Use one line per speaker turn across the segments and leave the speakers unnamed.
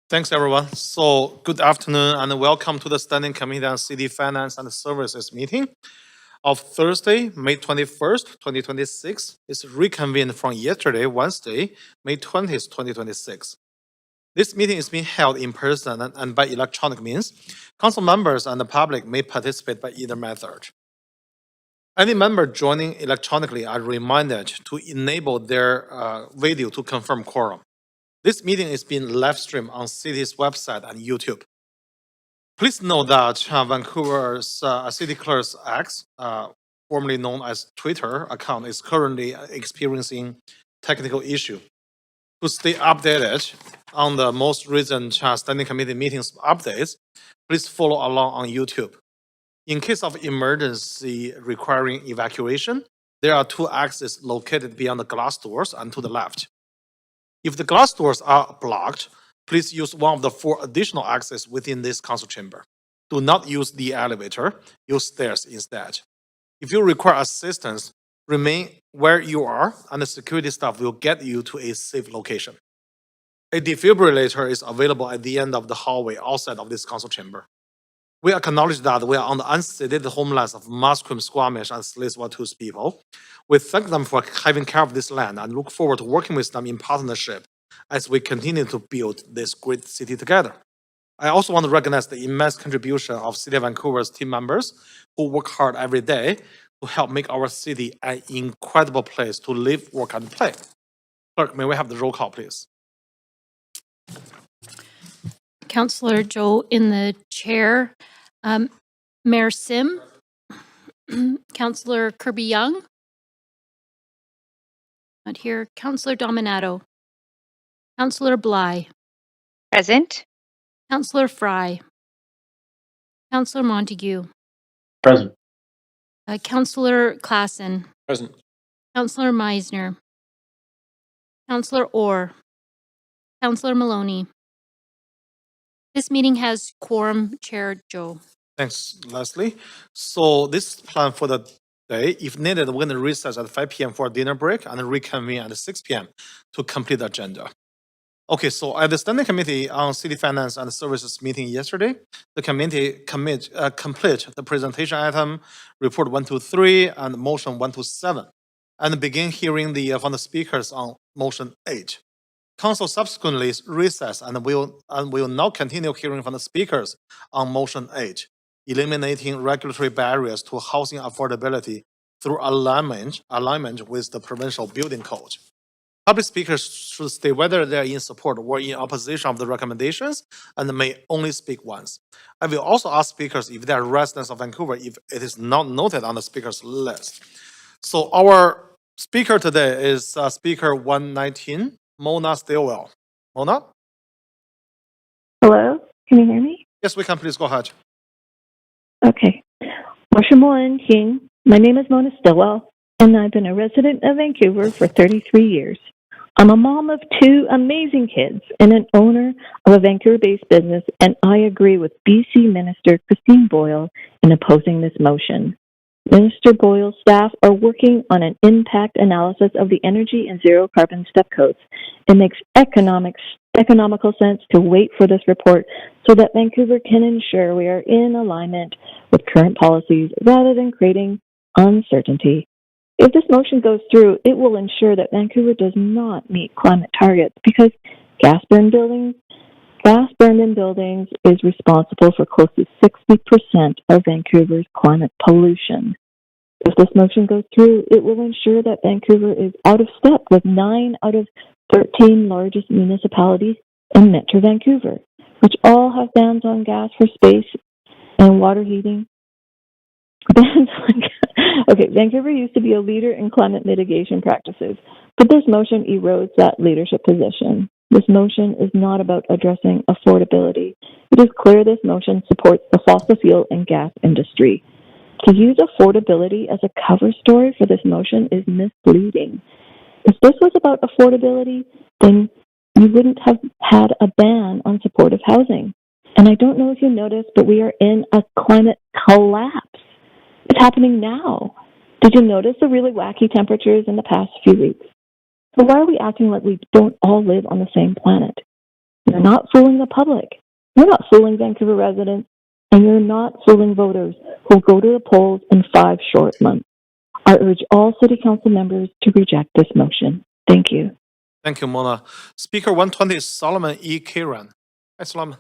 Thanks, everyone. So, good afternoon and welcome to the Standing Committee on City Finance and Services meeting of Thursday, May 21st, 2026. It's reconvened from yesterday, Wednesday, May 20th, 2026. This meeting is being held in person and by electronic means. Council members and the public may participate by either method. Any member joining electronically are reminded to enable their video to confirm quorum. This meeting is being live streamed on City's website and YouTube. Please note that Vancouver's City Clerk's X, formerly known as Twitter account, is currently experiencing technical issue. To stay updated on the most recent Standing Committee meetings updates, please follow along on YouTube. In case of emergency requiring evacuation, there are two exits located beyond the glass doors and to the left. If the glass doors are blocked, please use one of the 4 additional exits within this council chamber. Do not use the elevator, use stairs instead. If you require assistance, remain where you are and the security staff will get you to a safe location. A defibrillator is available at the end of the hallway outside of this council chamber. We acknowledge that we are on the unceded homelands of Musqueam, Squamish, and Tsleil-Waututh people. We thank them for having care of this land and look forward to working with them in partnership as we continue to build this great city together. I also want to recognize the immense contribution of City of Vancouver's team members who work hard every day to help make our city an incredible place to live, work, and play. Clerk, may we have the roll call, please?
Councillor Zhou in the chair. Mayor Sim. Councillor Kirby Young. Not here. Councillor Dominato. Councillor Bly.
Present.
Councillor Fry. Councillor Montague.
Present.
Councillor Klassen.
Present.
Councillor Meisner. Councillor Orr. Councillor Maloney. This meeting has quorum, Chair Zhou.
Thanks, Leslie. So this is plan for the day. If needed, we're going to recess at 5 p.m. for a dinner break and reconvene at 6 p.m. to complete the agenda. Okay, so at the Standing Committee on City Finance and Services meeting yesterday, the committee complete the presentation item, report 1 to 3, and motion 1 to 7, and begin hearing from the speakers on motion 8. Council subsequently recess and will now continue hearing from the speakers on motion 8, eliminating regulatory barriers to housing affordability through alignment with the provincial building code. Public speakers should state whether they are in support or in opposition of the recommendations and may only speak once. I will also ask speakers if they are residents of Vancouver if it is not noted on the speakers list. So our speaker today is speaker 119, Mona Stilwell. Mona?
Hello, can you hear me?
Yes, we can. Please go ahead.
Okay. My name is Mona Stilwell, and I've been a resident of Vancouver for 33 years. I'm a mom of 2 amazing kids and an owner of a Vancouver-based business, and I agree with BC Minister Christine Boyle in opposing this motion. Minister Boyle's staff are working on an impact analysis of the energy and zero carbon step codes. It makes economical sense to wait for this report so that Vancouver can ensure we are in alignment with current policies rather than creating uncertainty. If this motion goes through, it will ensure that Vancouver does not meet climate targets because gas burned in buildings is responsible for close to 60% of Vancouver's climate pollution. If this motion goes through, it will ensure that Vancouver is out of step with 9 out of 13 largest municipalities in Metro Vancouver, which all have bans on gas for space and water heating. Vancouver used to be a leader in climate mitigation practices, but this motion erodes that leadership position. This motion is not about addressing affordability. It is clear this motion supports the fossil fuel and gas industry. To use affordability as a cover story for this motion is misleading. If this was about affordability, then you wouldn't have had a ban on supportive housing. And I don't know if you noticed, but we are in a climate collapse. It's happening now. Did you notice the really wacky temperatures in the past few weeks? So why are we acting like we don't all live on the same planet? You're not fooling the public. You're not fooling Vancouver residents, and you're not fooling voters who'll go to the polls in 5 short months. I urge all City Council members to reject this motion. Thank you.
Thank you, Mona. Speaker 120 is Solomon E. Kiran. Hi, Solomon.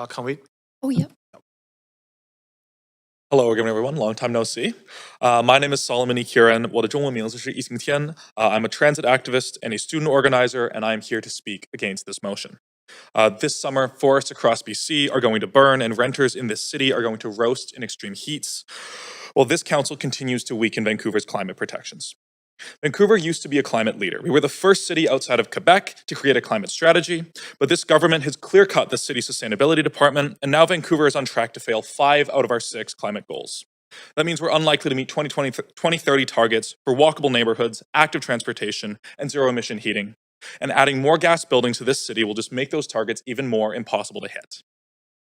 Can we?
Oh, yeah.
Hello again, everyone. Long time no see. My name is Solomon E. Kiran. 我的中文名字是易晴天. I'm a transit activist and a student organizer, and I am here to speak against this motion. This summer, forests across BC are going to burn, and renters in this city are going to roast in extreme heats, while this council continues to weaken Vancouver's climate protections. Vancouver used to be a climate leader. We were the first city outside of Quebec to create a climate strategy, but this government has clear-cut the city's sustainability department, and now Vancouver is on track to fail 5 out of our 6 climate goals. That means we're unlikely to meet 2030 targets for walkable neighborhoods, active transportation, and zero-emission heating. And adding more gas buildings to this city will just make those targets even more impossible to hit.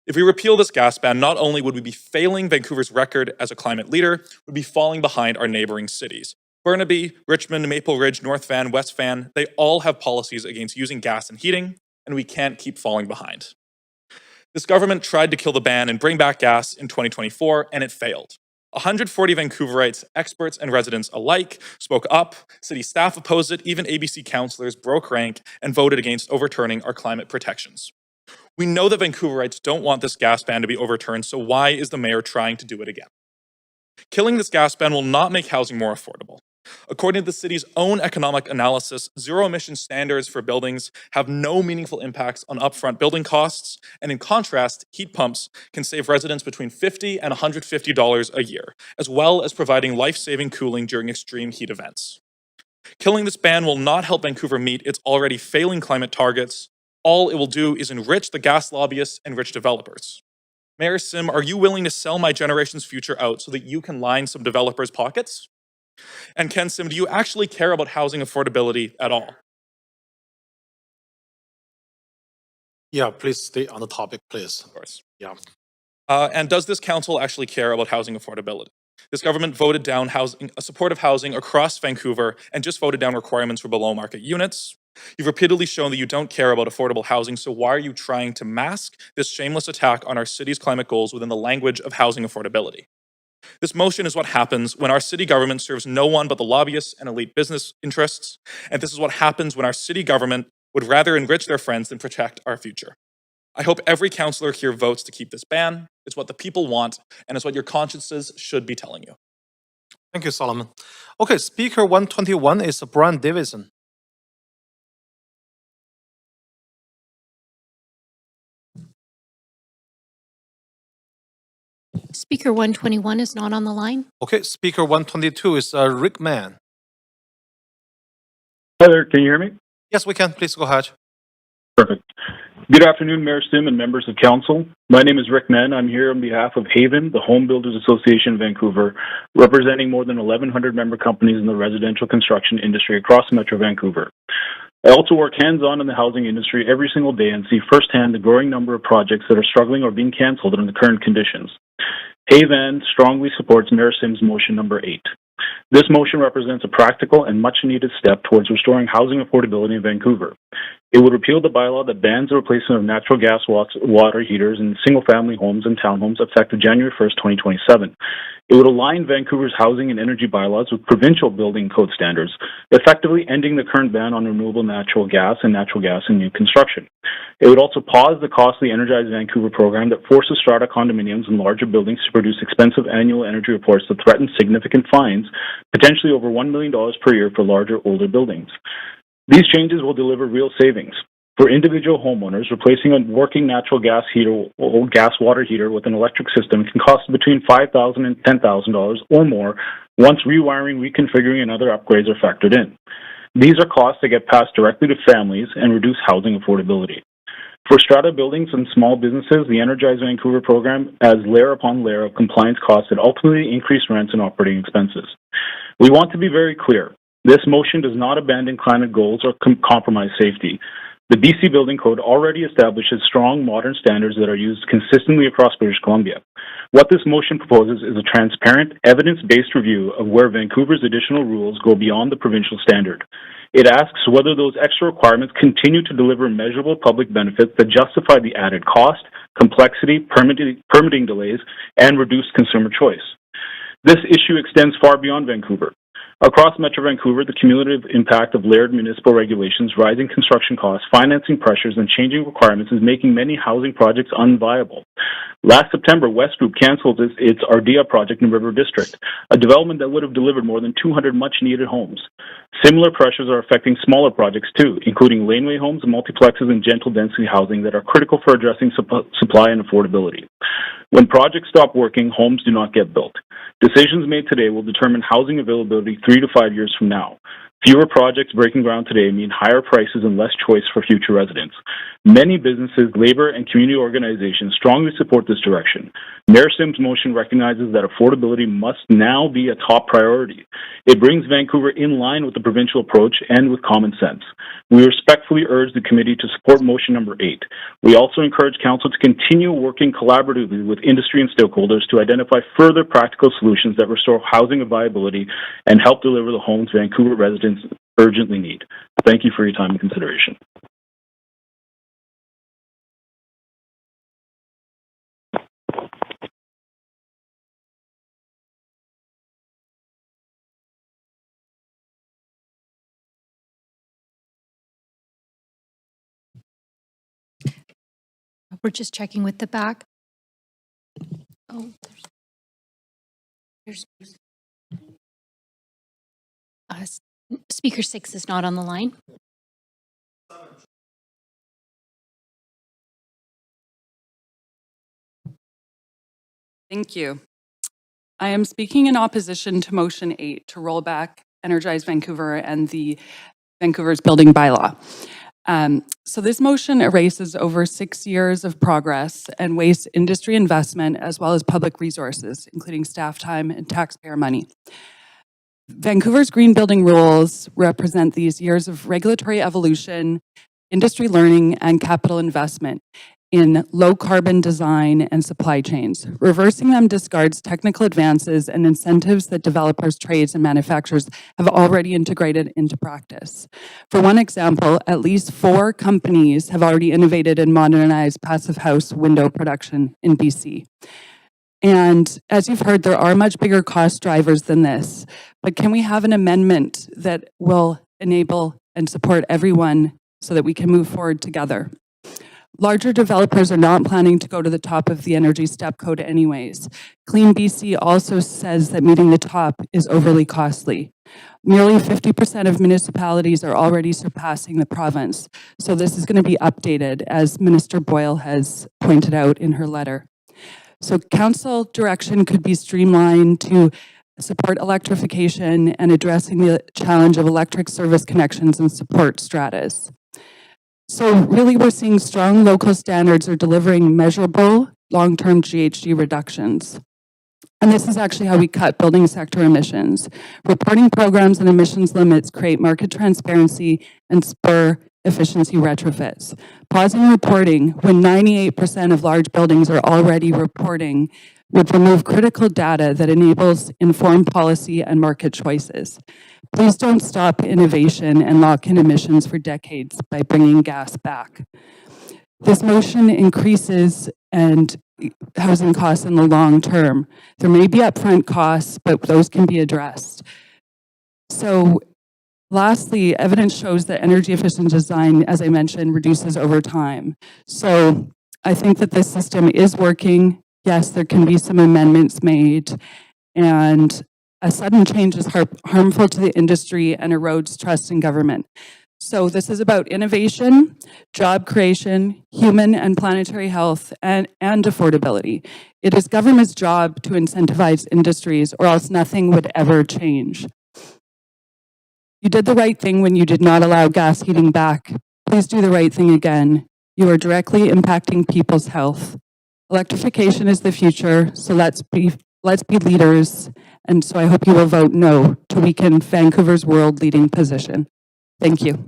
If we repeal this gas ban, not only would we be failing Vancouver's record as a climate leader, we'd be falling behind our neighboring cities. Burnaby, Richmond, Maple Ridge, North Van, West Van, they all have policies against using gas and heating, and we can't keep falling behind. This government tried to kill the ban and bring back gas in 2024, and it failed. 140 Vancouverites, experts and residents alike, spoke up, city staff opposed it, even ABC councillors broke rank and voted against overturning our climate protections. We know that Vancouverites don't want this gas ban to be overturned, so why is the mayor trying to do it again? Killing this gas ban will not make housing more affordable. According to the city's own economic analysis, zero-emission standards for buildings have no meaningful impacts on upfront building costs, and in contrast, heat pumps can save residents between $50 and $150 a year, as well as providing life-saving cooling during extreme heat events. Killing this ban will not help Vancouver meet its already failing climate targets. All it will do is enrich the gas lobbyists and rich developers. Mayor Sim, are you willing to sell my generation's future out so that you can line some developers' pockets? And Ken Sim, do you actually care about housing affordability at all?
Yeah, please stay on the topic, please.
Of course.
Yeah.
And does this council actually care about housing affordability? This government voted down supportive housing across Vancouver and just voted down requirements for below-market units. You've repeatedly shown that you don't care about affordable housing, so why are you trying to mask this shameless attack on our city's climate goals within the language of housing affordability? This motion is what happens when our city government serves no one but the lobbyists and elite business interests, and this is what happens when our city government would rather enrich their friends than protect our future. I hope every councillor here votes to keep this ban. It's what the people want, and it's what your consciences should be telling you.
Thank you, Solomon. Okay, Speaker 121 is Brian Davidson.
Speaker 121 is not on the line.
Okay, Speaker 122 is Rick Mann.
Hi there, can you hear me?
Yes, we can. Please go ahead.
Perfect. Good afternoon, Mayor Sim and members of council. My name is Rick Mann. I'm here on behalf of Haven, the Home Builders Association of Vancouver, representing more than 1,100 member companies in the residential construction industry across Metro Vancouver. I also work hands-on in the housing industry every single day and see firsthand the growing number of projects that are struggling or being cancelled under the current conditions. Haven strongly supports Mayor Sim's motion number 8. This motion represents a practical and much-needed step towards restoring housing affordability in Vancouver. It would repeal the bylaw that bans the replacement of natural gas water heaters in single-family homes and townhomes effective January 1st, 2027. It would align Vancouver's housing and energy bylaws with provincial building code standards, effectively ending the current ban on renewable natural gas in new construction. It would also pause the costly Energize Vancouver program that forces strata condominiums and larger buildings to produce expensive annual energy reports that threaten significant fines, potentially over $1 million per year for larger, older buildings. These changes will deliver real savings. For individual homeowners, replacing a working natural gas heater or gas water heater with an electric system can cost between $5,000 and $10,000 or more once rewiring, reconfiguring, and other upgrades are factored in. These are costs that get passed directly to families and reduce housing affordability. For strata buildings and small businesses, the Energize Vancouver program adds layer upon layer of compliance costs that ultimately increase rents and operating expenses. We want to be very clear. This motion does not abandon climate goals or compromise safety. The BC Building Code already establishes strong modern standards that are used consistently across British Columbia. What this motion proposes is a transparent, evidence-based review of where Vancouver's additional rules go beyond the provincial standard. It asks whether those extra requirements continue to deliver measurable public benefits that justify the added cost, complexity, permitting delays, and reduced consumer choice. This issue extends far beyond Vancouver. Across Metro Vancouver, the cumulative impact of layered municipal regulations, rising construction costs, financing pressures, and changing requirements is making many housing projects unviable. Last September, West Group canceled its Ardea project in River District, a development that would have delivered more than 200 much-needed homes. Similar pressures are affecting smaller projects too, including laneway homes, multiplexes, and gentle density housing that are critical for addressing supply and affordability. When projects stop working, homes do not get built. Decisions made today will determine housing availability 3 to 5 years from now. Fewer projects breaking ground today mean higher prices and less choice for future residents. Many businesses, labor, and community organizations strongly support this direction. Mayor Sim's motion recognizes that affordability must now be a top priority. It brings Vancouver in line with the provincial approach and with common sense. We respectfully urge the committee to support motion number 8. We also encourage council to continue working collaboratively with industry and stakeholders to identify further practical solutions that restore housing viability and help deliver the homes Vancouver residents urgently need. Thank you for your time and consideration.
We're just checking with the back. Oh, there's Speaker 6 is not on the line.
Thank you. I am speaking in opposition to motion 8 to roll back Energize Vancouver and the Vancouver's building bylaw. So this motion erases over 6 years of progress and wastes industry investment as well as public resources, including staff time and taxpayer money. Vancouver's green building rules represent these years of regulatory evolution, industry learning, and capital investment in low carbon design and supply chains. Reversing them discards technical advances and incentives that developers, trades, and manufacturers have already integrated into practice. For one example, at least 4 companies have already innovated and modernized passive house window production in BC. And as you've heard, there are much bigger cost drivers than this. But can we have an amendment that will enable and support everyone so that we can move forward together? Larger developers are not planning to go to the top of the energy step code anyways. Clean BC also says that meeting the top is overly costly. Nearly 50% of municipalities are already surpassing the province. So this is going to be updated, as Minister Boyle has pointed out in her letter. So council direction could be streamlined to support electrification and addressing the challenge of electric service connections and support stratas. So really we're seeing strong local standards are delivering measurable long-term GHG reductions. And this is actually how we cut building sector emissions. Reporting programs and emissions limits create market transparency and spur efficiency retrofits. Pausing reporting when 98% of large buildings are already reporting would remove critical data that enables informed policy and market choices. Please don't stop innovation and lock in emissions for decades by bringing gas back. This motion increases and housing costs in the long term. There may be upfront costs, but those can be addressed. So lastly, evidence shows that energy efficient design, as I mentioned, reduces over time. So I think that this system is working. Yes, there can be some amendments made, and a sudden change is harmful to the industry and erodes trust in government. So this is about innovation, job creation, human and planetary health, and affordability. It is government's job to incentivize industries, or else nothing would ever change. You did the right thing when you did not allow gas heating back. Please do the right thing again. You are directly impacting people's health. Electrification is the future, so let's be leaders. And so I hope you will vote no to weaken Vancouver's world leading position. Thank you.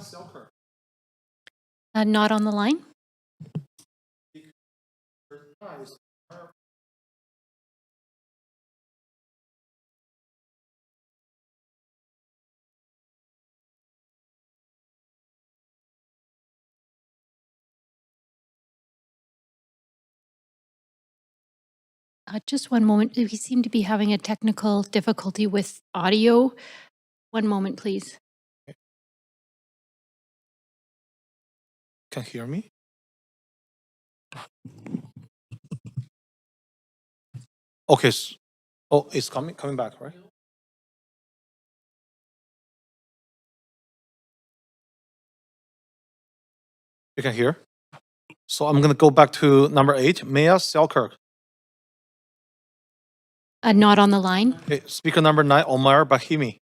Selkirk.
Not on the line. Just one moment. We seem to be having a technical difficulty with audio. One moment, please.
Can hear me? Okay. Oh, it's coming back, right? You can hear. So I'm gonna go back to number 8, Maya Selkirk.
Not on the line.
Okay, speaker number 9, Omar Bahimi.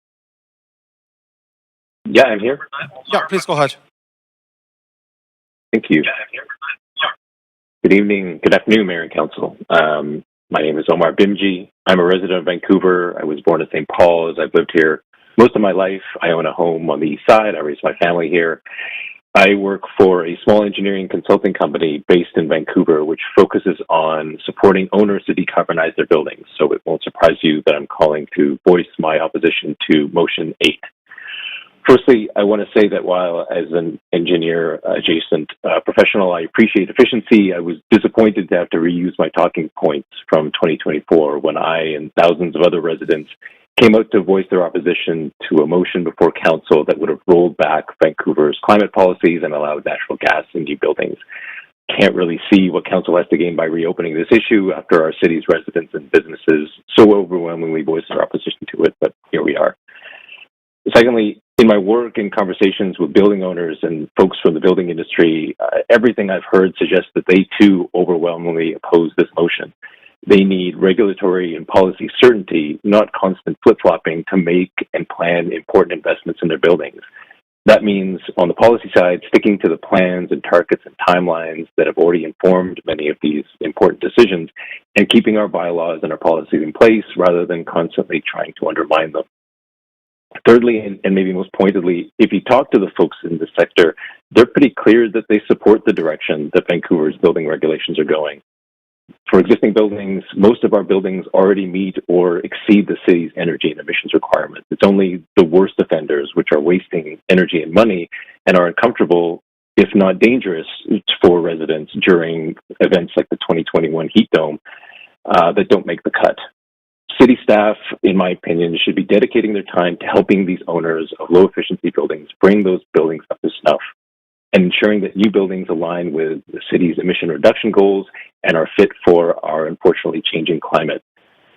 Yeah, I'm here.
Yeah, please go ahead.
Thank you. Good evening, good afternoon, Mayor and Council. My name is Omar Bimji. I'm a resident of Vancouver. I was born in St. Paul's. I've lived here most of my life. I own a home on the east side. I raised my family here. I work for a small engineering consulting company based in Vancouver, which focuses on supporting owners to decarbonize their buildings. So it won't surprise you that I'm calling to voice my opposition to Motion 8. Firstly, I want to say that while as an engineer adjacent professional, I appreciate efficiency, I was disappointed to have to reuse my talking points from 2024 when I and thousands of other residents came out to voice their opposition to a motion before council that would have rolled back Vancouver's climate policies and allowed natural gas in new buildings. Can't really see what council has to gain by reopening this issue after our city's residents and businesses so overwhelmingly voiced their opposition to it, but here we are. Secondly, in my work and conversations with building owners and folks from the building industry, everything I've heard suggests that they too overwhelmingly oppose this motion. They need regulatory and policy certainty, not constant flip-flopping to make and plan important investments in their buildings. That means, on the policy side, sticking to the plans and targets and timelines that have already informed many of these important decisions and keeping our bylaws and our policies in place rather than constantly trying to undermine them. Thirdly, and maybe most pointedly, if you talk to the folks in the sector, they're pretty clear that they support the direction that Vancouver's building regulations are going. For existing buildings, most of our buildings already meet or exceed the city's energy and emissions requirements. It's only the worst offenders, which are wasting energy and money and are uncomfortable, if not dangerous, for residents during events like the 2021 heat dome that don't make the cut. City staff, in my opinion, should be dedicating their time to helping these owners of low-efficiency buildings bring those buildings up to snuff and ensuring that new buildings align with the city's emission reduction goals and are fit for our unfortunately changing climate.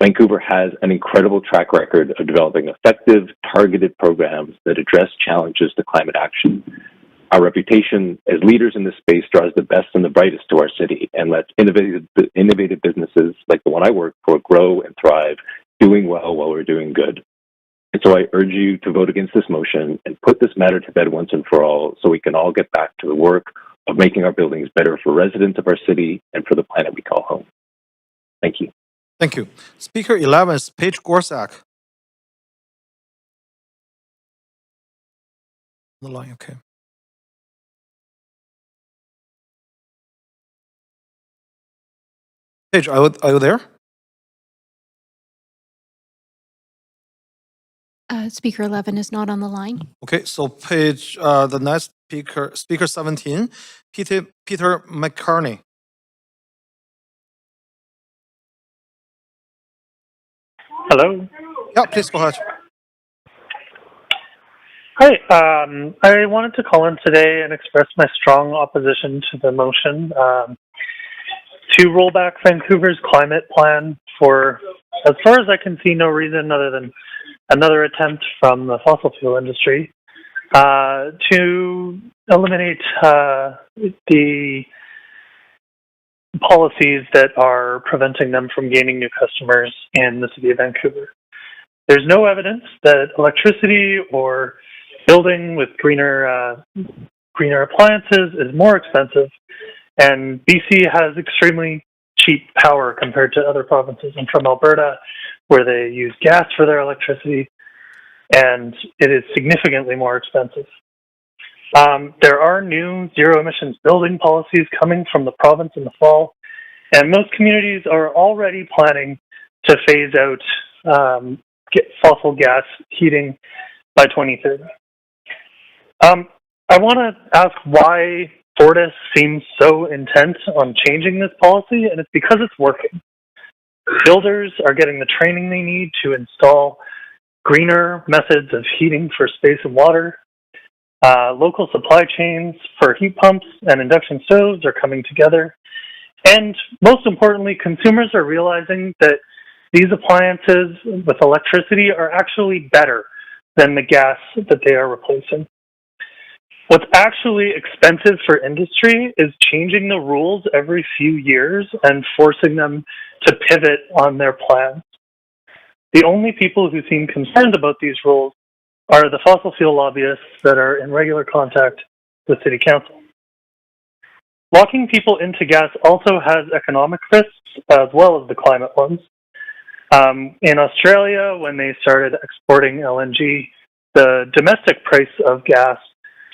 Vancouver has an incredible track record of developing effective, targeted programs that address challenges to climate action. Our reputation as leaders in this space draws the best and the brightest to our city and lets innovative businesses like the one I work for grow and thrive, doing well while we're doing good. And so I urge you to vote against this motion and put this matter to bed once and for all so we can all get back to the work of making our buildings better for residents of our city and for the planet we call home. Thank you.
Thank you. Speaker 11 is Paige Gorsak. The line, okay. Paige, are you there?
Speaker 11 is not on the line.
Okay, so Paige, the next speaker 17, Peter McCartney.
Hello.
Yeah, please go ahead.
Hi. I wanted to call in today and express my strong opposition to the motion to roll back Vancouver's climate plan for, as far as I can see, no reason other than another attempt from the fossil fuel industry to eliminate the policies that are preventing them from gaining new customers in the city of Vancouver. There's no evidence that electricity or building with greener appliances is more expensive, and BC has extremely cheap power compared to other provinces. I'm from Alberta, where they use gas for their electricity, and it is significantly more expensive. There are new zero emissions building policies coming from the province in the fall, and most communities are already planning to phase out fossil gas heating by 2030. I want to ask why Fortis seems so intent on changing this policy, and it's because it's working. Builders are getting the training they need to install greener methods of heating for space and water. Local supply chains for heat pumps and induction stoves are coming together. And most importantly, consumers are realizing that these appliances with electricity are actually better than the gas that they are replacing. What's actually expensive for industry is changing the rules every few years and forcing them to pivot on their plans. The only people who seem concerned about these rules are the fossil fuel lobbyists that are in regular contact with City Council. Locking people into gas also has economic risks as well as the climate ones. In Australia, when they started exporting LNG, the domestic price of gas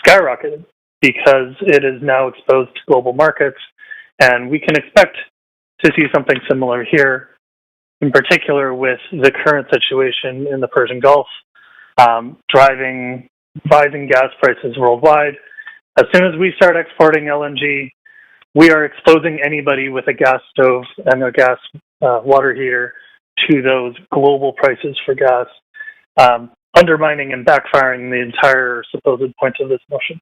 skyrocketed because it is now exposed to global markets, and we can expect to see something similar here, in particular with the current situation in the Persian Gulf, driving rising gas prices worldwide. As soon as we start exporting LNG, we are exposing anybody with a gas stove and a gas water heater to those global prices for gas, undermining and backfiring the entire supposed point of this motion.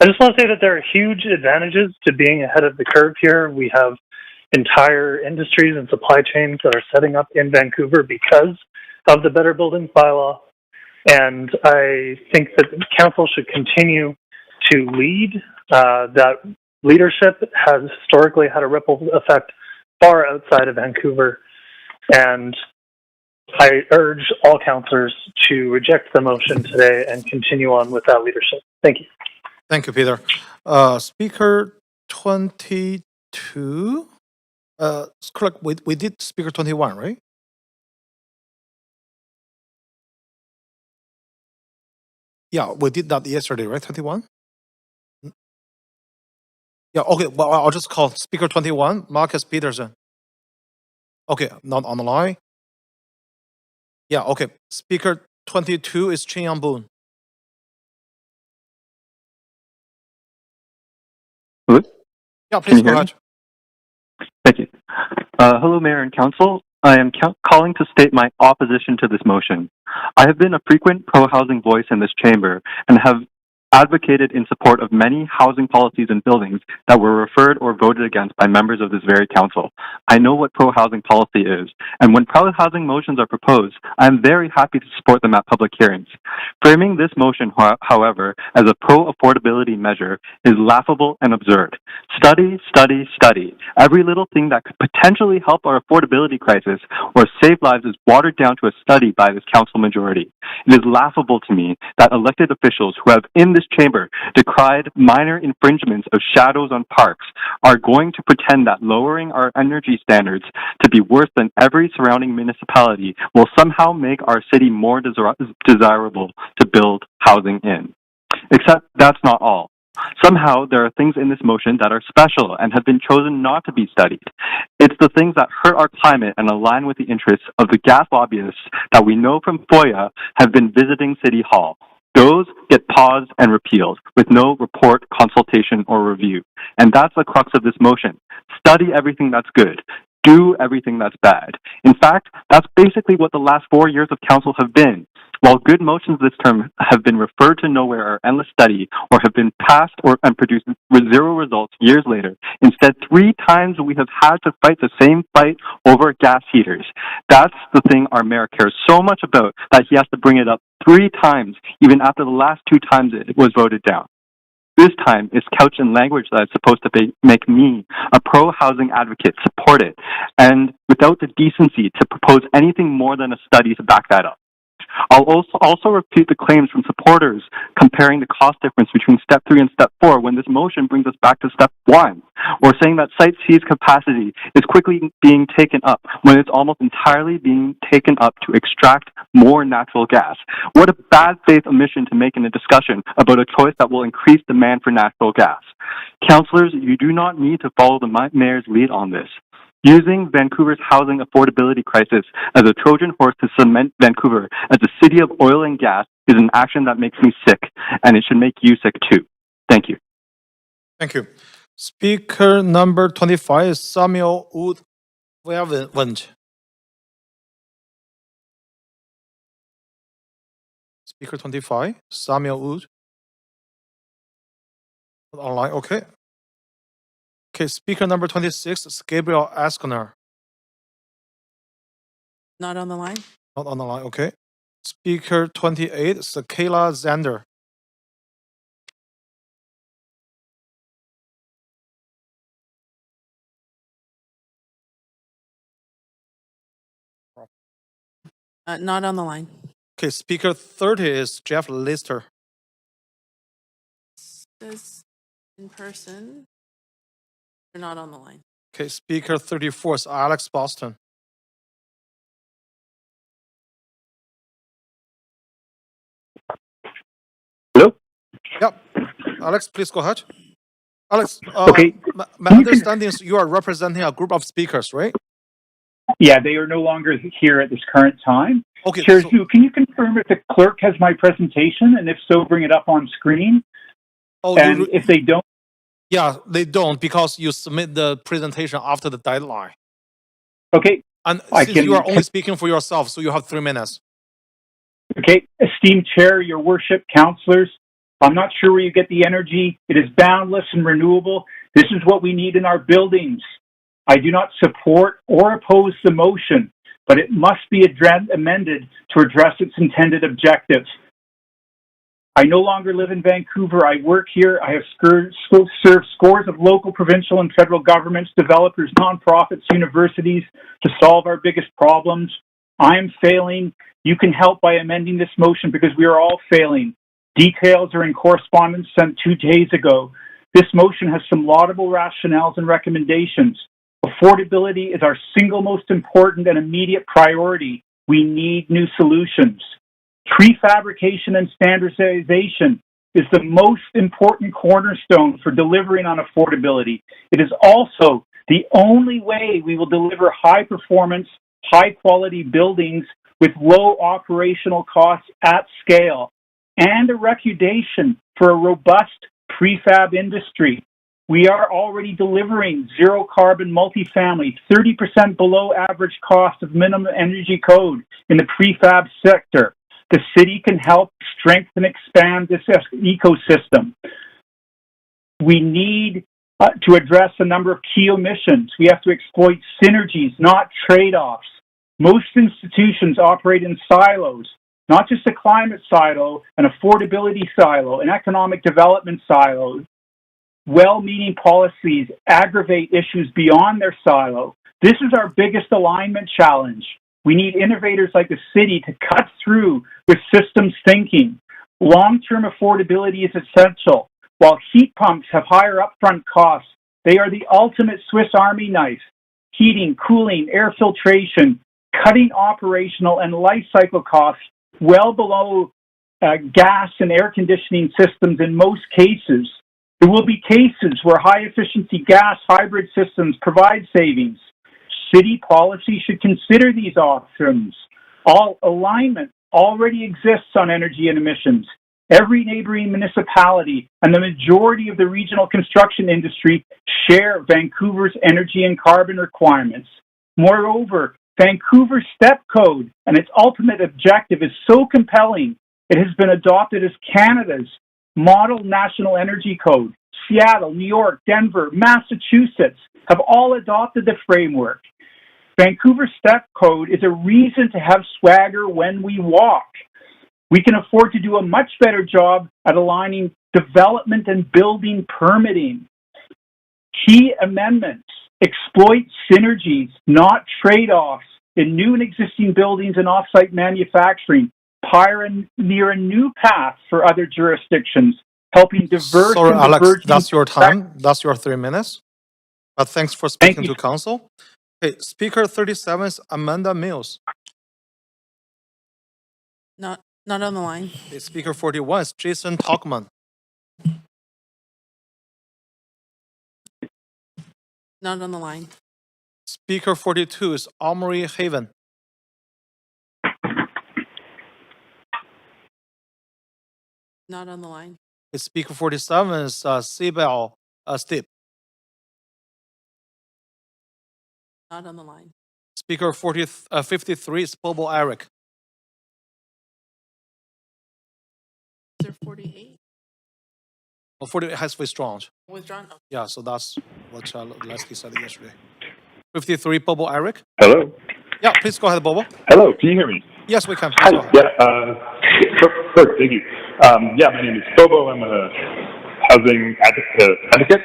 I just want to say that there are huge advantages to being ahead of the curve here. We have entire industries and supply chains that are setting up in Vancouver because of the Better Buildings bylaw. And I think that the council should continue to lead. That leadership has historically had a ripple effect far outside of Vancouver. And I urge all councillors to reject the motion today and continue on with that leadership. Thank you.
Thank you, Peter. Speaker 22. Correct. We did speaker 21, right? Yeah, we did that yesterday, right? 21. Yeah. Okay. Well, I'll just call speaker 21, Marcus Peterson. Okay, not on the line. Yeah. Okay. Speaker 22 is Chin Yang Boon.
Hello?
Yeah,
Can
please
you
go
hear me?
ahead.
Thank you. Hello, Mayor and Council. I am calling to state my opposition to this motion. I have been a frequent pro-housing voice in this chamber and have advocated in support of many housing policies and buildings that were referred or voted against by members of this very council. I know what pro-housing policy is, and when pro-housing motions are proposed, I am very happy to support them at public hearings. Framing this motion, however, as a pro-affordability measure is laughable and absurd. Study, study, study. Every little thing that could potentially help our affordability crisis or save lives is watered down to a study by this council majority. It is laughable to me that elected officials who have in this chamber decried minor infringements of shadows on parks are going to pretend that lowering our energy standards to be worse than every surrounding municipality will somehow make our city more desirable to build housing in. Except that's not all. Somehow, there are things in this motion that are special and have been chosen not to be studied. It's the things that hurt our climate and align with the interests of the gas lobbyists that we know from FOIA have been visiting City Hall. Those get paused and repealed with no report, consultation, or review. And that's the crux of this motion. Study everything that's good. Do everything that's bad. In fact, that's basically what the last 4 years of council have been. While good motions this term have been referred to nowhere or endless study or have been passed and produced with zero results years later, instead 3 times we have had to fight the same fight over gas heaters. That's the thing our mayor cares so much about that he has to bring it up 3 times, even after the last 2 times it was voted down. This time, it's couched in language that is supposed to make me, a pro-housing advocate, support it, and without the decency to propose anything more than a study to back that up. I'll also repeat the claims from supporters comparing the cost difference between Step 3 and Step 4 when this motion brings us back to Step 1, or saying that Site C's capacity is quickly being taken up when it's almost entirely being taken up to extract more natural gas. What a bad faith omission to make in a discussion about a choice that will increase demand for natural gas. Councillors, you do not need to follow the mayor's lead on this. Using Vancouver's housing affordability crisis as a Trojan horse to cement Vancouver as a city of oil and gas is an action that makes me sick, and it should make you sick too. Thank you.
Thank you. Speaker number 25 is Samuel Wood. Speaker 25, Samuel Wood. Online, okay. Okay, speaker number 26 is Gabriel Askoner.
Not on the line?
Not on the line, okay. Speaker 28 is Kayla Zander.
Not on the line.
Okay, speaker 30 is Jeff Lister.
Says in person. They're not on the line.
Okay, speaker 34 is Alex Boston.
Hello?
Yep. Alex, please go ahead. Alex,
Okay.
my understanding is you are representing a group of speakers, right?
Yeah, they are no longer here at this current time.
Okay.
Chair
So,
Zhu, can you confirm if the clerk has my presentation, and if so, bring it up on screen? And if they don't,
yeah, they don't because you submit the presentation after the deadline.
okay.
And
I
since you
can-
are only speaking for yourself, so you have 3 minutes.
Okay, esteemed chair, your worship, councillors, I'm not sure where you get the energy. It is boundless and renewable. This is what we need in our buildings. I do not support or oppose the motion, but it must be amended to address its intended objectives. I no longer live in Vancouver. I work here. I have served scores of local, provincial, and federal governments, developers, nonprofits, universities to solve our biggest problems. I am failing. You can help by amending this motion because we are all failing. Details are in correspondence sent 2 days ago. This motion has some laudable rationales and recommendations. Affordability is our single most important and immediate priority. We need new solutions. Prefabrication and standardization is the most important cornerstone for delivering on affordability. It is also the only way we will deliver high performance, high quality buildings with low operational costs at scale, and a reputation for a robust prefab industry. We are already delivering zero carbon multifamily, 30% below average cost of minimum energy code in the prefab sector. The city can help strengthen and expand this ecosystem. We need to address a number of key omissions. We have to exploit synergies, not trade-offs. Most institutions operate in silos, not just a climate silo, an affordability silo, an economic development silo. Well-meaning policies aggravate issues beyond their silo. This is our biggest alignment challenge. We need innovators like the city to cut through with systems thinking. Long-term affordability is essential. While heat pumps have higher upfront costs, they are the ultimate Swiss Army knife. Heating, cooling, air filtration, cutting operational and life cycle costs well below gas and air conditioning systems in most cases. There will be cases where high-efficiency gas hybrid systems provide savings. City policy should consider these options. All alignment already exists on energy and emissions. Every neighboring municipality and the majority of the regional construction industry share Vancouver's energy and carbon requirements. Moreover, Vancouver's STEP code and its ultimate objective is so compelling, it has been adopted as Canada's model national energy code. Seattle, New York, Denver, Massachusetts have all adopted the framework. Vancouver's STEP code is a reason to have swagger when we walk. We can afford to do a much better job at aligning development and building permitting. Key amendments exploit synergies, not trade-offs, in new and existing buildings and off-site manufacturing. pioneer a new path for other jurisdictions, helping diverse
Sorry,
and
Alex,
diverging.
that's your time. That's your 3 minutes. But thanks for
Thank
speaking
you.
to council. Okay, Speaker 37 is Amanda Mills.
Not on the line.
Okay, Speaker 41 is Jason Talkman.
Not on the line.
Speaker 42 is Amory Haven.
Not on the line.
Okay, Speaker 47 is Sibel Stip.
Not on the line.
Speaker 53 is Bobo Eric.
Is there 48?
Oh, 40 has withdrawn.
Withdrawn? Oh.
Yeah, so that's what Leslie said yesterday. 53, Bobo Eric.
Hello.
Yeah, please go ahead, Bobo.
Hello. Can you hear me?
Yes, we can.
Hi.
Please go ahead.
Yeah. Perfect. Thank you. Yeah, my name is Bobo. I'm a housing advocate,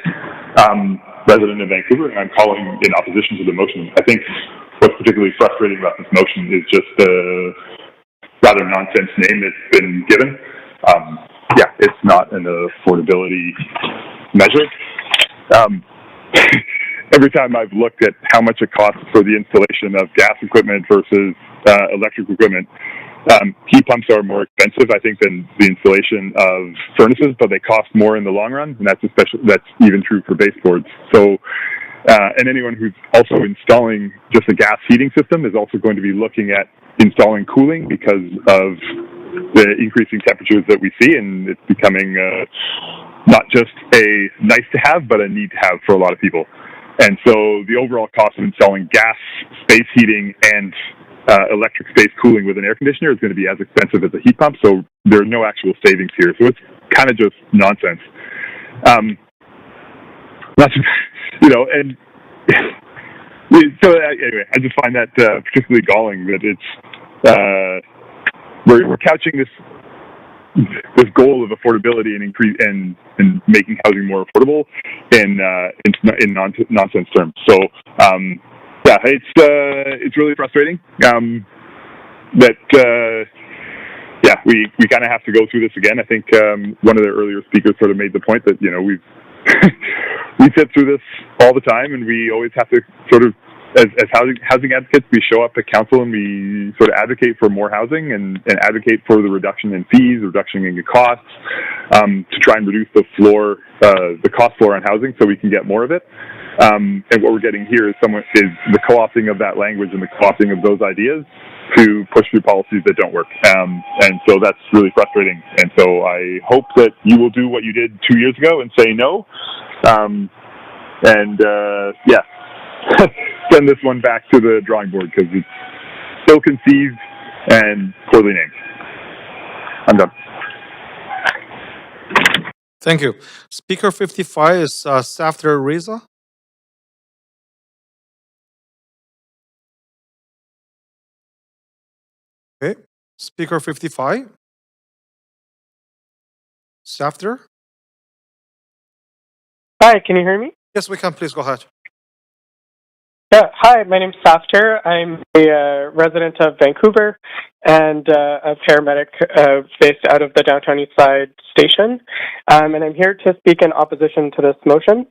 resident of Vancouver, and I'm calling in opposition to the motion. I think what's particularly frustrating about this motion is just the rather nonsense name that's been given. Yeah, it's not an affordability measure. Every time I've looked at how much it costs for the installation of gas equipment versus electric equipment, heat pumps are more expensive, I think, than the installation of furnaces, but they cost more in the long run, and that's even true for baseboards. So, and anyone who's also installing just a gas heating system is also going to be looking at installing cooling because of the increasing temperatures that we see, and it's becoming not just a nice to have, but a need to have for a lot of people. And so the overall cost of installing gas space heating and electric space cooling with an air conditioner is going to be as expensive as a heat pump, so there are no actual savings here. So it's kind of just nonsense. And so anyway, I just find that particularly galling that it's we're couching this goal of affordability and making housing more affordable in nonsense terms. So yeah, it's really frustrating that yeah, we kind of have to go through this again. I think one of the earlier speakers sort of made the point that we've we sit through this all the time, and we always have to sort of, as housing advocates, we show up at council and we sort of advocate for more housing and advocate for the reduction in fees, reduction in the costs, to try and reduce the cost floor on housing so we can get more of it. And what we're getting here is the co-opting of that language and the co-opting of those ideas to push through policies that don't work. And so that's really frustrating. And so I hope that you will do what you did 2 years ago and say no. Yeah, send this one back to the drawing board because it's ill-conceived and poorly named. I'm done.
Thank you. Speaker 55 is Safdar Reza. Okay. Speaker 55. Safdar.
Hi, can you hear me?
Yes, we can. Please go ahead.
Yeah, hi, my name's Safter. I'm a resident of Vancouver and a paramedic based out of the Downtown Eastside station. And I'm here to speak in opposition to this motion.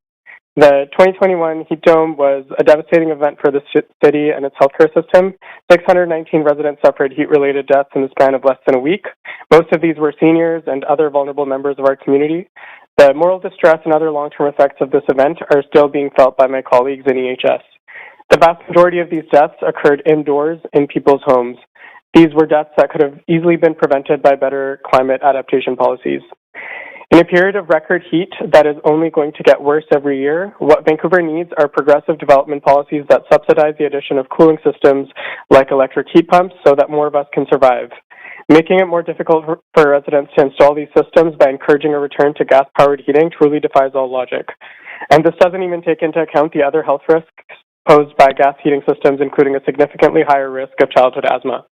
The 2021 heat dome was a devastating event for the city and its healthcare system. 619 residents suffered heat-related deaths in the span of less than a week. Most of these were seniors and other vulnerable members of our community. The moral distress and other long-term effects of this event are still being felt by my colleagues in EHS. The vast majority of these deaths occurred indoors in people's homes. These were deaths that could have easily been prevented by better climate adaptation policies. In a period of record heat that is only going to get worse every year, what Vancouver needs are progressive development policies that subsidize the addition of cooling systems like electric heat pumps so that more of us can survive. Making it more difficult for residents to install these systems by encouraging a return to gas-powered heating truly defies all logic. And this doesn't even take into account the other health risks posed by gas heating systems, including a significantly higher risk of childhood asthma.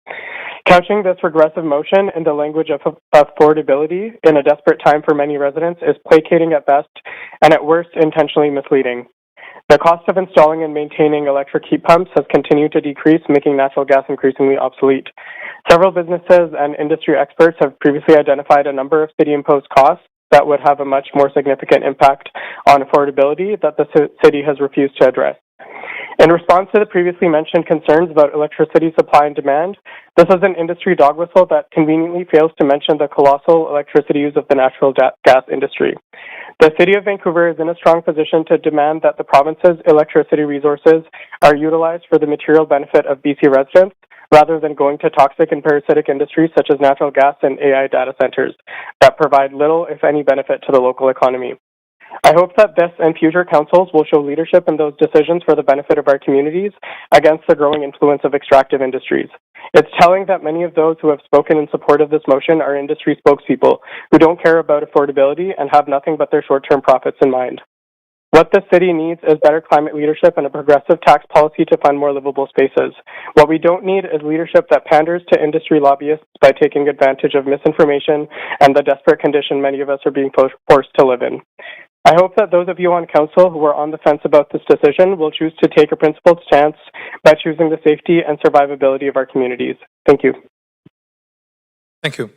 Couching this regressive motion in the language of affordability in a desperate time for many residents is placating at best and at worst intentionally misleading. The cost of installing and maintaining electric heat pumps has continued to decrease, making natural gas increasingly obsolete. Several businesses and industry experts have previously identified a number of city-imposed costs that would have a much more significant impact on affordability that the city has refused to address. In response to the previously mentioned concerns about electricity supply and demand, this is an industry dog whistle that conveniently fails to mention the colossal electricity use of the natural gas industry. The City of Vancouver is in a strong position to demand that the province's electricity resources are utilized for the material benefit of BC residents, rather than going to toxic and parasitic industries such as natural gas and AI data centers that provide little, if any, benefit to the local economy. I hope that this and future councils will show leadership in those decisions for the benefit of our communities against the growing influence of extractive industries. It's telling that many of those who have spoken in support of this motion are industry spokespeople who don't care about affordability and have nothing but their short-term profits in mind. What the city needs is better climate leadership and a progressive tax policy to fund more livable spaces. What we don't need is leadership that panders to industry lobbyists by taking advantage of misinformation and the desperate condition many of us are being forced to live in. I hope that those of you on council who are on the fence about this decision will choose to take a principled stance by choosing the safety and survivability of our communities. Thank you.
Thank you.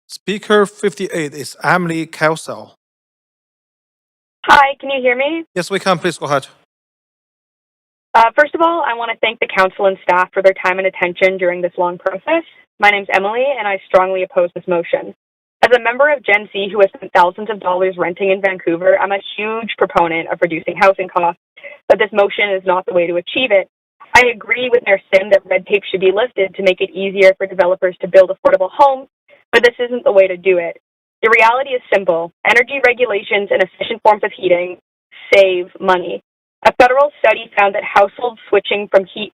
Speaker 58 is Emily Kelsell.
Hi, can you hear me?
Yes, we can. Please go ahead.
First of all, I want to thank the council and staff for their time and attention during this long process. My name's Emily, and I strongly oppose this motion. As a member of Gen Z who has spent thousands of dollars renting in Vancouver, I'm a huge proponent of reducing housing costs, but this motion is not the way to achieve it. I agree with Mayor Sim that red tape should be lifted to make it easier for developers to build affordable homes, but this isn't the way to do it. The reality is simple. Energy regulations and efficient forms of heating save money. A federal study found that households switching to heat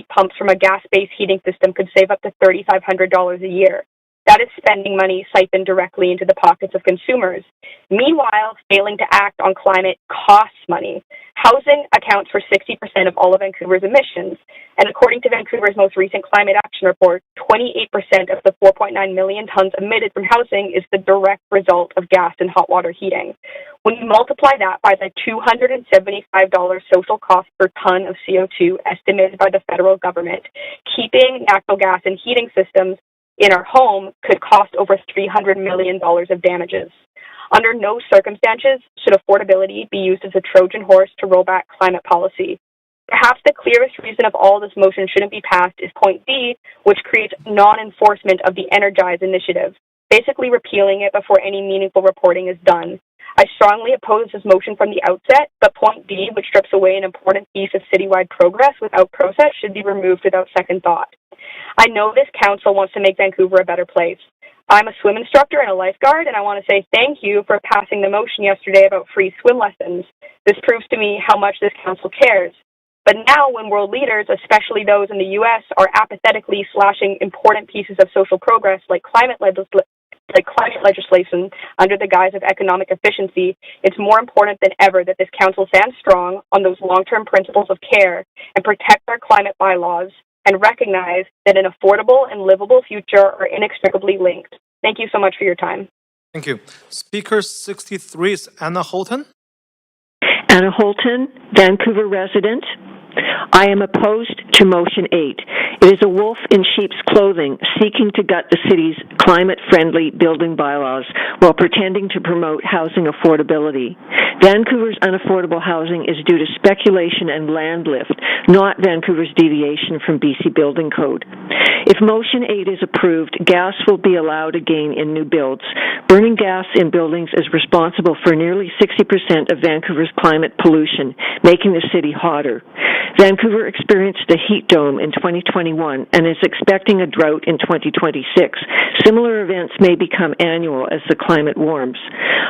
pumps from a gas-based heating system could save up to $3,500 a year. That is spending money siphoned directly into the pockets of consumers. Meanwhile, failing to act on climate costs money. Housing accounts for 60% of all of Vancouver's emissions, and according to Vancouver's most recent climate action report, 28% of the 4.9 million tons emitted from housing is the direct result of gas and hot water heating. When you multiply that by the $275 social cost per ton of CO2 estimated by the federal government, keeping natural gas and heating systems in our home could cost over $300 million of damages. Under no circumstances should affordability be used as a Trojan horse to roll back climate policy. Perhaps the clearest reason of all this motion shouldn't be passed is point B, which creates non-enforcement of the Energize initiative, basically repealing it before any meaningful reporting is done. I strongly oppose this motion from the outset, but point B, which strips away an important piece of citywide progress without process, should be removed without second thought. I know this council wants to make Vancouver a better place. I'm a swim instructor and a lifeguard, and I want to say thank you for passing the motion yesterday about free swim lessons. This proves to me how much this council cares. But now when world leaders, especially those in the U.S., are apathetically slashing important pieces of social progress like climate legislation under the guise of economic efficiency, it's more important than ever that this council stands strong on those long-term principles of care and protect our climate bylaws and recognize that an affordable and livable future are inextricably linked. Thank you so much for your time.
Thank you. Speaker 63 is Anna Holton.
Anna Holton, Vancouver resident. I am opposed to Motion 8. It is a wolf in sheep's clothing seeking to gut the city's climate-friendly building bylaws while pretending to promote housing affordability. Vancouver's unaffordable housing is due to speculation and land lift, not Vancouver's deviation from BC Building Code. If Motion 8 is approved, gas will be allowed again in new builds. Burning gas in buildings is responsible for nearly 60% of Vancouver's climate pollution, making the city hotter. Vancouver experienced a heat dome in 2021 and is expecting a drought in 2026. Similar events may become annual as the climate warms.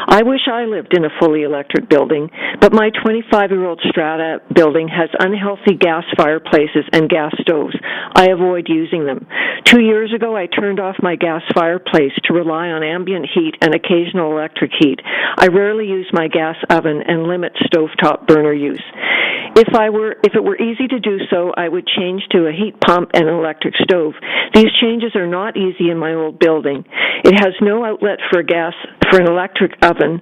I wish I lived in a fully electric building, but my 25-year-old strata building has unhealthy gas fireplaces and gas stoves. I avoid using them. 2 years ago, I turned off my gas fireplace to rely on ambient heat and occasional electric heat. I rarely use my gas oven and limit stovetop burner use. If it were easy to do so, I would change to a heat pump and an electric stove. These changes are not easy in my old building. It has no outlet for an electric oven.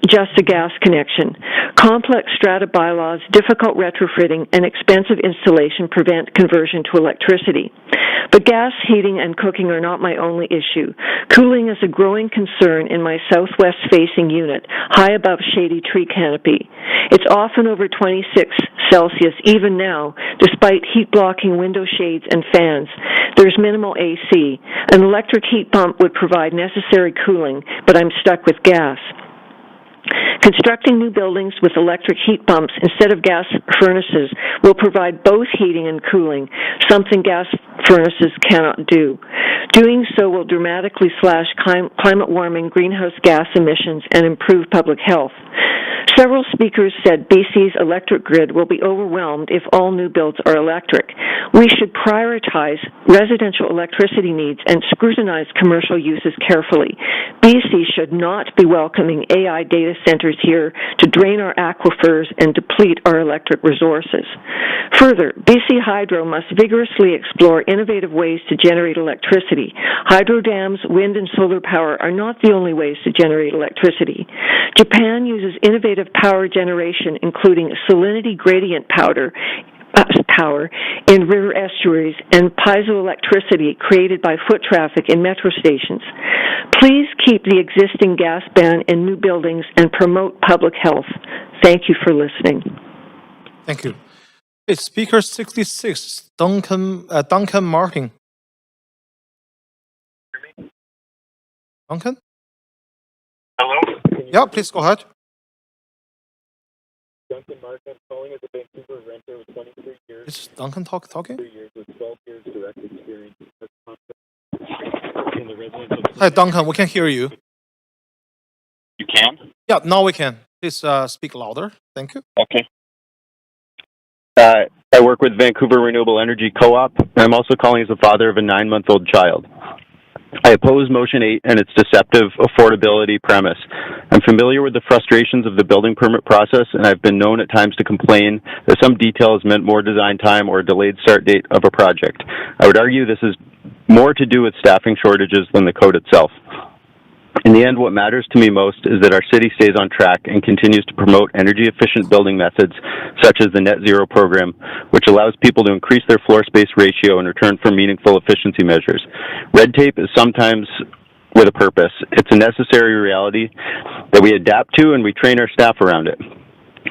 just a gas connection. Complex strata bylaws, difficult retrofitting, and expensive installation prevent conversion to electricity. But gas heating and cooking are not my only issue. Cooling is a growing concern in my southwest-facing unit, high above shady tree canopy. It's often over 26 Celsius even now, despite heat-blocking window shades and fans. There's minimal AC. An electric heat pump would provide necessary cooling, but I'm stuck with gas. Constructing new buildings with electric heat pumps instead of gas furnaces will provide both heating and cooling, something gas furnaces cannot do. Doing so will dramatically slash climate warming greenhouse gas emissions and improve public health. Several speakers said BC's electric grid will be overwhelmed if all new builds are electric. We should prioritize residential electricity needs and scrutinize commercial uses carefully. BC should not be welcoming AI data centers here to drain our aquifers and deplete our electric resources. Further, BC Hydro must vigorously explore innovative ways to generate electricity. Hydro dams, wind and solar power are not the only ways to generate electricity. Japan uses innovative power generation, including salinity gradient power in river estuaries and piezoelectricity created by foot traffic in metro stations. Please keep the existing gas ban in new buildings and promote public health. Thank you for listening.
Thank you. It's Speaker 66, Duncan Martin. Duncan?
Hello?
Yeah, please go ahead.
Duncan Martin, calling as a Vancouver renter with 23 years.
Is Duncan talking?
3 years with 12 years direct experience in the residential.
Hi, Duncan, we can hear you.
You can?
Yeah, now we can. Please speak louder. Thank you.
Okay. I work with Vancouver Renewable Energy Co-op. I'm also calling as a father of a 9-month-old child. I oppose Motion 8 and its deceptive affordability premise. I'm familiar with the frustrations of the building permit process, and I've been known at times to complain that some details meant more design time or a delayed start date of a project. I would argue this is more to do with staffing shortages than the code itself. In the end, what matters to me most is that our city stays on track and continues to promote energy-efficient building methods, such as the Net Zero program, which allows people to increase their floor space ratio in return for meaningful efficiency measures. Red tape is sometimes with a purpose. It's a necessary reality that we adapt to, and we train our staff around it.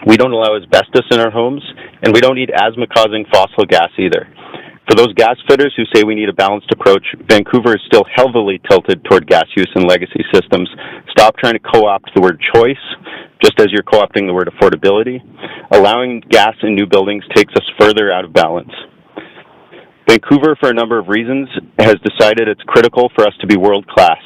We don't allow asbestos in our homes, and we don't need asthma-causing fossil gas either. For those gas fitters who say we need a balanced approach, Vancouver is still heavily tilted toward gas use in legacy systems. Stop trying to co-opt the word choice, just as you're co-opting the word affordability. Allowing gas in new buildings takes us further out of balance. Vancouver, for a number of reasons, has decided it's critical for us to be world-class.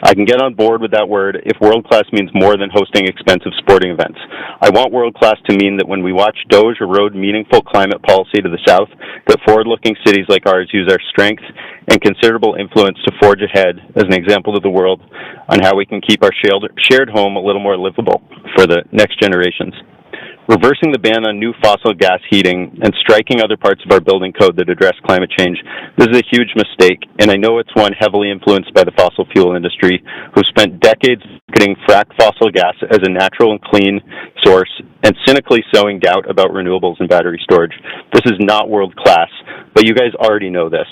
I can get on board with that word if world-class means more than hosting expensive sporting events. I want world-class to mean that when we watch DOGE erode meaningful climate policy to the south, that forward-looking cities like ours use our strength and considerable influence to forge ahead as an example to the world on how we can keep our shared home a little more livable for the next generations. Reversing the ban on new fossil gas heating and striking other parts of our building code that address climate change, this is a huge mistake, and I know it's one heavily influenced by the fossil fuel industry, who spent decades marketing fracked fossil gas as a natural and clean source and cynically sowing doubt about renewables and battery storage. This is not world-class, but you guys already know this.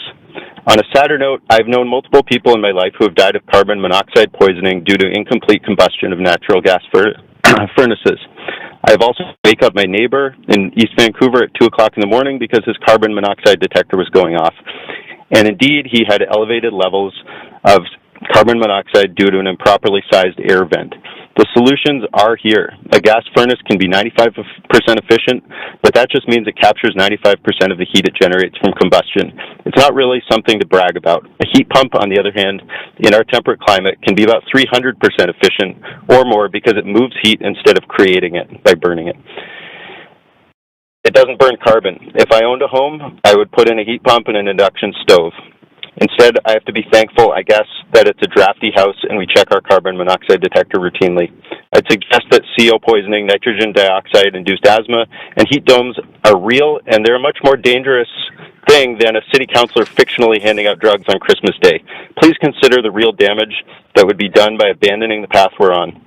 On a sadder note, I've known multiple people in my life who have died of carbon monoxide poisoning due to incomplete combustion of natural gas furnaces. I've also wake up my neighbor in East Vancouver at 2 o'clock in the morning because his carbon monoxide detector was going off. And indeed, he had elevated levels of carbon monoxide due to an improperly sized air vent. The solutions are here. A gas furnace can be 95% efficient, but that just means it captures 95% of the heat it generates from combustion. It's not really something to brag about. A heat pump, on the other hand, in our temperate climate can be about 300% efficient or more because it moves heat instead of creating it by burning it. It doesn't burn carbon. If I owned a home, I would put in a heat pump and an induction stove. Instead, I have to be thankful, I guess, that it's a drafty house and we check our carbon monoxide detector routinely. I'd suggest that CO poisoning, nitrogen dioxide-induced asthma, and heat domes are real, and they're a much more dangerous thing than a city councilor fictionally handing out drugs on Christmas Day. Please consider the real damage that would be done by abandoning the path we're on.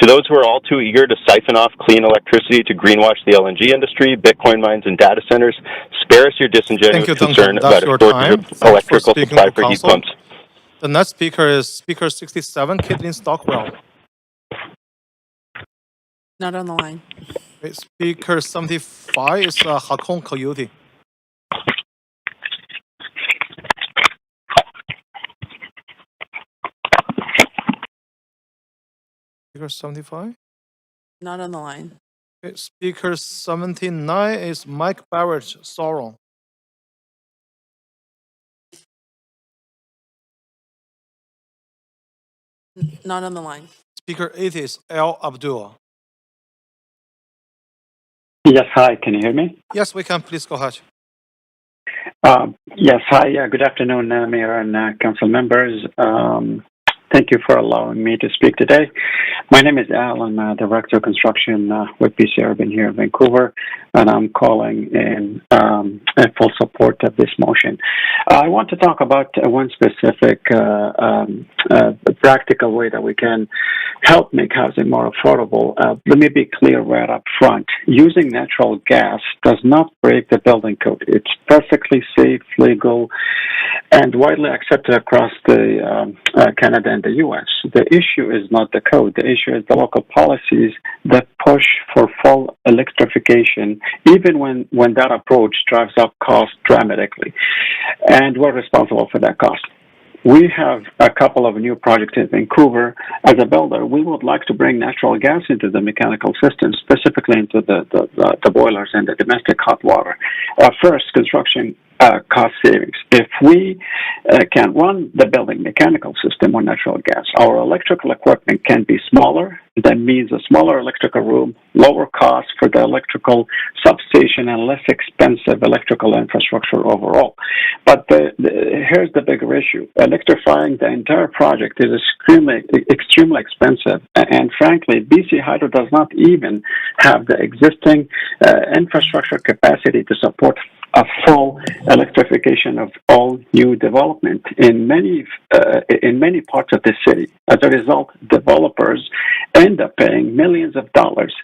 To those who are all too eager to siphon off clean electricity to greenwash the LNG industry, Bitcoin mines, and data centers, spare us your disingenuous
Thank you,
concern
Duncan. That's
about a
your
shortage
time.
of
Thank you for
electrical
speaking
supply
to
for heat
council.
pumps.
The next speaker is Speaker 67, Caitlin Stockwell.
Not on the line.
Okay, Speaker 75 is Hakon Coyote. Speaker 75?
Not on the line.
Okay, Speaker 79 is Mike Barrett, Sorrel.
Not on the line.
Speaker 80 is Al Abdul.
Yes, hi, can you hear me?
Yes, we can. Please go ahead.
Yes, hi, good afternoon, Mayor and Council members. Thank you for allowing me to speak today. My name is Al. I'm Director of Construction with BC Urban here in Vancouver, and I'm calling in full support of this motion. I want to talk about one specific practical way that we can help make housing more affordable. Let me be clear right up front. Using natural gas does not break the building code. It's perfectly safe, legal, and widely accepted across the Canada and the U.S. The issue is not the code. The issue is the local policies that push for full electrification, even when that approach drives up costs dramatically. And we're responsible for that cost. We have a couple of new projects in Vancouver. As a builder, we would like to bring natural gas into the mechanical system, specifically into the boilers and the domestic hot water. First, construction cost savings. If we can run the building mechanical system on natural gas, our electrical equipment can be smaller. That means a smaller electrical room, lower cost for the electrical substation, and less expensive electrical infrastructure overall. But here's the bigger issue. Electrifying the entire project is extremely expensive. And frankly, BC Hydro does not even have the existing infrastructure capacity to support a full electrification of all new development in many parts of the city. As a result, developers end up paying millions of dollars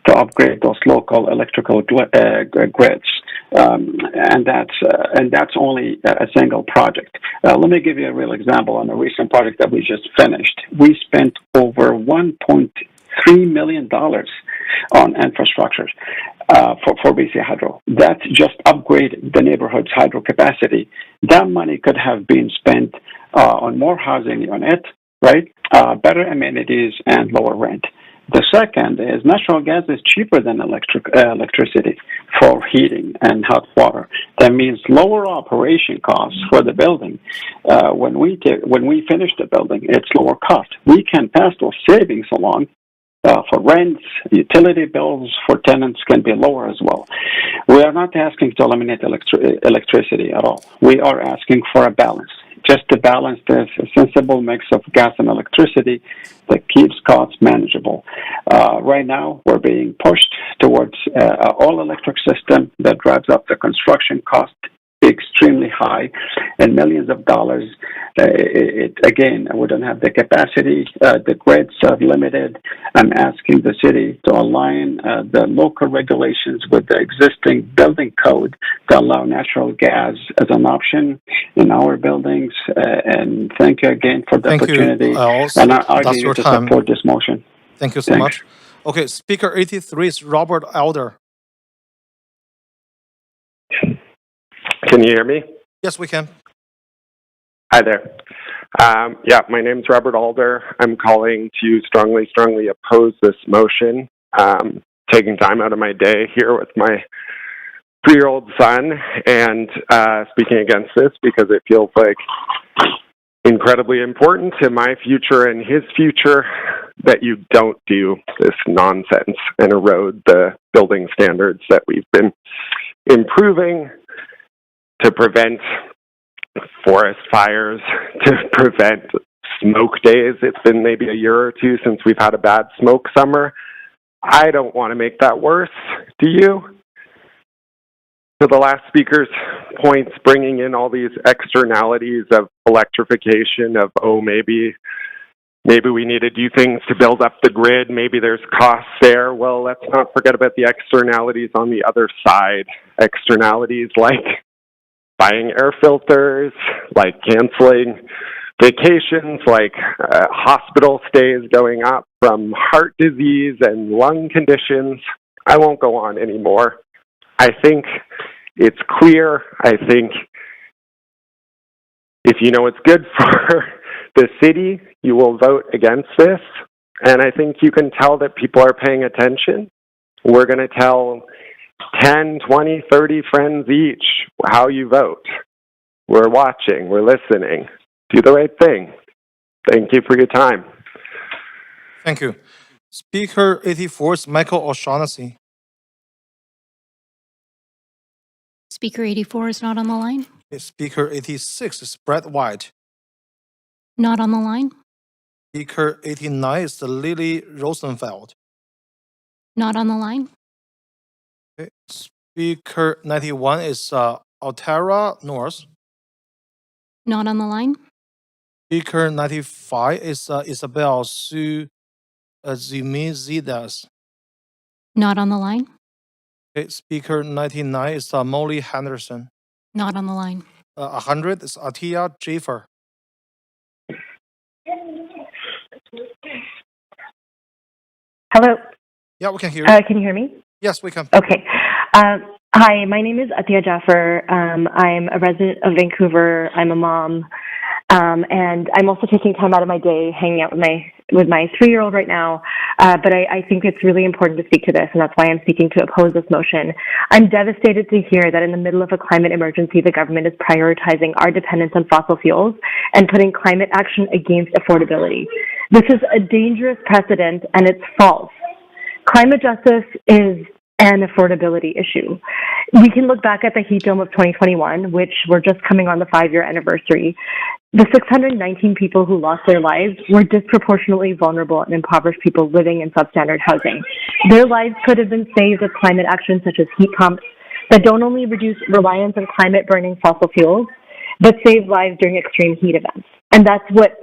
to upgrade those local electrical grids, and that's only a single project. Let me give you a real example on a recent project that we just finished. We spent over $1.3 million on infrastructure for BC Hydro. That just upgraded the neighborhood's hydro capacity. That money could have been spent on more housing on it, right? Better amenities and lower rent. The second is natural gas is cheaper than electricity for heating and hot water. That means lower operation costs for the building. When we finish the building, it's lower cost. We can pass those savings along. For rents, utility bills for tenants can be lower as well. We are not asking to eliminate electricity at all. We are asking for a balance. Just to balance this sensible mix of gas and electricity that keeps costs manageable. Right now, we're being pushed towards an all-electric system that drives up the construction cost extremely high and millions of dollars. Again, we don't have the capacity. The grids are limited. I'm asking the city to align the local regulations with the existing building code to allow natural gas as an option in our buildings. And thank you again for the opportunity. And I argue you to support this motion.
Thank you so much. Okay, Speaker 83 is Robert Elder.
Can you hear me?
Yes, we can.
Hi there. My name's Robert Alder. I'm calling to strongly oppose this motion. Taking time out of my day here with my 3-year-old son and speaking against this because it feels like incredibly important to my future and his future that you don't do this nonsense and erode the building standards that we've been improving to prevent forest fires, to prevent smoke days. It's been maybe a year or two since we've had a bad smoke summer. I don't want to make that worse. Do you? To the last speaker's points, bringing in all these externalities of electrification, of, maybe Maybe we need to do things to build up the grid. Maybe there's costs there. Well, let's not forget about the externalities on the other side. Externalities like buying air filters, like canceling vacations, like hospital stays going up from heart disease and lung conditions. I won't go on anymore. I think it's clear. I think if you know what's good for the city, you will vote against this. And I think you can tell that people are paying attention. We're going to tell 10, 20, 30 friends each how you vote. We're watching. We're listening. Do the right thing. Thank you for your time.
Thank you. Speaker 84 is Michael O'Shaughnessy.
Speaker 84 is not on the line.
Speaker 86 is Brett White.
Not on the line.
Speaker 89 is Lily Rosenfeld.
Not on the line.
Okay. Speaker 91 is Altara North.
Not on the line.
Speaker 95 is Isabel Su Zimizidas.
Not on the line.
Okay. Speaker 99 is Molly Henderson.
Not on the line.
100 is Atia Jaffer.
Hello.
Yeah, we can hear you.
Can you hear me?
Yes, we can.
Okay. Hi, my name is Atia Jaffer. I'm a resident of Vancouver. I'm a mom. And I'm also taking time out of my day hanging out with my 3-year-old right now. But I think it's really important to speak to this, and that's why I'm seeking to oppose this motion. I'm devastated to hear that in the middle of a climate emergency, the government is prioritizing our dependence on fossil fuels and putting climate action against affordability. This is a dangerous precedent, and it's false. Climate justice is an affordability issue. We can look back at the heat dome of 2021, which we're just coming on the 5-year anniversary. The 619 people who lost their lives were disproportionately vulnerable and impoverished people living in substandard housing. Their lives could have been saved with climate action such as heat pumps that don't only reduce reliance on climate-burning fossil fuels, but save lives during extreme heat events. And that's what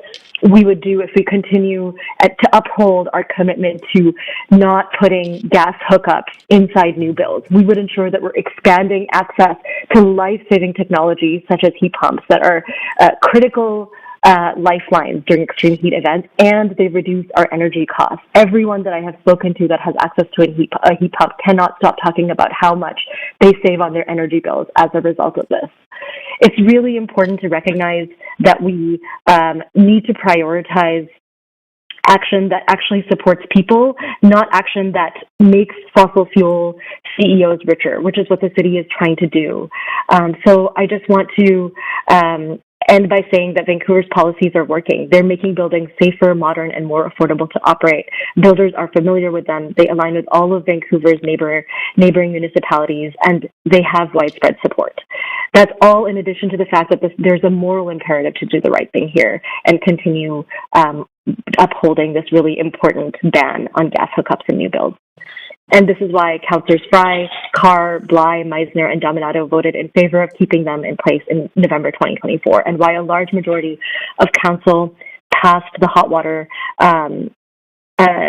we would do if we continue to uphold our commitment to not putting gas hookups inside new builds. We would ensure that we're expanding access to life-saving technologies such as heat pumps that are critical lifelines during extreme heat events, and they reduce our energy costs. Everyone that I have spoken to that has access to a heat pump cannot stop talking about how much they save on their energy bills as a result of this. It's really important to recognize that we need to prioritize action that actually supports people, not action that makes fossil fuel CEOs richer, which is what the city is trying to do. So I just want to end by saying that Vancouver's policies are working. They're making buildings safer, modern, and more affordable to operate. Builders are familiar with them. They align with all of Vancouver's neighboring municipalities, and they have widespread support. That's all in addition to the fact that there's a moral imperative to do the right thing here and continue upholding this really important ban on gas hookups in new builds. And this is why Councillors Fry, Carr, Bly, Meisner, and Dominato voted in favor of keeping them in place in November 2024, and why a large majority of Council passed the hot water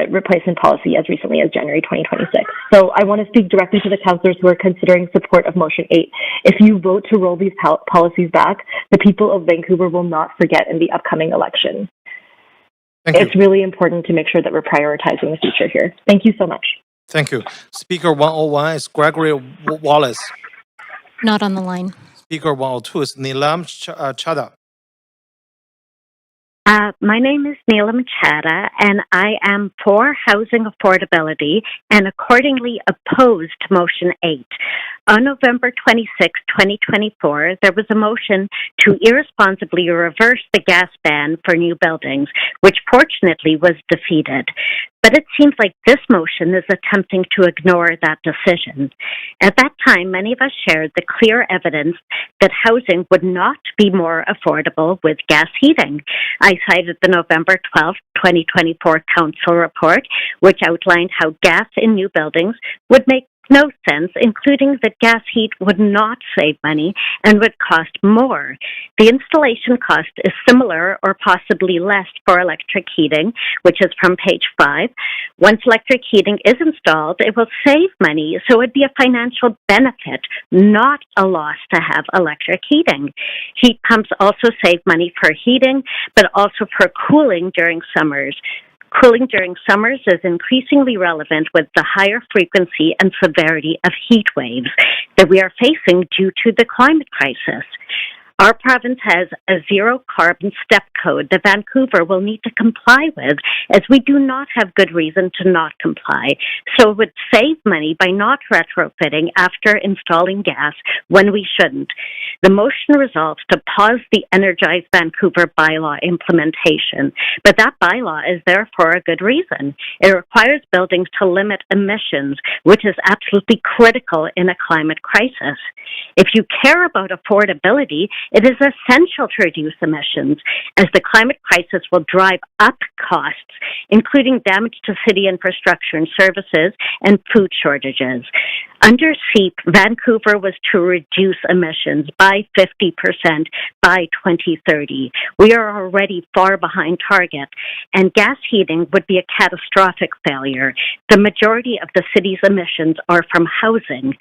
replacement policy as recently as January 2026. So I want to speak directly to the councillors who are considering support of Motion 8. If you vote to roll these policies back, the people of Vancouver will not forget in the upcoming election. It's really important to make sure that we're prioritizing the future here. Thank you so much.
Thank you. Speaker 101 is Gregory Wallace.
Not on the line.
Speaker 102 is Neelam Chadha.
My name is Neelam Chadha, and I am for housing affordability and accordingly opposed Motion 8. On November 26, 2024, there was a motion to irresponsibly reverse the gas ban for new buildings, which fortunately was defeated. But it seems like this motion is attempting to ignore that decision. At that time, many of us shared the clear evidence that housing would not be more affordable with gas heating. I cited the November 12, 2024 Council report, which outlined how gas in new buildings would make no sense, including that gas heat would not save money and would cost more. The installation cost is similar or possibly less for electric heating, which is from page 5. Once electric heating is installed, it will save money, so it would be a financial benefit, not a loss to have electric heating. Heat pumps also save money for heating, but also for cooling during summers. Cooling during summers is increasingly relevant with the higher frequency and severity of heat waves that we are facing due to the climate crisis. Our province has a zero-carbon step code that Vancouver will need to comply with, as we do not have good reason to not comply. So it would save money by not retrofitting after installing gas when we shouldn't. The motion resolves to pause the Energize Vancouver bylaw implementation, but that bylaw is there for a good reason. It requires buildings to limit emissions, which is absolutely critical in a climate crisis. If you care about affordability, it is essential to reduce emissions, as the climate crisis will drive up costs, including damage to city infrastructure and services and food shortages. Under SEEP, Vancouver was to reduce emissions by 50% by 2030. We are already far behind target, and gas heating would be a catastrophic failure. The majority of the city's emissions are from housing.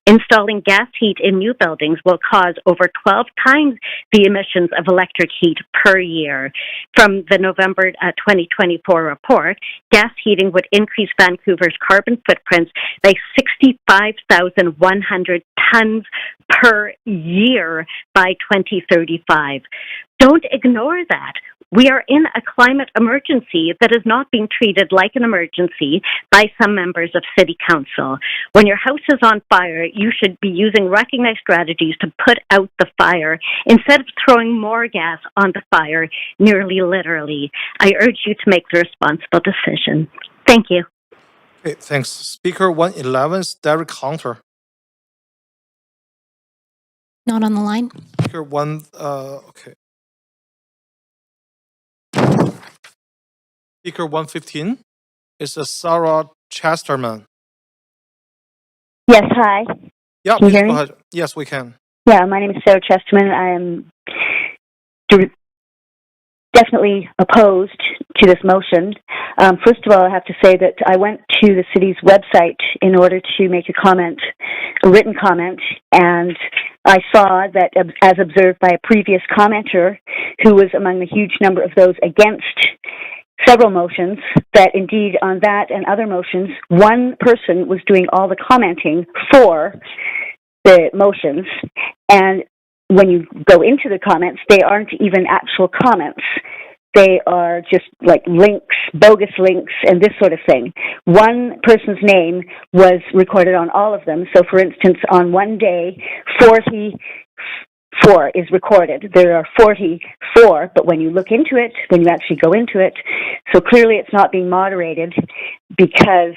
Installing gas heat in new buildings will cause over 12 times the emissions of electric heat per year. From the November 2024 report, gas heating would increase Vancouver's carbon footprints by 65,100 tons per year by 2035. Don't ignore that. We are in a climate emergency that is not being treated like an emergency by some members of City Council. When your house is on fire, you should be using recognized strategies to put out the fire instead of throwing more gas on the fire, nearly literally. I urge you to make the responsible decision. Thank you.
Okay, thanks. Speaker 111, Derek Hunter.
Not on the line.
Speaker okay. Speaker 115 is Sarah Chesterman.
Yes, hi.
Yeah,
Can you
please
hear
go
me?
ahead. Yes, we can.
Yeah, my name is Sarah Chesterman. I am definitely opposed to this motion. First of all, I have to say that I went to the city's website in order to make a comment, a written comment, and I saw that, as observed by a previous commenter who was among the huge number of those against several motions, that indeed on that and other motions, one person was doing all the commenting for the motions, and when you go into the comments, they aren't even actual comments. They are just like links, bogus links, and this sort of thing. One person's name was recorded on all of them. So, for instance, on one day, 44 is recorded. There are 44, but when you look into it, when you actually go into it, so clearly it's not being moderated because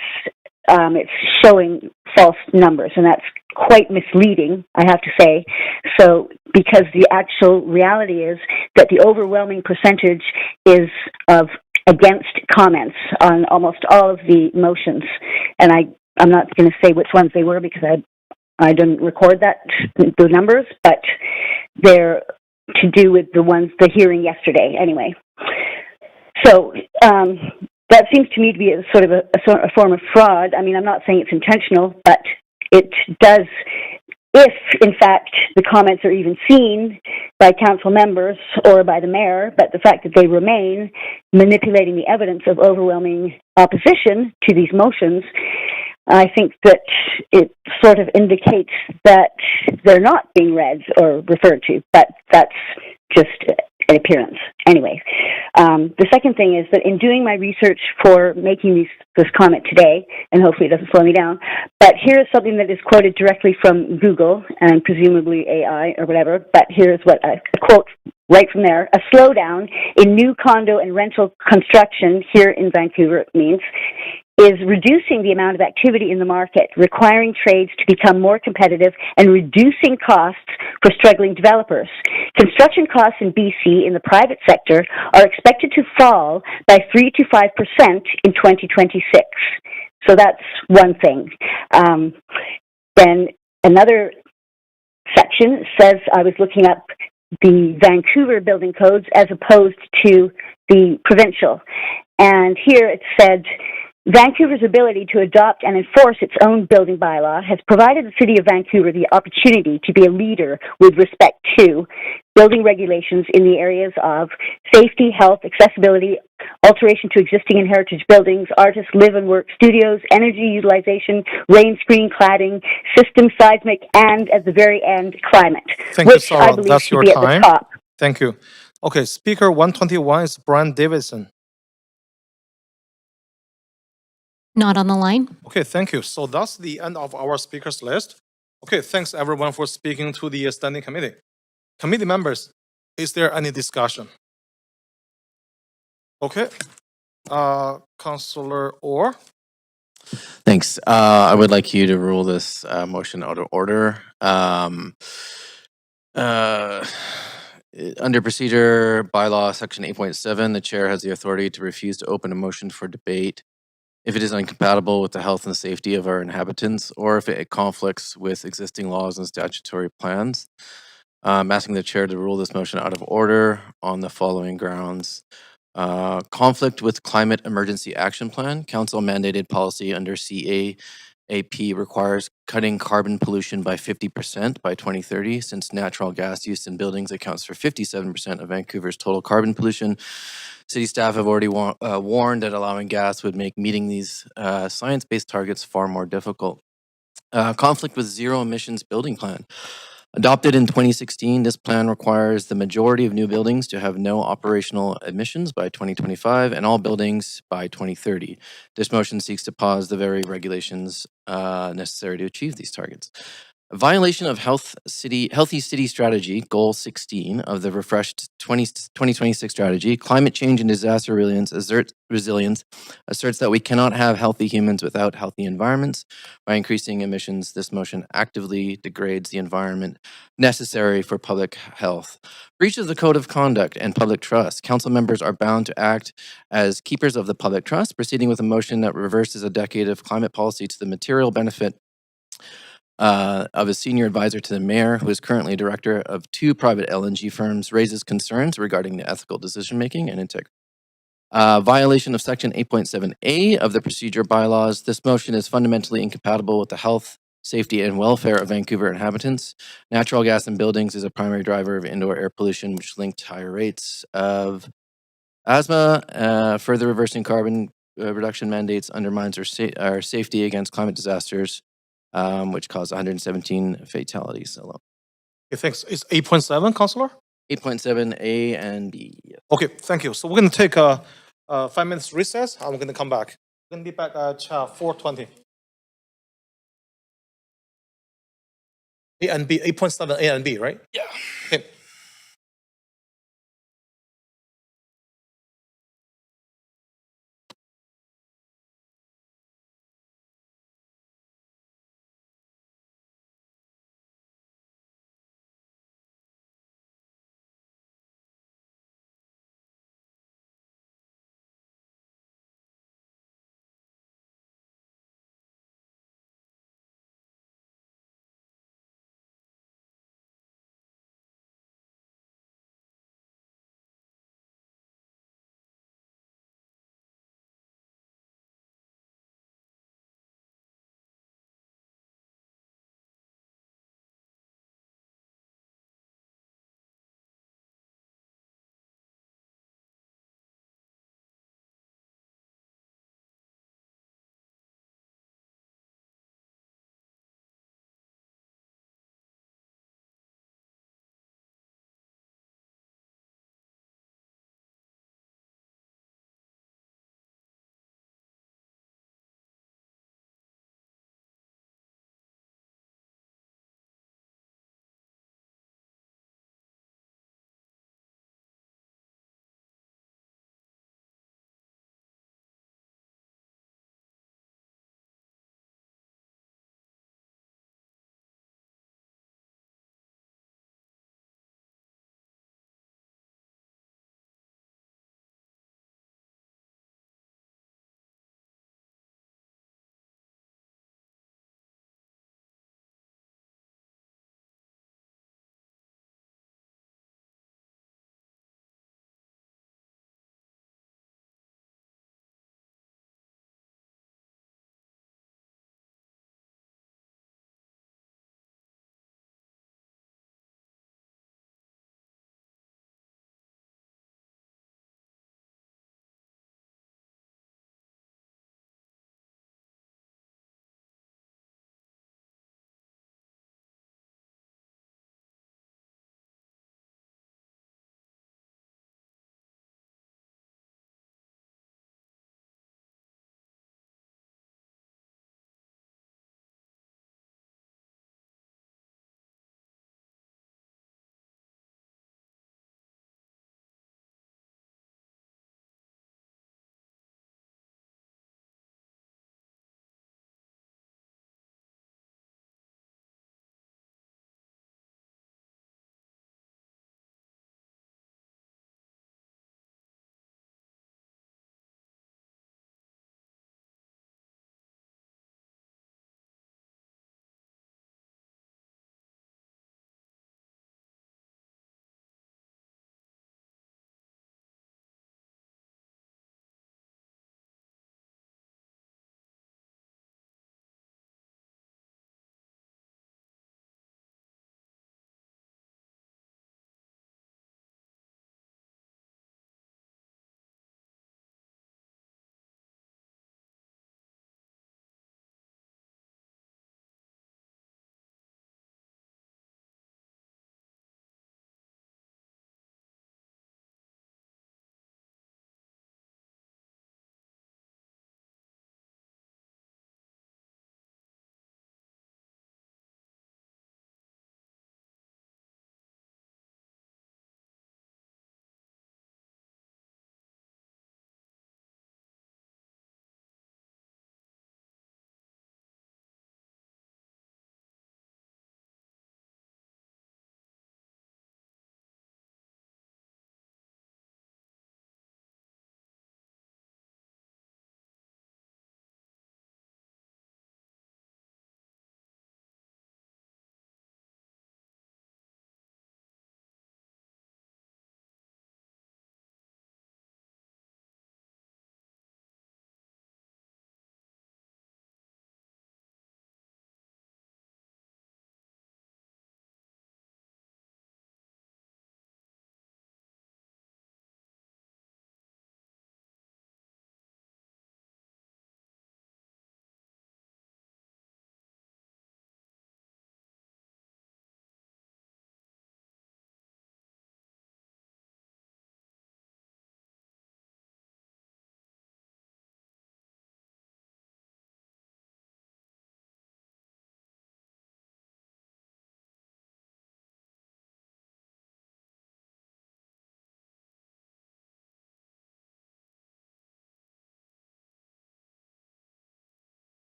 it's showing false numbers, and that's quite misleading, I have to say. So, because the actual reality is that the overwhelming percentage is of against comments on almost all of the motions, and I'm not going to say which ones they were because I didn't record the numbers, but they're to do with the hearing yesterday anyway. So, that seems to me to be a sort of a form of fraud. I mean, I'm not saying it's intentional, but it does, if in fact the comments are even seen by council members or by the mayor, but the fact that they remain manipulating the evidence of overwhelming opposition to these motions, I think that it sort of indicates that they're not being read or referred to, but that's just an appearance. Anyway, the second thing is that in doing my research for making this comment today, and hopefully it doesn't slow me down, but here is something that is quoted directly from Google and presumably AI or whatever, but here's what a quote right from there. A slowdown in new condo and rental construction here in Vancouver means is reducing the amount of activity in the market, requiring trades to become more competitive and reducing costs for struggling developers. Construction costs in BC in the private sector are expected to fall by 3 to 5% in 2026. So that's one thing. Then another section says I was looking up the Vancouver building codes as opposed to the provincial. And here it said, Vancouver's ability to adopt and enforce its own building bylaw has provided the City of Vancouver the opportunity to be a leader with respect to building regulations in the areas of safety, health, accessibility, alteration to existing and heritage buildings, artist live and work studios, energy utilization, rain screen cladding, system seismic, and at the very end, climate,
Thank you,
which I
Sarah.
believe
That's
should
your
be at the
time.
top.
Thank you. Okay, speaker 121 is Brian Davidson.
Not on the line.
Okay, thank you. So that's the end of our speakers list. Okay, thanks everyone for speaking to the standing committee. Committee members, is there any discussion? Okay, Councillor Orr.
Thanks. I would like you to rule this motion out of order. Under procedure bylaw section 8.7, the chair has the authority to refuse to open a motion for debate if it is incompatible with the health and safety of our inhabitants or if it conflicts with existing laws and statutory plans. I'm asking the chair to rule this motion out of order on the following grounds. Conflict with Climate Emergency Action Plan. Council mandated policy under CAAP requires cutting carbon pollution by 50% by 2030. Since natural gas use in buildings accounts for 57% of Vancouver's total carbon pollution, city staff have already warned that allowing gas would make meeting these science-based targets far more difficult. Conflict with Zero Emissions Building Plan. Adopted in 2016, this plan requires the majority of new buildings to have no operational emissions by 2025 and all buildings by 2030. This motion seeks to pause the very regulations necessary to achieve these targets. A violation of Healthy City Strategy, Goal 16 of the refreshed 2026 strategy, climate change and disaster resilience asserts that we cannot have healthy humans without healthy environments. By increasing emissions, this motion actively degrades the environment necessary for public health. Breach of the Code of Conduct and Public Trust. Council members are bound to act as keepers of the public trust, proceeding with a motion that reverses a decade of climate policy to the material benefit of a senior advisor to the mayor, who is currently director of 2 private LNG firms, raises concerns regarding the ethical decision-making and integrity. Violation of Section 8.7A of the procedure bylaws. This motion is fundamentally incompatible with the health, safety, and welfare of Vancouver inhabitants. Natural gas in buildings is a primary driver of indoor air pollution, which linked to higher rates of asthma. Further reversing carbon reduction mandates undermines our safety against climate disasters, which caused 117 fatalities alone.
Okay, thanks. It's 8.7, Councillor?
8.7A and B.
Okay, thank you. So we're going to take a 5 minutes recess and we're going to come back. We're going to be back at 4:20. A and B, 8.7 A and B, right? Yeah. Okay.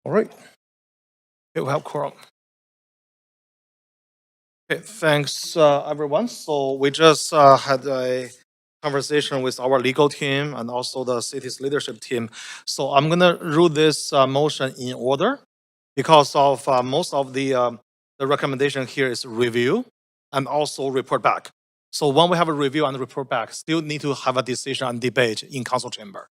All right. Okay, we have quorum. Okay, thanks, everyone. So we just had a conversation with our legal team and also the city's leadership team. So I'm gonna rule this motion in order because of most of the recommendation here is review and also report back. So when we have a review and report back, still need to have a decision and debate in council chamber.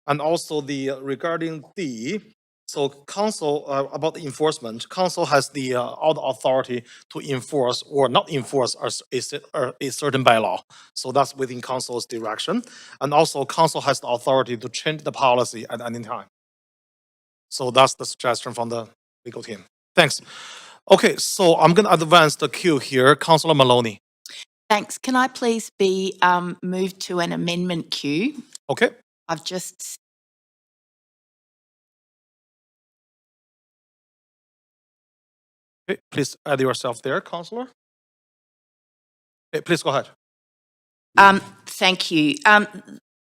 And also the regarding D, so council about the enforcement, council has the all the authority to enforce or not enforce a certain bylaw. So that's within council's direction. And also council has the authority to change the policy at any time. So that's the suggestion from the legal team. Thanks. Okay, so I'm gonna advance the queue here. Councilor Maloney.
Thanks. Can I please be moved to an amendment queue?
Okay.
I've just
Okay, please add yourself there, Councillor. Okay, please go ahead.
thank you.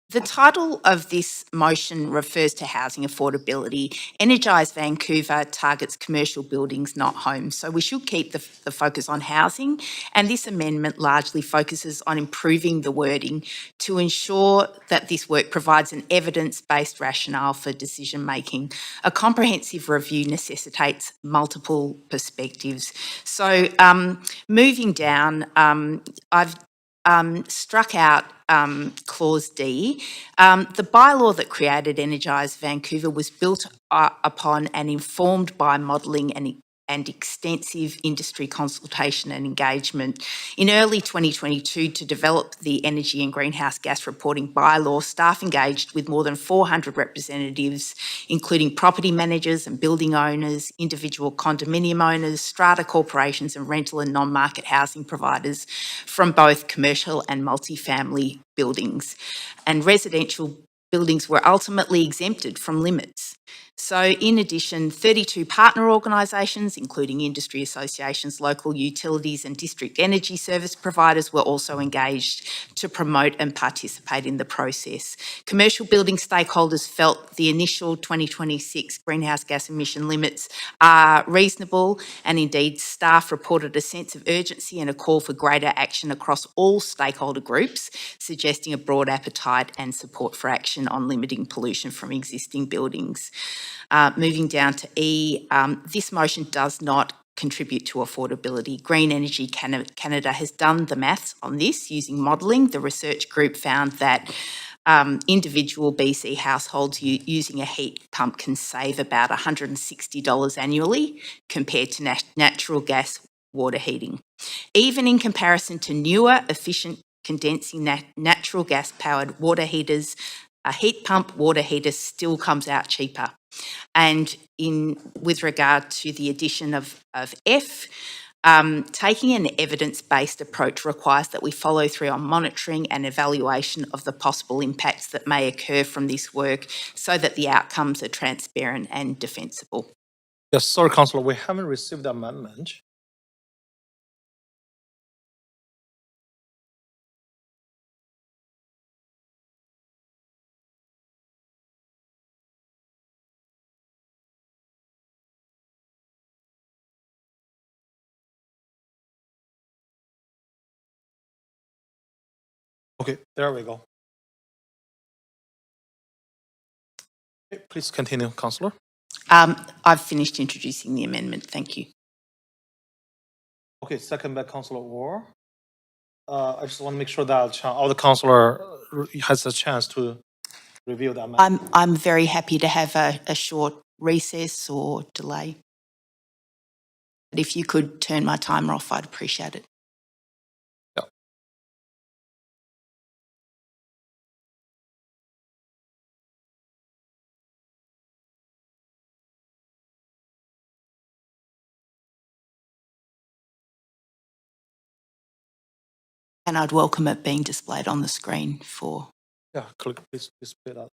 The title of this motion refers to housing affordability. Energise Vancouver targets commercial buildings, not homes. So we should keep the focus on housing. And this amendment largely focuses on improving the wording to ensure that this work provides an evidence-based rationale for decision making. A comprehensive review necessitates multiple perspectives. So moving down, I've struck out clause D. The bylaw that created Energise Vancouver was built upon and informed by modelling and extensive industry consultation and engagement. In early 2022, to develop the energy and greenhouse gas reporting bylaw, staff engaged with more than 400 representatives, including property managers and building owners, individual condominium owners, strata corporations and rental and non-market housing providers from both commercial and multifamily buildings. And residential buildings were ultimately exempted from limits. So in addition, 32 partner organisations, including industry associations, local utilities and district energy service providers were also engaged to promote and participate in the process. Commercial building stakeholders felt the initial 2026 greenhouse gas emission limits are reasonable, and indeed staff reported a sense of urgency and a call for greater action across all stakeholder groups, suggesting a broad appetite and support for action on limiting pollution from existing buildings. Moving down to E, this motion does not contribute to affordability. Green Energy Canada has done the maths on this using modelling. The research group found that individual BC households using a heat pump can save about $160 annually compared to natural gas water heating. Even in comparison to newer, efficient condensing natural gas powered water heaters, a heat pump water heater still comes out cheaper. And with regard to the addition of F, taking an evidence-based approach requires that we follow through on monitoring and evaluation of the possible impacts that may occur from this work so that the outcomes are transparent and defensible.
Yes, sorry, Councillor, we haven't received the amendment. Okay, there we go. Okay, please continue, Councillor.
I've finished introducing the amendment. Thank you.
Okay, second by Councillor Orr. I just want to make sure that all the councillor has a chance to review the amendment.
I'm very happy to have a short recess or delay. But if you could turn my timer off, I'd appreciate it.
Yeah.
And I'd welcome it being displayed on the screen for...
Yeah, click, please display that.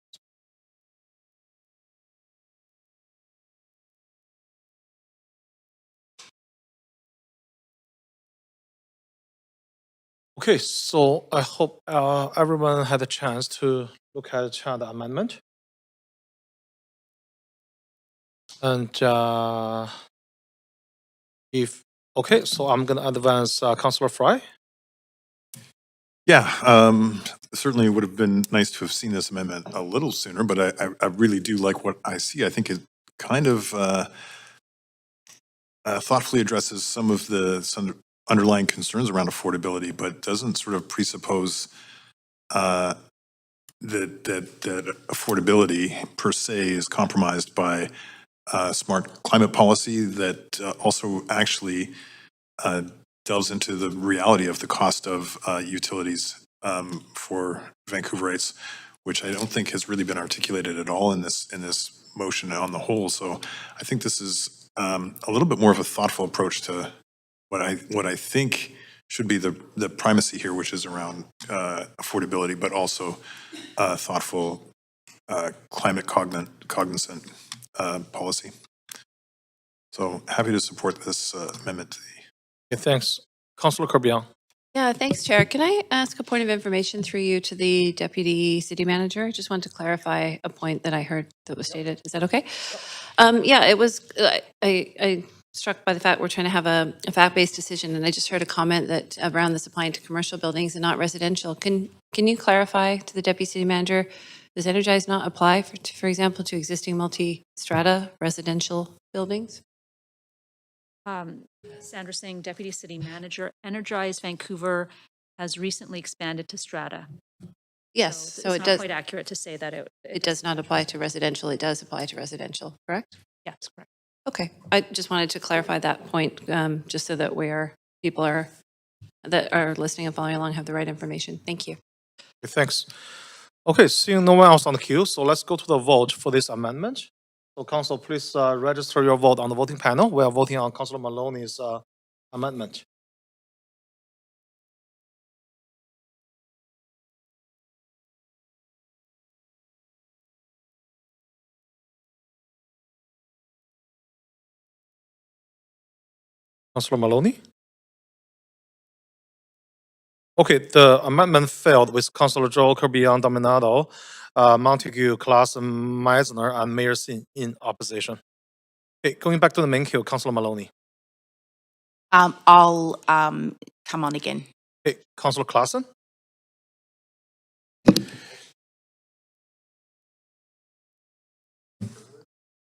Okay, so I hope everyone had a chance to look at the amendment. And okay, so I'm going to advance Councillor Fry.
Yeah, certainly would have been nice to have seen this amendment a little sooner, but I really do like what I see. I think it kind of thoughtfully addresses some of the underlying concerns around affordability, but doesn't sort of presuppose that affordability per se is compromised by smart climate policy that also actually delves into the reality of the cost of utilities for Vancouverites, which I don't think has really been articulated at all in this motion on the whole. So I think this is a little bit more of a thoughtful approach to what I think should be the primacy here, which is around affordability, but also thoughtful climate cognizant policy. So happy to support this amendment.
Okay, thanks. Councillor Corbian.
Yeah, thanks, Chair. Can I ask a point of information through you to the Deputy City Manager? Just want to clarify a point that I heard that was stated. Is that okay? Yeah, it was, I struck by the fact we're trying to have a fact-based decision, and I just heard a comment that around this applying to commercial buildings and not residential. Can you clarify to the Deputy City Manager, does Energize not apply, for example, to existing multi-strata residential buildings?
Sandra Singh, Deputy City Manager. Energize Vancouver has recently expanded to strata.
Yes, so
it's
it
not
does.
quite accurate to say that
It does not apply to residential. It does apply to residential, correct?
Yes, correct.
Okay, I just wanted to clarify that point, just so that people that are listening and following along have the right information. Thank you.
Okay, thanks. Okay, seeing no one else on the queue, so let's go to the vote for this amendment. So Council, please register your vote on the voting panel. We are voting on Councillor Maloney's amendment. Councillor Maloney? Okay, the amendment failed with Councillor Joel Corbian Dominado, Montague, Klassen, Meisner, and Mayor Sin in opposition. Okay, going back to the main queue, Councillor Maloney.
I'll come on again.
Okay, Councillor Klassen?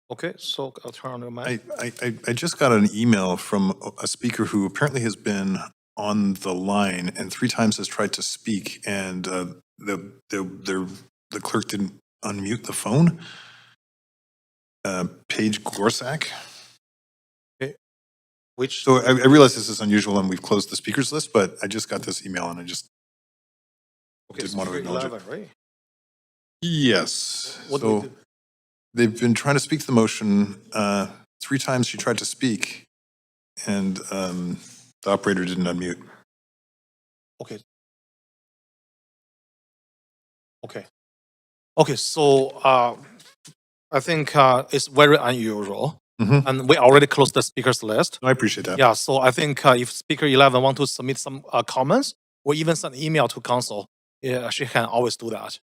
Okay, so I'll turn on your mic.
I just got an email from a speaker who apparently has been on the line and 3 times has tried to speak, and the clerk didn't unmute the phone. Paige Gorsak.
Okay.
So I realize this is unusual and we've closed the speakers list, but I just got this email and I just didn't want to acknowledge
11,
it.
right?
Yes.
What do we do?
They've been trying to speak to the motion. 3 times she tried to speak, and the operator didn't unmute.
Okay. Okay, so I think it's very unusual. And we already closed the speakers list.
I appreciate that.
Yeah, so I think if Speaker 11 want to submit some comments or even send an email to council, yeah, she can always do that.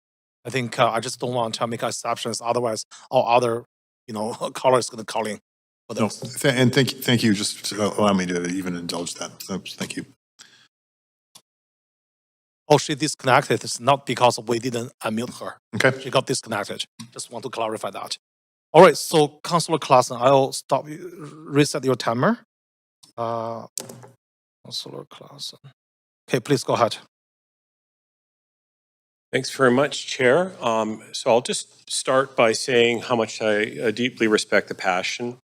I think I just don't want to make exceptions. Otherwise, all other, callers going to call in for
No,
this.
and thank you. Just to allow me to even indulge that. Thank you.
Oh, she disconnected. It's not because we didn't unmute her.
Okay.
She got disconnected. Just want to clarify that. All right, so Councillor Klassen, I'll stop you, reset your timer. Councillor Klassen. Okay, please go ahead.
Thanks very much, Chair. So I'll just start by saying how much I deeply respect the passion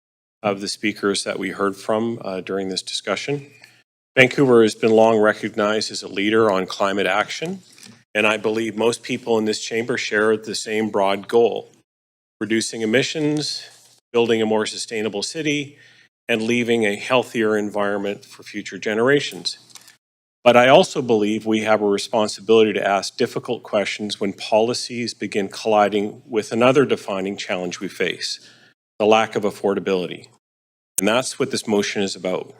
of the speakers that we heard from during this discussion. Vancouver has been long recognized as a leader on climate action, and I believe most people in this chamber share the same broad goal: reducing emissions, building a more sustainable city, and leaving a healthier environment for future generations. But I also believe we have a responsibility to ask difficult questions when policies begin colliding with another defining challenge we face: the lack of affordability. And that's what this motion is about.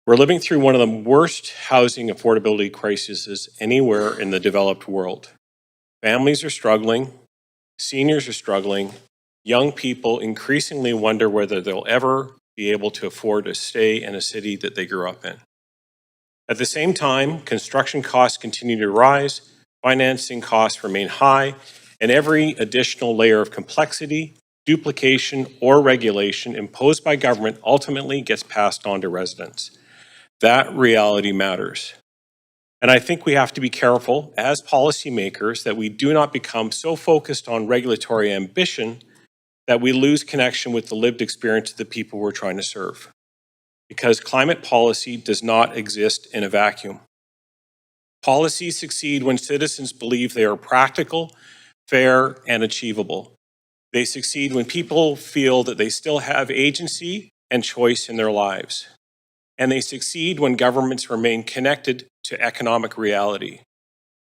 We're living through one of the worst housing affordability crises anywhere in the developed world. Families are struggling, seniors are struggling, young people increasingly wonder whether they'll ever be able to afford to stay in a city that they grew up in. At the same time, construction costs continue to rise, financing costs remain high, and every additional layer of complexity, duplication, or regulation imposed by government ultimately gets passed on to residents. That reality matters. And I think we have to be careful as policymakers that we do not become so focused on regulatory ambition that we lose connection with the lived experience of the people we're trying to serve. Because climate policy does not exist in a vacuum. Policies succeed when citizens believe they are practical, fair, and achievable. They succeed when people feel that they still have agency and choice in their lives. And they succeed when governments remain connected to economic reality.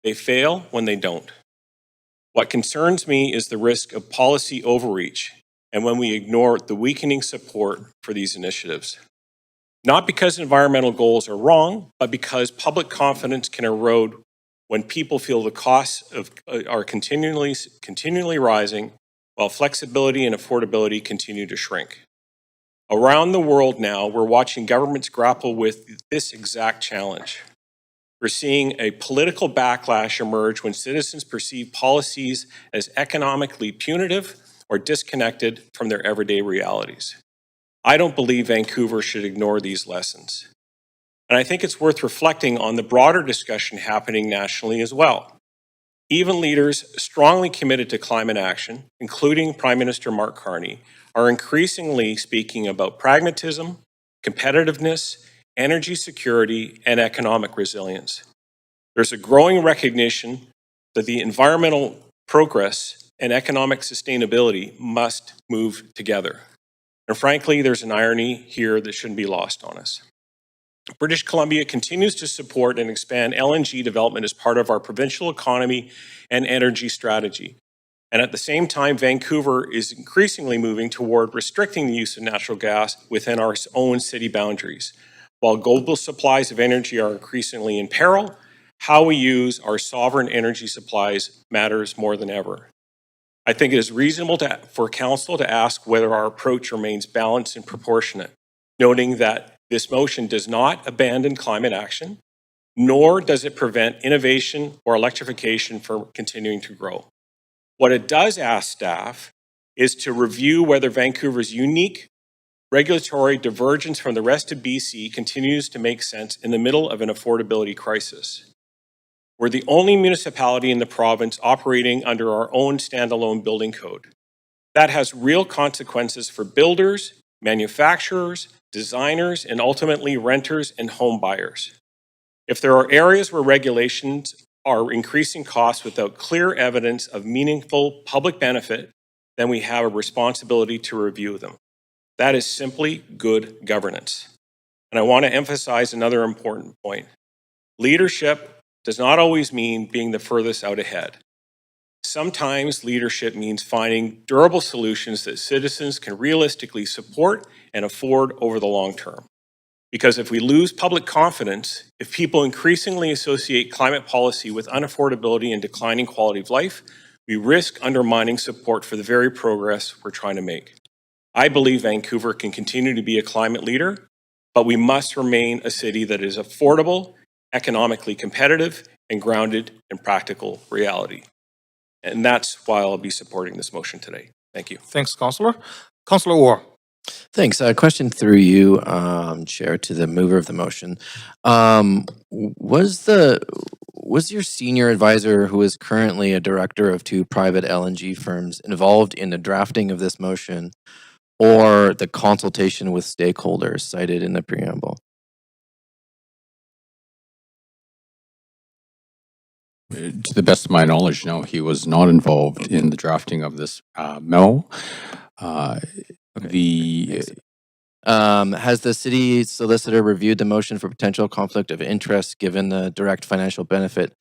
They fail when they don't. What concerns me is the risk of policy overreach and when we ignore the weakening support for these initiatives. Not because environmental goals are wrong, but because public confidence can erode when people feel the costs are continually rising while flexibility and affordability continue to shrink. Around the world now, we're watching governments grapple with this exact challenge. We're seeing a political backlash emerge when citizens perceive policies as economically punitive or disconnected from their everyday realities. I don't believe Vancouver should ignore these lessons. And I think it's worth reflecting on the broader discussion happening nationally as well. Even leaders strongly committed to climate action, including Prime Minister Mark Carney, are increasingly speaking about pragmatism, competitiveness, energy security, and economic resilience. There's a growing recognition that the environmental progress and economic sustainability must move together. And frankly, there's an irony here that shouldn't be lost on us. British Columbia continues to support and expand LNG development as part of our provincial economy and energy strategy. And at the same time, Vancouver is increasingly moving toward restricting the use of natural gas within our own city boundaries. While global supplies of energy are increasingly in peril, how we use our sovereign energy supplies matters more than ever. I think it is reasonable for Council to ask whether our approach remains balanced and proportionate, noting that this motion does not abandon climate action, nor does it prevent innovation or electrification from continuing to grow. What it does ask staff is to review whether Vancouver's unique regulatory divergence from the rest of BC continues to make sense in the middle of an affordability crisis. We're the only municipality in the province operating under our own standalone building code. That has real consequences for builders, manufacturers, designers, and ultimately renters and home buyers. If there are areas where regulations are increasing costs without clear evidence of meaningful public benefit, then we have a responsibility to review them. That is simply good governance. And I want to emphasize another important point. Leadership does not always mean being the furthest out ahead. Sometimes leadership means finding durable solutions that citizens can realistically support and afford over the long term. Because if we lose public confidence, if people increasingly associate climate policy with unaffordability and declining quality of life, we risk undermining support for the very progress we're trying to make. I believe Vancouver can continue to be a climate leader, but we must remain a city that is affordable, economically competitive, and grounded in practical reality. And that's why I'll be supporting this motion today. Thank you.
Thanks, Councillor. Councillor Orr.
Thanks. A question through you, Chair, to the mover of the motion. Was your senior advisor, who is currently a director of 2 private LNG firms, involved in the drafting of this motion or the consultation with stakeholders cited in the preamble?
To the best of my knowledge, no, he was not involved in the drafting of this memo.
Has the city solicitor reviewed the motion for potential conflict of interest given the direct financial benefit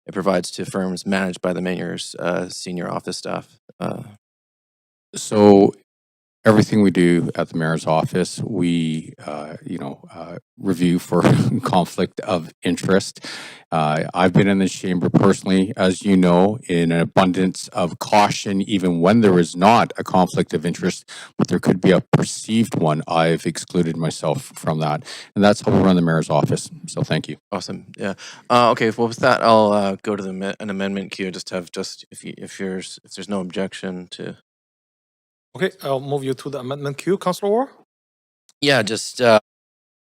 it provides to firms managed by the mayor's senior office staff?
So everything we do at the mayor's office, we, review for conflict of interest. I've been in this chamber personally, as you know, in an abundance of caution, even when there is not a conflict of interest, but there could be a perceived one. I've excluded myself from that. And that's how we run the mayor's office. So thank you.
Awesome. Yeah. Okay. Well, with that, I'll go to an amendment queue. Just if there's no objection to.
Okay, I'll move you to the amendment queue, Councilor Ward.
Yeah. Just.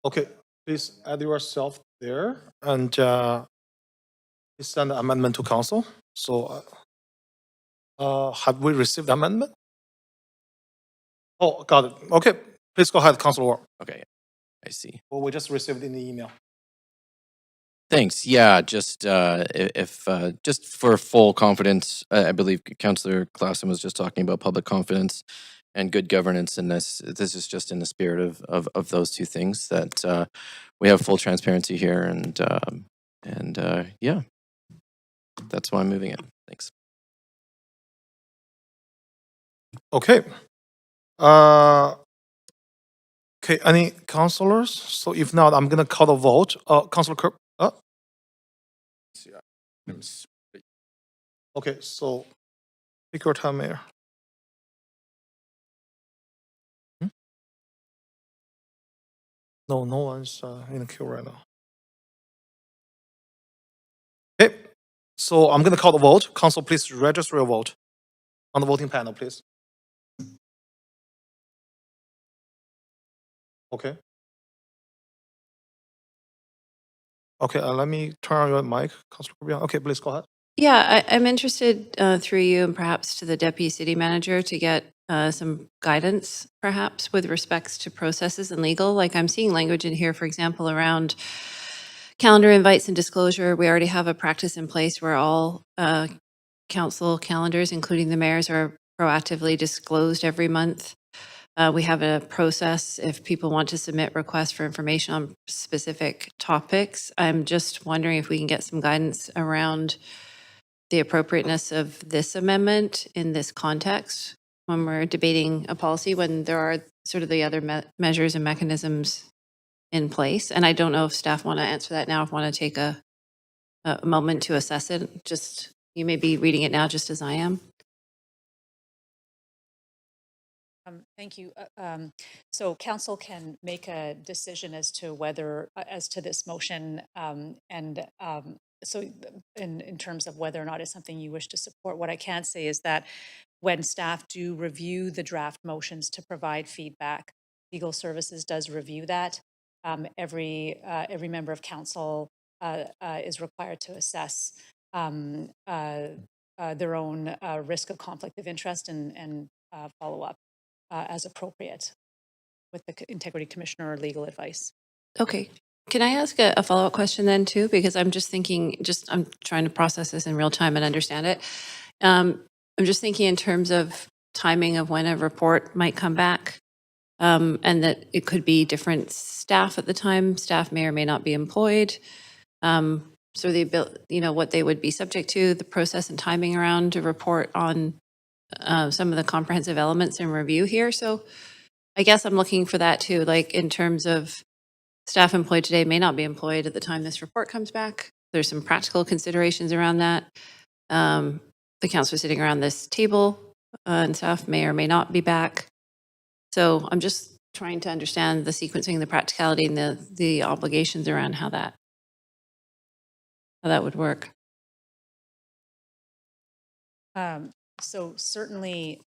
Okay, please add yourself there and please send the amendment to council. So, have we received the amendment? Oh, got it. Okay, please go ahead, Councilor Ward.
Okay. I see.
Well, we just received in the email.
Thanks. Yeah, just if just for full confidence, I believe Councillor Clausen was just talking about public confidence and good governance, and this is just in the spirit of those two things that we have full transparency here, and yeah, that's why I'm moving it. Thanks.
Okay. Okay, any councilors? So if not, I'm gonna call the vote. Councilor Kerr. Okay, so take your time, Mayor. No one's in the queue right now. Okay, so I'm gonna call the vote. Council, please register your vote on the voting panel, please. Okay. Okay, let me turn on your mic, Councilor Corbian. Okay, please go ahead.
Yeah, I'm interested through you and perhaps to the deputy city manager to get some guidance, perhaps with respects to processes and legal. Like I'm seeing language in here, for example, around calendar invites and disclosure. We already have a practice in place where all council calendars, including the mayor's, are proactively disclosed every month. We have a process if people want to submit requests for information on specific topics. I'm just wondering if we can get some guidance around the appropriateness of this amendment in this context when we're debating a policy, when there are sort of the other measures and mechanisms in place. And I don't know if staff want to answer that now, if want to take a moment to assess it. Just, you may be reading it now just as I am.
Thank you. So council can make a decision as to whether, as to this motion, so in terms of whether or not it's something you wish to support. What I can say is that when staff do review the draft motions to provide feedback, legal services does review that. Every member of council is required to assess their own risk of conflict of interest and follow up as appropriate with the integrity commissioner or legal advice.
Okay. Can I ask a follow-up question then too? Because I'm just thinking, I'm trying to process this in real time and understand it. I'm just thinking in terms of timing of when a report might come back, and that it could be different staff at the time. Staff may or may not be employed. So what they would be subject to, the process and timing around to report on some of the comprehensive elements in review here. So I guess I'm looking for that too, like in terms of staff employed today may not be employed at the time this report comes back. There's some practical considerations around that. The councilor sitting around this table and staff may or may not be back. So I'm just trying to understand the sequencing, the practicality, and the obligations around how that would work.
So certainly,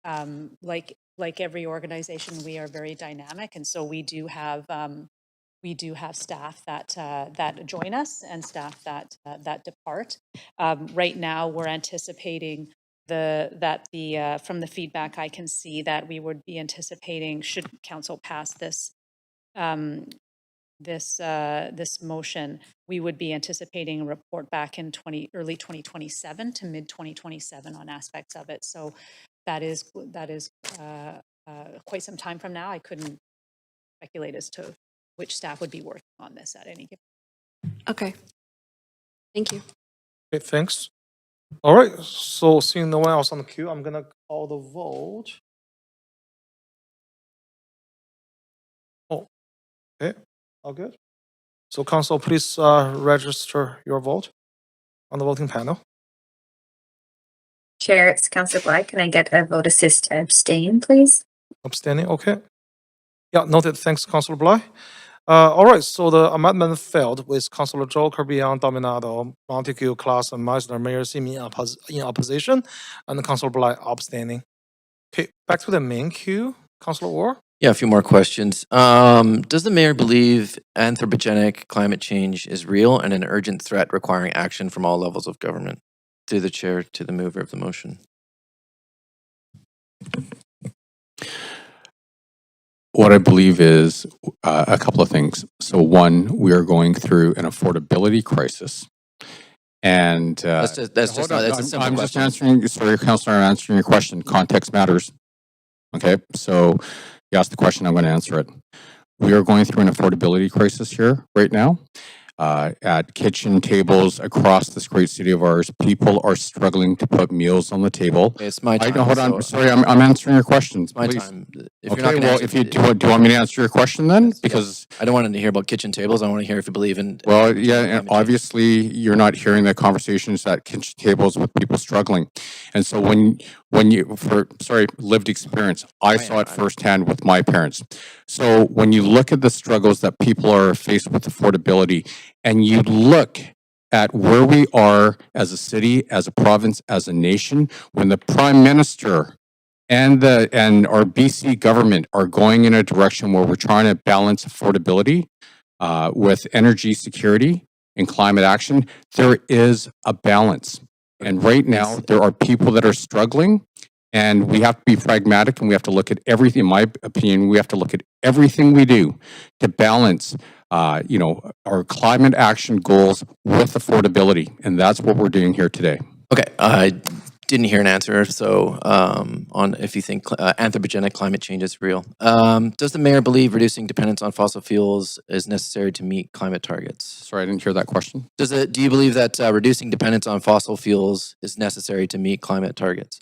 like every organization, we are very dynamic, and so we do have staff that join us and staff that depart. Right now, we're anticipating from the feedback I can see that we would be anticipating, should council pass this this motion, we would be anticipating a report back in early 2027 to mid 2027 on aspects of it. So that is quite some time from now. I couldn't speculate as to which staff would be working on this at any given.
Okay. Thank you.
Okay, thanks. All right, so seeing no one else on the queue, I'm gonna call the vote. All good. So council, please register your vote on the voting panel.
Chair, it's Councillor Bly. Can I get a vote assist to abstain, please?
Abstaining, okay. Yeah, noted. Thanks, Councillor Bly. All right, so the amendment failed with Councillor Zhou, Kerbian, Dominado, Montague, Klaus, and Meisner, Mayor Simi in opposition, and Councillor Bly abstaining. Okay, back to the main queue. Councillor Orr?
Yeah, a few more questions. Does the mayor believe anthropogenic climate change is real and an urgent threat requiring action from all levels of government? Through the chair to the mover of the motion.
What I believe is a couple of things. So one, we are going through an affordability crisis. And
That's a simple
I'm just
question.
answering, sorry, Councillor, I'm answering your question. Context matters. Okay, so you asked the question, I'm going to answer it. We are going through an affordability crisis here right now. At kitchen tables across this great city of ours, people are struggling to put meals on the table.
It's my time.
Hold on, sorry, I'm answering your questions.
My
please.
time.
Okay, well, if you do you want me to answer your question then? Because
I don't want to hear about kitchen tables. I want to hear if you believe in.
well, yeah, and obviously you're not hearing the conversations at kitchen tables with people struggling. And so when you, lived experience, I saw it firsthand with my parents. So when you look at the struggles that people are faced with affordability, and you look at where we are as a city, as a province, as a nation, when the Prime Minister and our BC government are going in a direction where we're trying to balance affordability with energy security and climate action, there is a balance. And right now, there are people that are struggling, and we have to be pragmatic, and we have to look at everything. In my opinion, we have to look at everything we do to balance, our climate action goals with affordability, and that's what we're doing here today.
Okay, I didn't hear an answer. So, on if you think anthropogenic climate change is real, does the mayor believe reducing dependence on fossil fuels is necessary to meet climate targets?
Sorry, I didn't hear that question.
Do you believe that reducing dependence on fossil fuels is necessary to meet climate targets?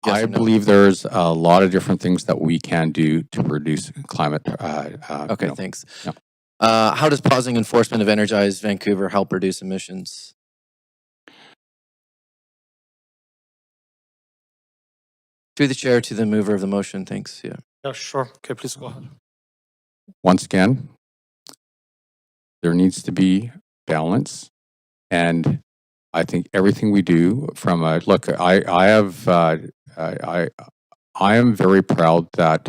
Yes
I
or no?
believe there's a lot of different things that we can do to reduce climate.
Okay, thanks.
Yeah.
How does pausing enforcement of Energize Vancouver help reduce emissions? Through the chair to the mover of the motion, thanks. Yeah.
Yeah, sure. Okay, please go ahead.
Once again, there needs to be balance, and I think everything we do from a look, I am very proud that.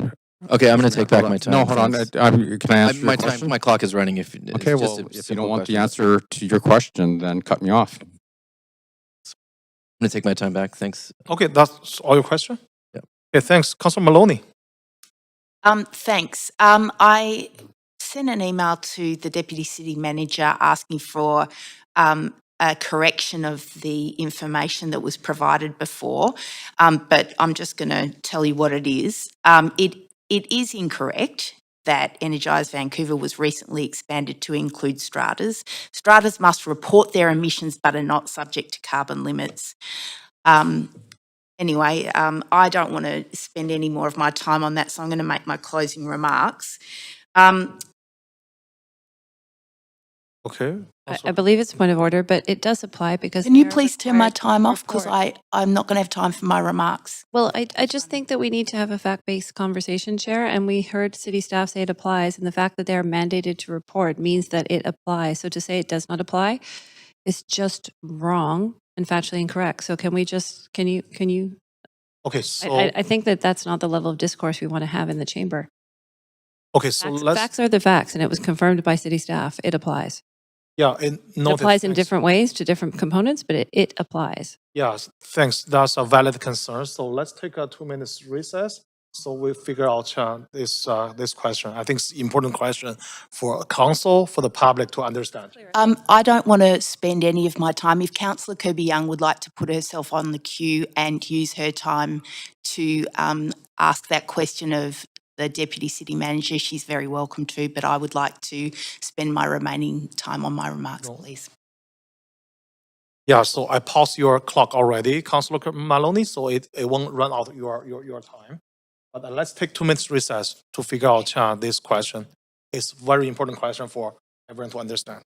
Okay, I'm going to take back my time.
No, hold on. Can I answer your question?
My clock is running. If
Okay, well, if you don't want the answer to your question, then cut me off.
I'm going to take my time back. Thanks.
Okay, that's all your question?
Yeah.
Okay, thanks. Councillor Maloney.
Thanks. I sent an email to the Deputy City Manager asking for a correction of the information that was provided before, but I'm just going to tell you what it is. It is incorrect that Energize Vancouver was recently expanded to include stratas. Stratas must report their emissions but are not subject to carbon limits. Anyway, I don't want to spend any more of my time on that, so I'm going to make my closing remarks.
Okay.
I believe it's point of order, but it does apply because.
Can you please turn my time off, because I'm not going to have time for my remarks.
Well, I just think that we need to have a fact-based conversation, Chair, and we heard city staff say it applies, and the fact that they are mandated to report means that it applies. So to say it does not apply is just wrong and factually incorrect. So can you?
Okay, so
I think that that's not the level of discourse we want to have in the chamber.
Okay, so
Facts are the facts, and it was confirmed by city staff. It applies.
Yeah,
It applies in different ways to different components, but it applies.
Yes, thanks. That's a valid concern. So let's take a 2 minutes recess so we figure out this question. I think it's an important question for council, for the public to understand.
I don't want to spend any of my time. If Councillor Kirby-Young would like to put herself on the queue and use her time to ask that question of the Deputy City Manager, she's very welcome to, but I would like to spend my remaining time on my remarks, please.
Yeah, so I paused your clock already, Councillor Maloney, so it won't run out your time. But let's take 2 minutes recess to figure out this question. It's very important question for everyone to understand.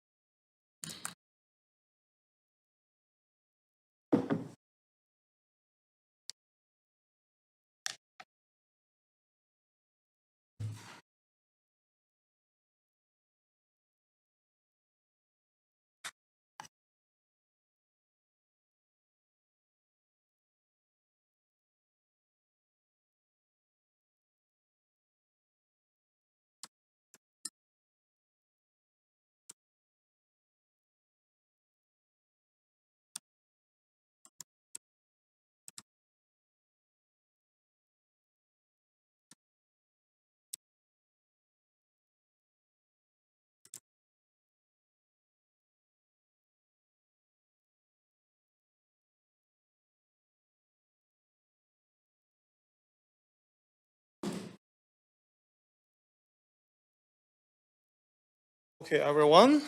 Okay, everyone.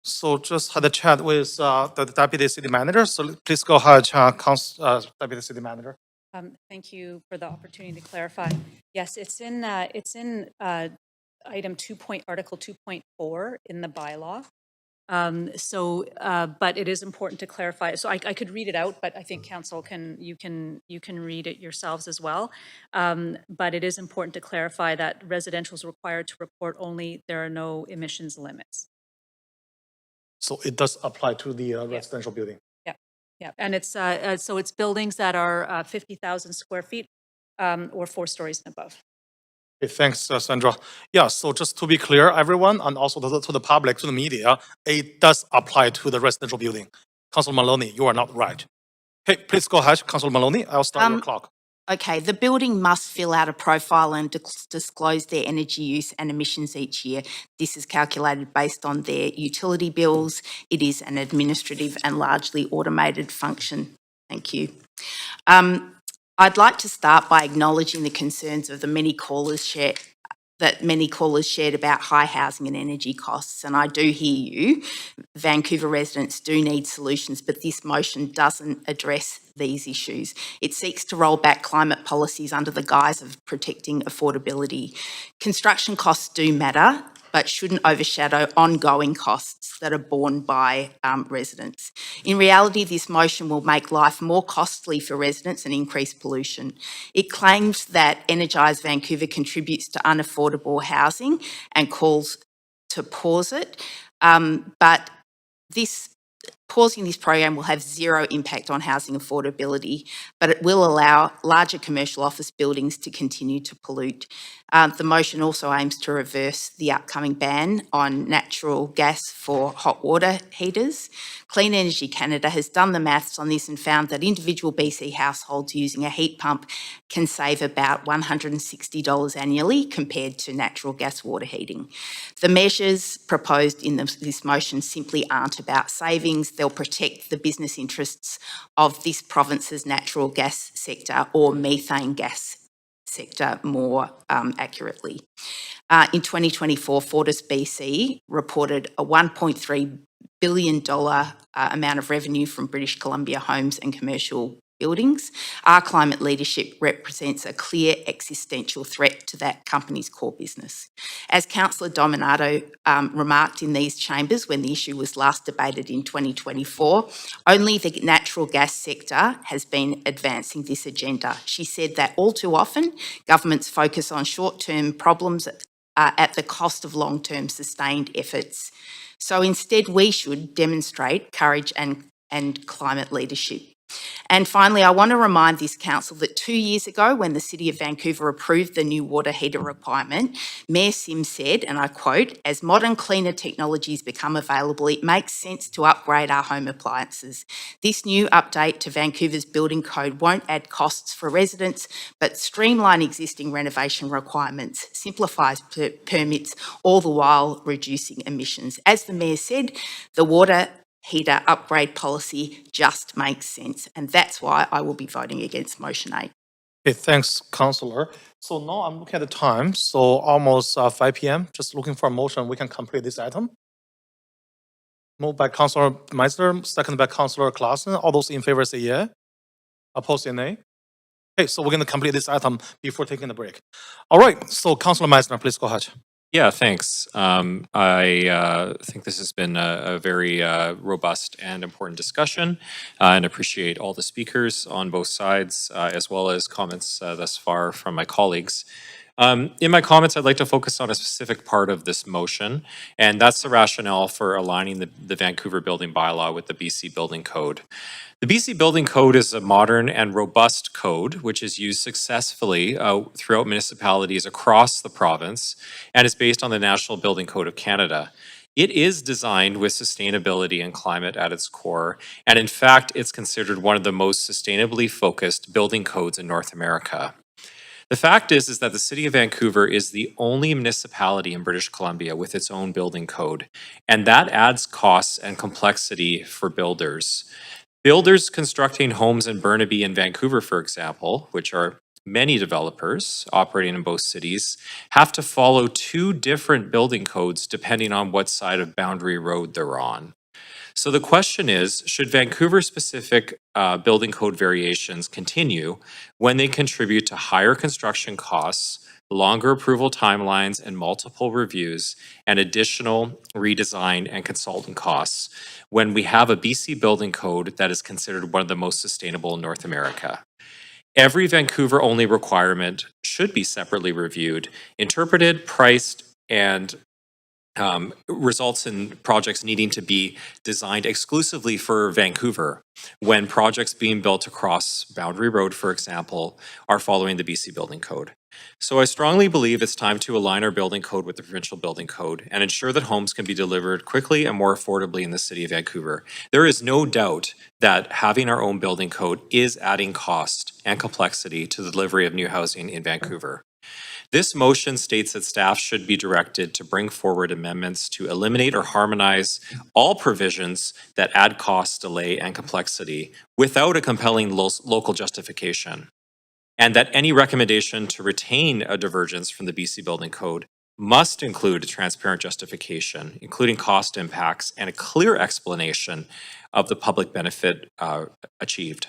So just had a chat with the deputy city manager. So please go ahead, deputy city manager.
Thank you for the opportunity to clarify. Yes, it's in item Article 2.4 in the bylaw. But it is important to clarify. So I could read it out, but I think council you can read it yourselves as well. But it is important to clarify that residential is required to report only there are no emissions limits.
So it does apply to the residential building.
Yeah, and it's so it's buildings that are 50,000 square feet or 4 stories and above.
Okay, thanks, Sandra. Yeah, so just to be clear, everyone, and also to the public, to the media, it does apply to the residential building. Councilor Maloney, you are not right. Okay, please go ahead, Councilor Maloney. I'll start your clock.
Okay, the building must fill out a profile and disclose their energy use and emissions each year. This is calculated based on their utility bills. It is an administrative and largely automated function. Thank you. I'd like to start by acknowledging the concerns of the many callers shared about high housing and energy costs. And I do hear you. Vancouver residents do need solutions, but this motion doesn't address these issues. It seeks to roll back climate policies under the guise of protecting affordability. Construction costs do matter, but shouldn't overshadow ongoing costs that are borne by residents. In reality, this motion will make life more costly for residents and increase pollution. It claims that Energise Vancouver contributes to unaffordable housing and calls to pause it, but pausing this program will have zero impact on housing affordability, but it will allow larger commercial office buildings to continue to pollute. The motion also aims to reverse the upcoming ban on natural gas for hot water heaters. Clean Energy Canada has done the maths on this and found that individual BC households using a heat pump can save about $160 annually compared to natural gas water heating. The measures proposed in this motion simply aren't about savings. They'll protect the business interests of this province's natural gas sector, or methane gas sector more accurately. In 2024, Fortis BC reported a $1.3 billion amount of revenue from British Columbia homes and commercial buildings. Our climate leadership represents a clear existential threat to that company's core business. As Councillor Dominato remarked in these chambers when the issue was last debated in 2024, only the natural gas sector has been advancing this agenda. She said that all too often, governments focus on short-term problems at the cost of long-term sustained efforts. So instead, we should demonstrate courage and climate leadership. And finally, I want to remind this council that 2 years ago, when the City of Vancouver approved the new water heater requirement, Mayor Sims said, and I quote, "As modern cleaner technologies become available, it makes sense to upgrade our home appliances. This new update to Vancouver's building code won't add costs for residents, but streamline existing renovation requirements, simplifies permits, all the while reducing emissions." As the Mayor said, the water heater upgrade policy just makes sense. And that's why I will be voting against motion 8.
Okay, thanks, Councillor. So now I'm looking at the time. So almost 5 p.m. Just looking for a motion. We can complete this item. Moved by Councillor Meisner, seconded by Councillor Claassen. All those in favor say yeah. Opposed say nay. Okay, so we're going to complete this item before taking the break. All right, so Councillor Meisner, please go ahead.
Yeah, thanks. I think this has been a very robust and important discussion, and appreciate all the speakers on both sides, as well as comments thus far from my colleagues. In my comments, I'd like to focus on a specific part of this motion, and that's the rationale for aligning the Vancouver Building Bylaw with the BC Building Code. The BC Building Code is a modern and robust code which is used successfully throughout municipalities across the province and is based on the National Building Code of Canada. It is designed with sustainability and climate at its core, and in fact, it's considered one of the most sustainably focused building codes in North America. The fact is that the City of Vancouver is the only municipality in British Columbia with its own building code, and that adds costs and complexity for builders. Builders constructing homes in Burnaby and Vancouver, for example, which are many developers operating in both cities, have to follow two different building codes depending on what side of Boundary Road they're on. So the question is, should Vancouver-specific building code variations continue when they contribute to higher construction costs, longer approval timelines and multiple reviews, and additional redesign and consultant costs when we have a BC building code that is considered one of the most sustainable in North America? Every Vancouver-only requirement should be separately reviewed, interpreted, priced, and results in projects needing to be designed exclusively for Vancouver when projects being built across Boundary Road, for example, are following the BC Building Code. So I strongly believe it's time to align our building code with the provincial building code and ensure that homes can be delivered quickly and more affordably in the City of Vancouver. There is no doubt that having our own building code is adding cost and complexity to the delivery of new housing in Vancouver. This motion states that staff should be directed to bring forward amendments to eliminate or harmonize all provisions that add cost, delay, and complexity without a compelling local justification, and that any recommendation to retain a divergence from the BC Building Code must include a transparent justification, including cost impacts and a clear explanation of the public benefit achieved.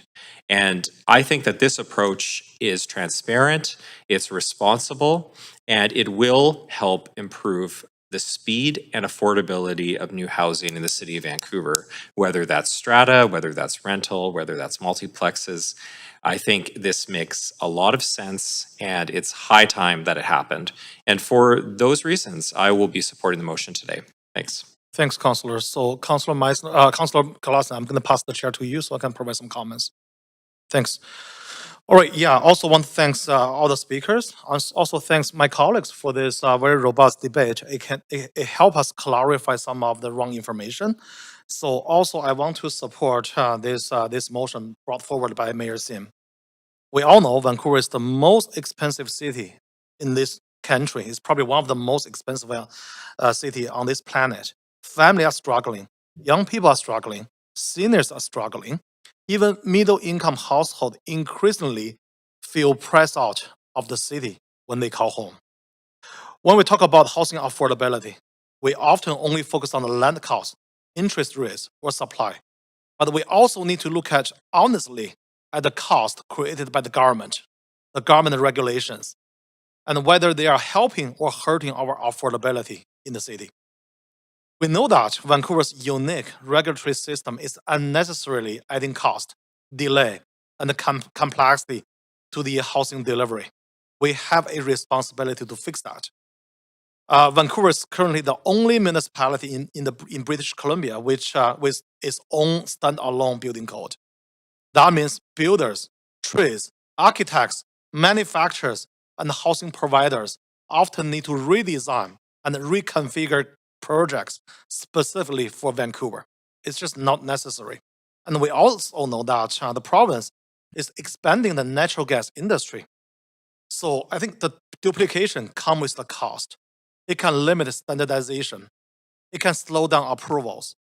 And I think that this approach is transparent, it's responsible, and it will help improve the speed and affordability of new housing in the City of Vancouver, whether that's strata, whether that's rental, whether that's multiplexes. I think this makes a lot of sense, and it's high time that it happened. And for those reasons, I will be supporting the motion today. Thanks.
Thanks, Councillor. So, Councillor Klassen, I'm going to pass the chair to you so I can provide some comments. Thanks. All right, yeah, also want to thank all the speakers. Also thanks my colleagues for this very robust debate. It help us clarify some of the wrong information. So also I want to support this motion brought forward by Mayor Sim. We all know Vancouver is the most expensive city in this country. It's probably one of the most expensive city on this planet. Families are struggling, young people are struggling, seniors are struggling. Even middle-income households increasingly feel pressed out of the city when they call home. When we talk about housing affordability, we often only focus on the land cost, interest rates, or supply. But we also need to look at honestly at the cost created by the government regulations, and whether they are helping or hurting our affordability in the city. We know that Vancouver's unique regulatory system is unnecessarily adding cost, delay, and complexity to the housing delivery. We have a responsibility to fix that. Vancouver is currently the only municipality in British Columbia which with its own standalone building code. That means builders, trades, architects, manufacturers, and housing providers often need to redesign and reconfigure projects specifically for Vancouver. It's just not necessary. And we also know that the province is expanding the natural gas industry. So I think the duplication comes with the cost. It can limit standardization. It can slow down approvals.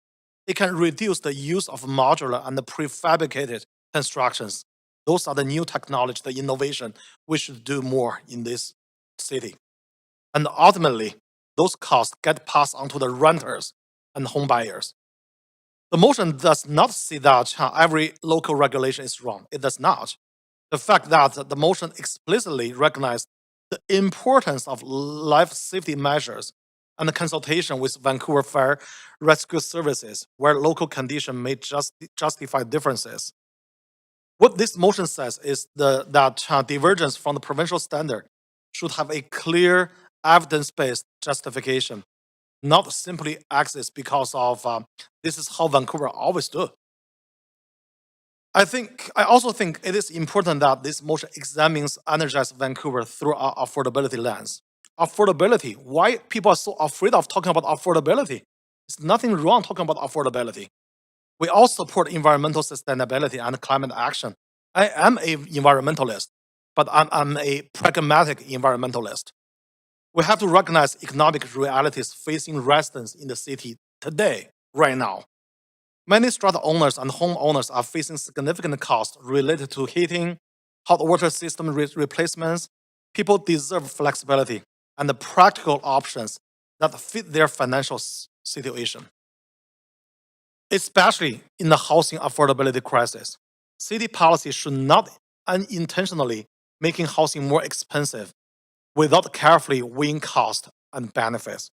It can reduce the use of modular and prefabricated constructions. Those are the new technology, the innovation we should do more in this city. And ultimately, those costs get passed on to the renters and home buyers. The motion does not say that every local regulation is wrong. It does not. The fact that the motion explicitly recognizes the importance of life safety measures and the consultation with Vancouver Fire Rescue Services, where local conditions may justify differences. What this motion says is that divergence from the provincial standard should have a clear evidence-based justification, not simply exists because of this is how Vancouver always do. I also think it is important that this motion examines Energize Vancouver through our affordability lens. Affordability, why people are so afraid of talking about affordability? There's nothing wrong talking about affordability. We all support environmental sustainability and climate action. I am an environmentalist, but I'm a pragmatic environmentalist. We have to recognize economic realities facing residents in the city today, right now. Many strata owners and homeowners are facing significant costs related to heating, hot water system replacements. People deserve flexibility and the practical options that fit their financial situation. Especially in the housing affordability crisis, city policy should not unintentionally making housing more expensive without carefully weighing cost and benefits.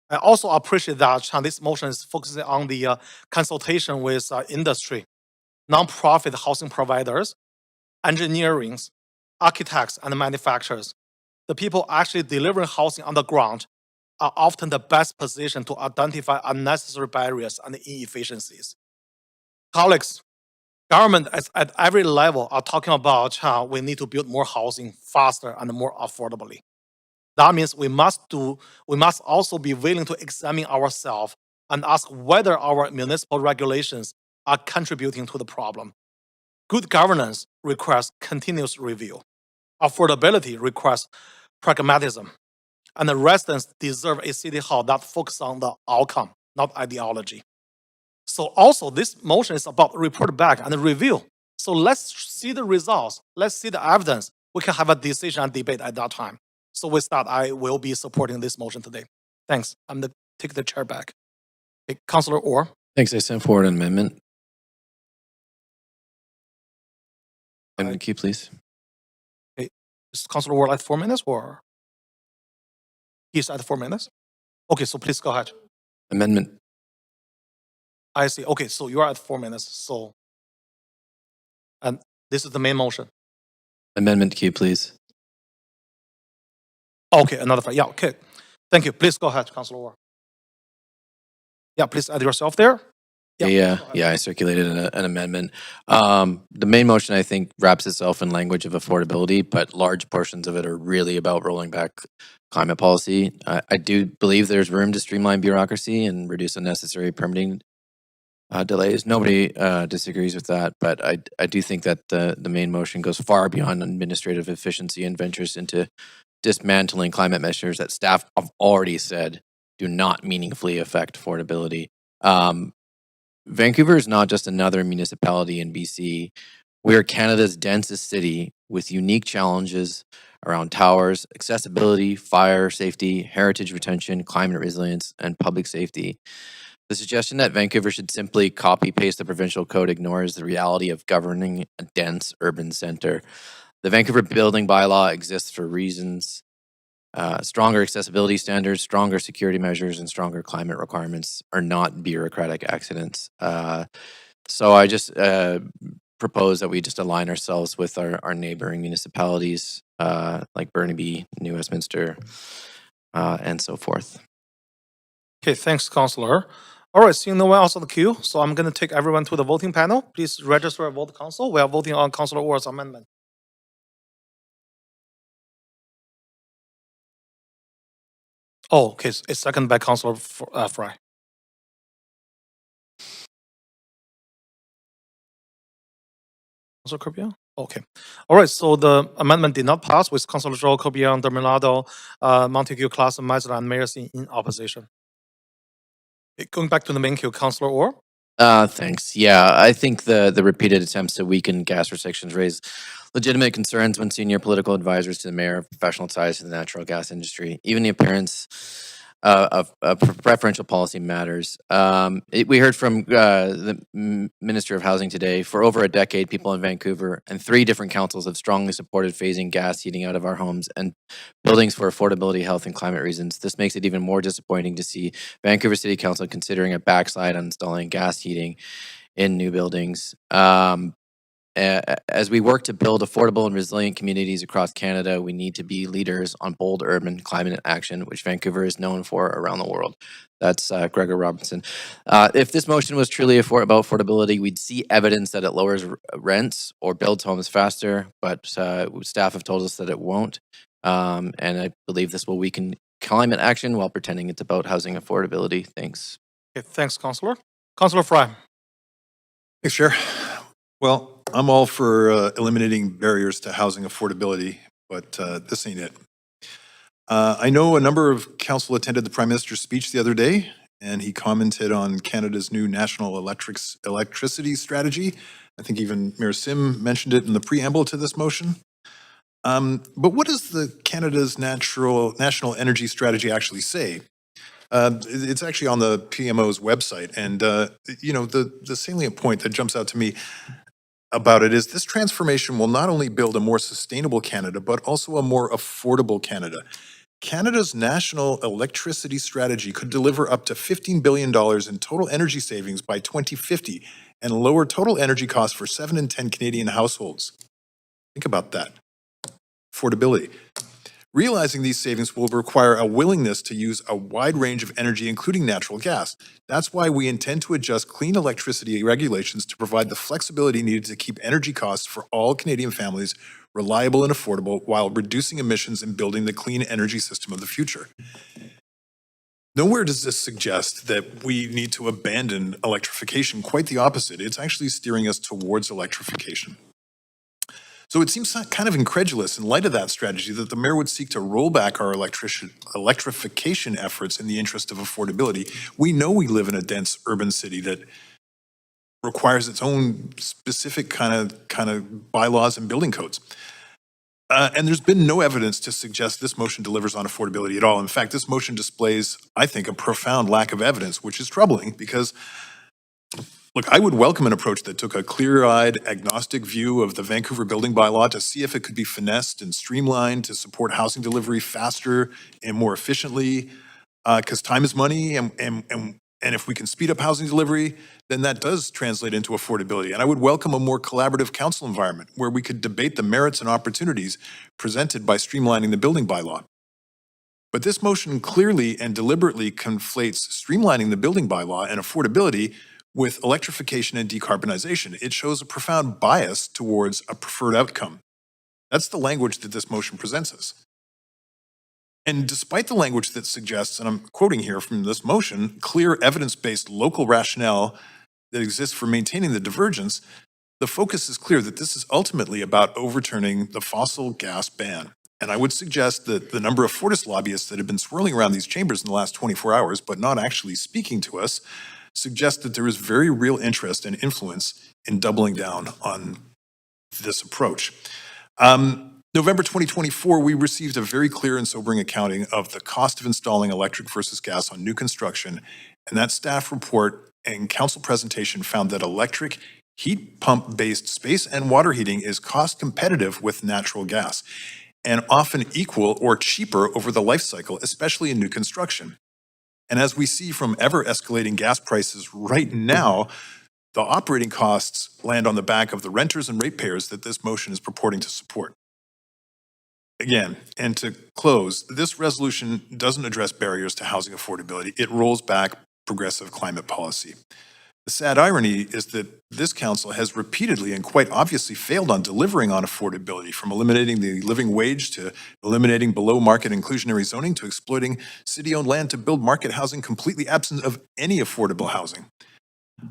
I also appreciate that this motion is focusing on the consultation with industry, nonprofit housing providers, engineering, architects, and manufacturers. The people actually delivering housing on the ground are often the best positioned to identify unnecessary barriers and inefficiencies. Colleagues, government at every level are talking about how we need to build more housing faster and more affordably. That means we must also be willing to examine ourselves and ask whether our municipal regulations are contributing to the problem. Good governance requires continuous review. Affordability requires pragmatism. And the residents deserve a city hall that focuses on the outcome, not ideology. So also this motion is about report back and review. So let's see the results. Let's see the evidence. We can have a decision and debate at that time. So with that, I will be supporting this motion today. Thanks. I'm going to take the chair back. Okay, Councillor Orr.
Thanks. I sent forward an amendment. And keep, please.
Okay, is Councillor Orr at 4 minutes or? He's at 4 minutes? Okay, so please go ahead.
Amendment.
I see. Okay, so you are at 4 minutes. So, and this is the main motion.
Amendment queue, please.
Okay, another fight. Yeah, okay. Thank you. Please go ahead, Councillor Orr. Yeah, please add yourself there.
Yeah, I circulated an amendment. The main motion, I think, wraps itself in language of affordability, but large portions of it are really about rolling back climate policy. I do believe there's room to streamline bureaucracy and reduce unnecessary permitting delays. Nobody disagrees with that, but I do think that the main motion goes far beyond administrative efficiency and ventures into dismantling climate measures that staff have already said do not meaningfully affect affordability. Vancouver is not just another municipality in BC. We are Canada's densest city with unique challenges around towers, accessibility, fire safety, heritage retention, climate resilience, and public safety. The suggestion that Vancouver should simply copy-paste the provincial code ignores the reality of governing a dense urban center. The Vancouver Building Bylaw exists for reasons. Stronger accessibility standards, stronger security measures, and stronger climate requirements are not bureaucratic accidents. So I just propose that we just align ourselves with our neighboring municipalities like Burnaby, New Westminster, and so forth.
Okay, thanks, Councillor. All right, seeing no one else on the queue, so I'm going to take everyone to the voting panel. Please register a vote, Council. We are voting on Councillor Orr's amendment. Oh, okay, it's seconded by Councillor Fry. Councillor Corbian? Okay. All right, so the amendment did not pass with Councillor Joel Corbian, Dermelado, Montague, Class, Meisler, and Mayers in opposition. Okay, going back to the main queue, Councillor Orr?
Thanks. Yeah, I think the repeated attempts to weaken gas restrictions raise legitimate concerns when senior political advisors to the mayor have professional ties to the natural gas industry. Even the appearance preferential policy matters. We heard from the Minister of Housing today. For over a decade, people in Vancouver and 3 different councils have strongly supported phasing gas heating out of our homes and buildings for affordability, health, and climate reasons. This makes it even more disappointing to see Vancouver City Council considering a backslide on installing gas heating in new buildings. As we work to build affordable and resilient communities across Canada, we need to be leaders on bold urban climate action, which Vancouver is known for around the world. That's Gregor Robinson. If this motion was truly about affordability, we'd see evidence that it lowers rents or builds homes faster, but staff have told us that it won't. And I believe this will weaken climate action while pretending it's about housing affordability. Thanks.
Okay, thanks, Councillor. Councillor Fry.
Thanks, Chair. Well, I'm all for eliminating barriers to housing affordability, but this ain't it. I know a number of council attended the Prime Minister's speech the other day, and he commented on Canada's new national electricity strategy. I think even Mayor Sim mentioned it in the preamble to this motion. But what does the Canada's national energy strategy actually say? It's actually on the PMO's website, and the salient point that jumps out to me about it is this transformation will not only build a more sustainable Canada, but also a more affordable Canada. Canada's national electricity strategy could deliver up to $15 billion in total energy savings by 2050 and lower total energy costs for 7 in 10 Canadian households. Think about that. Affordability. Realizing these savings will require a willingness to use a wide range of energy, including natural gas. That's why we intend to adjust clean electricity regulations to provide the flexibility needed to keep energy costs for all Canadian families reliable and affordable while reducing emissions and building the clean energy system of the future. Nowhere does this suggest that we need to abandon electrification. Quite the opposite. It's actually steering us towards electrification. So it seems kind of incredulous in light of that strategy that the mayor would seek to roll back our electrification efforts in the interest of affordability. We know we live in a dense urban city that requires its own specific kind of bylaws and building codes. And there's been no evidence to suggest this motion delivers on affordability at all. In fact, this motion displays, I think, a profound lack of evidence, which is troubling because look, I would welcome an approach that took a clear-eyed, agnostic view of the Vancouver building bylaw to see if it could be finessed and streamlined to support housing delivery faster and more efficiently, because time is money, and if we can speed up housing delivery, then that does translate into affordability. And I would welcome a more collaborative council environment where we could debate the merits and opportunities presented by streamlining the building bylaw. But this motion clearly and deliberately conflates streamlining the building bylaw and affordability with electrification and decarbonization. It shows a profound bias towards a preferred outcome. That's the language that this motion presents us. And despite the language that suggests, and I'm quoting here from this motion, clear evidence-based local rationale that exists for maintaining the divergence, the focus is clear that this is ultimately about overturning the fossil gas ban. And I would suggest that the number of Fortis lobbyists that have been swirling around these chambers in the last 24 hours, but not actually speaking to us, suggest that there is very real interest and influence in doubling down on this approach. November 2024, we received a very clear and sobering accounting of the cost of installing electric versus gas on new construction, and that staff report and council presentation found that electric heat pump-based space and water heating is cost competitive with natural gas, and often equal or cheaper over the life cycle, especially in new construction. And as we see from ever-escalating gas prices right now, the operating costs land on the back of the renters and ratepayers that this motion is purporting to support. Again, and to close, this resolution doesn't address barriers to housing affordability. It rolls back progressive climate policy. The sad irony is that this council has repeatedly and quite obviously failed on delivering on affordability, from eliminating the living wage to eliminating below-market inclusionary zoning to exploiting city-owned land to build market housing completely absent of any affordable housing.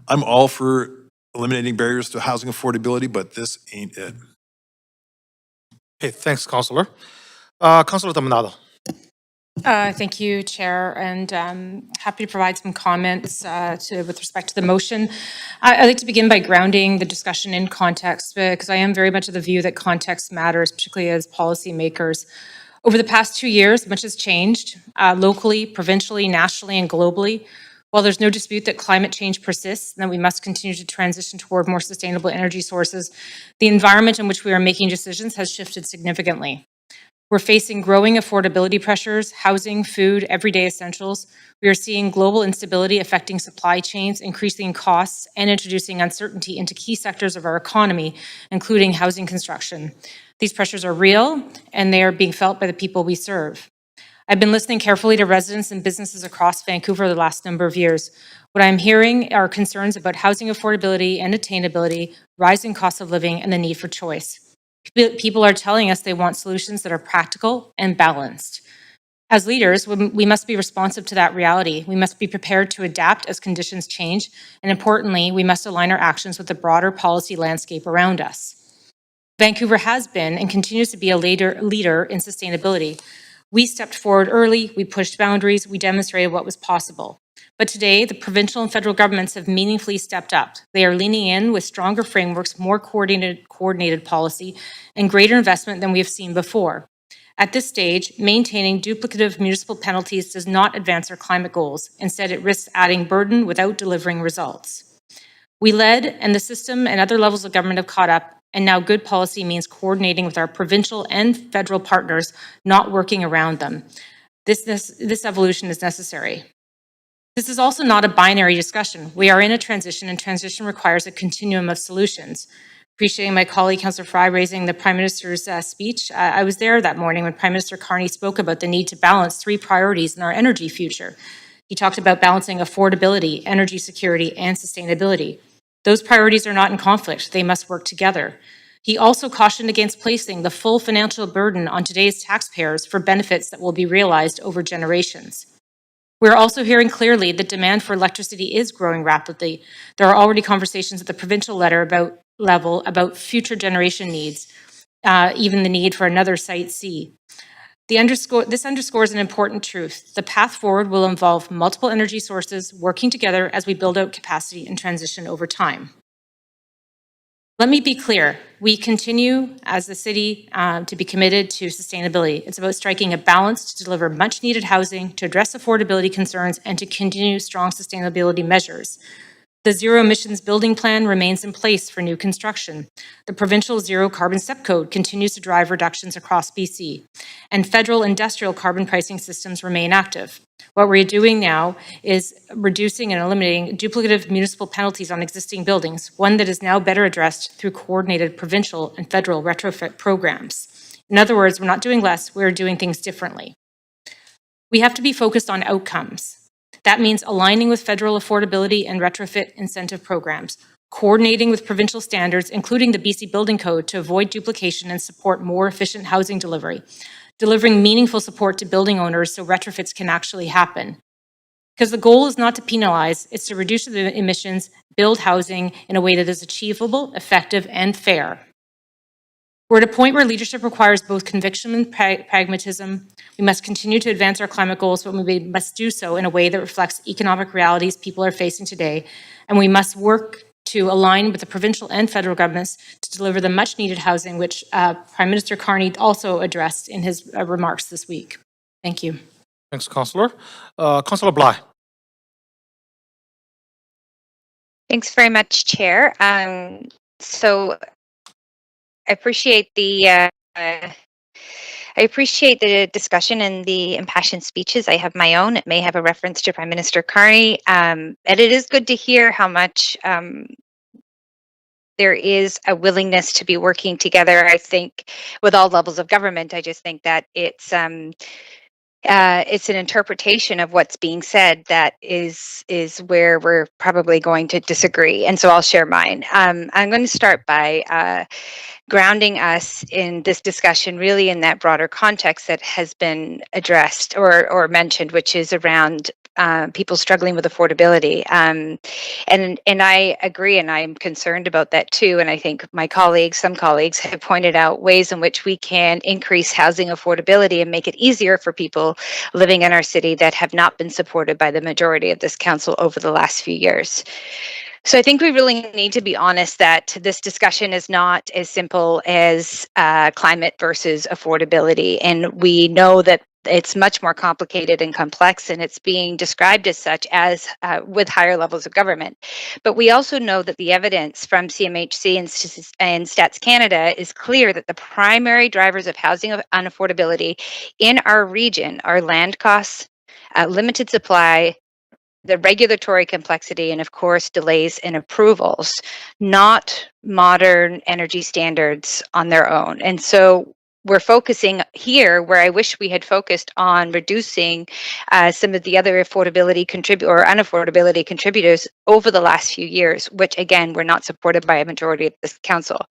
I'm all for eliminating barriers to housing affordability, but this ain't it.
Okay, thanks, Councillor. Councillor Dominado.
Thank you, Chair, and happy to provide some comments with respect to the motion. I'd like to begin by grounding the discussion in context, because I am very much of the view that context matters, particularly as policymakers. Over the past 2 years, much has changed locally, provincially, nationally, and globally. While there's no dispute that climate change persists and that we must continue to transition toward more sustainable energy sources, the environment in which we are making decisions has shifted significantly. We're facing growing affordability pressures, housing, food, everyday essentials. We are seeing global instability affecting supply chains, increasing costs, and introducing uncertainty into key sectors of our economy, including housing construction. These pressures are real, and they are being felt by the people we serve. I've been listening carefully to residents and businesses across Vancouver the last number of years. What I'm hearing are concerns about housing affordability and attainability, rising cost of living, and the need for choice. People are telling us they want solutions that are practical and balanced. As leaders, we must be responsive to that reality. We must be prepared to adapt as conditions change, and importantly, we must align our actions with the broader policy landscape around us. Vancouver has been and continues to be a leader in sustainability. We stepped forward early, we pushed boundaries, we demonstrated what was possible. But today, the provincial and federal governments have meaningfully stepped up. They are leaning in with stronger frameworks, more coordinated policy, and greater investment than we have seen before. At this stage, maintaining duplicative municipal penalties does not advance our climate goals. Instead, it risks adding burden without delivering results. We led, and the system and other levels of government have caught up, and now good policy means coordinating with our provincial and federal partners, not working around them. This evolution is necessary. This is also not a binary discussion. We are in a transition, and transition requires a continuum of solutions. Appreciating my colleague, Councillor Fry, raising the Prime Minister's speech. I was there that morning when Prime Minister Carney spoke about the need to balance 3 priorities in our energy future. He talked about balancing affordability, energy security, and sustainability. Those priorities are not in conflict. They must work together. He also cautioned against placing the full financial burden on today's taxpayers for benefits that will be realized over generations. We're also hearing clearly that demand for electricity is growing rapidly. There are already conversations at the provincial level about future generation needs, even the need for another Site C. This underscores an important truth. The path forward will involve multiple energy sources working together as we build out capacity and transition over time. Let me be clear. We continue as a city to be committed to sustainability. It's about striking a balance to deliver much needed housing, to address affordability concerns, and to continue strong sustainability measures. The Zero Emissions Building Plan remains in place for new construction. The provincial Zero Carbon Step Code continues to drive reductions across BC, and federal industrial carbon pricing systems remain active. What we're doing now is reducing and eliminating duplicative municipal penalties on existing buildings, one that is now better addressed through coordinated provincial and federal retrofit programs. In other words, we're not doing less, we're doing things differently. We have to be focused on outcomes. That means aligning with federal affordability and retrofit incentive programs, coordinating with provincial standards, including the BC Building Code, to avoid duplication and support more efficient housing delivery, delivering meaningful support to building owners so retrofits can actually happen. Because the goal is not to penalize, it's to reduce the emissions, build housing in a way that is achievable, effective, and fair. We're at a point where leadership requires both conviction and pragmatism. We must continue to advance our climate goals, but we must do so in a way that reflects economic realities people are facing today. And we must work to align with the provincial and federal governments to deliver the much needed housing, which Prime Minister Carney also addressed in his remarks this week. Thank you.
Thanks, Councillor. Councillor Bly.
Thanks very much, Chair. So I appreciate the discussion and the impassioned speeches. I have my own. It may have a reference to Prime Minister Carney, and it is good to hear how much there is a willingness to be working together. I think with all levels of government. I just think that it's an interpretation of what's being said that is where we're probably going to disagree. And so I'll share mine. I'm going to start by grounding us in this discussion really in that broader context that has been addressed or mentioned, which is around people struggling with affordability. And I agree, and I'm concerned about that too. And I think some colleagues have pointed out ways in which we can increase housing affordability and make it easier for people living in our city that have not been supported by the majority of this council over the last few years. So I think we really need to be honest that this discussion is not as simple as climate versus affordability. And we know that it's much more complicated and complex, and it's being described as such as with higher levels of government. But we also know that the evidence from CMHC and Stats Canada is clear that the primary drivers of housing unaffordability in our region are land costs, limited supply, the regulatory complexity, and of course, delays in approvals, not modern energy standards on their own. And so we're focusing here where I wish we had focused on reducing some of the other affordability or unaffordability contributors over the last few years, which again, were not supported by a majority of this council.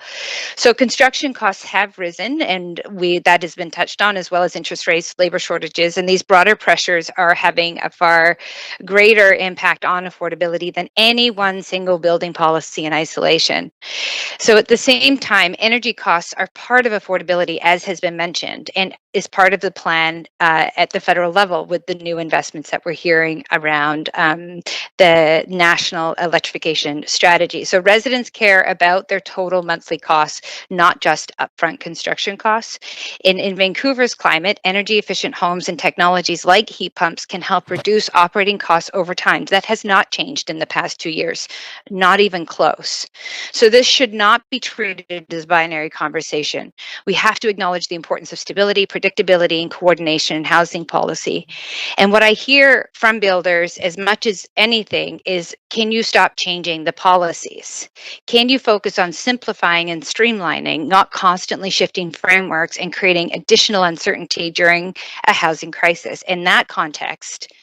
So construction costs have risen, and that has been touched on, as well as interest rates, labor shortages, and these broader pressures are having a far greater impact on affordability than any one single building policy in isolation. So at the same time, energy costs are part of affordability, as has been mentioned, and is part of the plan at the federal level with the new investments that we're hearing around the national electrification strategy. So residents care about their total monthly costs, not just upfront construction costs. In Vancouver's climate, energy efficient homes and technologies like heat pumps can help reduce operating costs over time. That has not changed in the past 2 years, not even close. So this should not be treated as binary conversation. We have to acknowledge the importance of stability, predictability, and coordination in housing policy. And what I hear from builders as much as anything is, can you stop changing the policies? Can you focus on simplifying and streamlining, not constantly shifting frameworks and creating additional uncertainty during a housing crisis? In that context,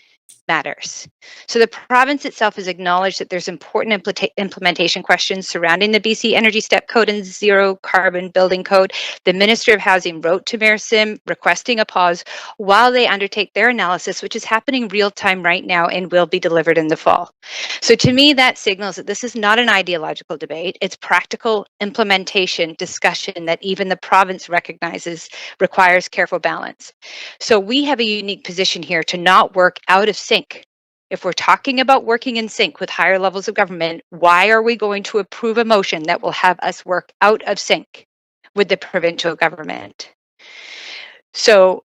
matters. So the province itself has acknowledged that there's important implementation questions surrounding the BC Energy Step Code and Zero Carbon Building Code. The Minister of Housing wrote to Mayor Sim requesting a pause while they undertake their analysis, which is happening real time right now and will be delivered in the fall. So to me, that signals that this is not an ideological debate. It's practical implementation discussion that even the province recognizes requires careful balance. So we have a unique position here to not work out of sync. If we're talking about working in sync with higher levels of government, why are we going to approve a motion that will have us work out of sync with the provincial government? So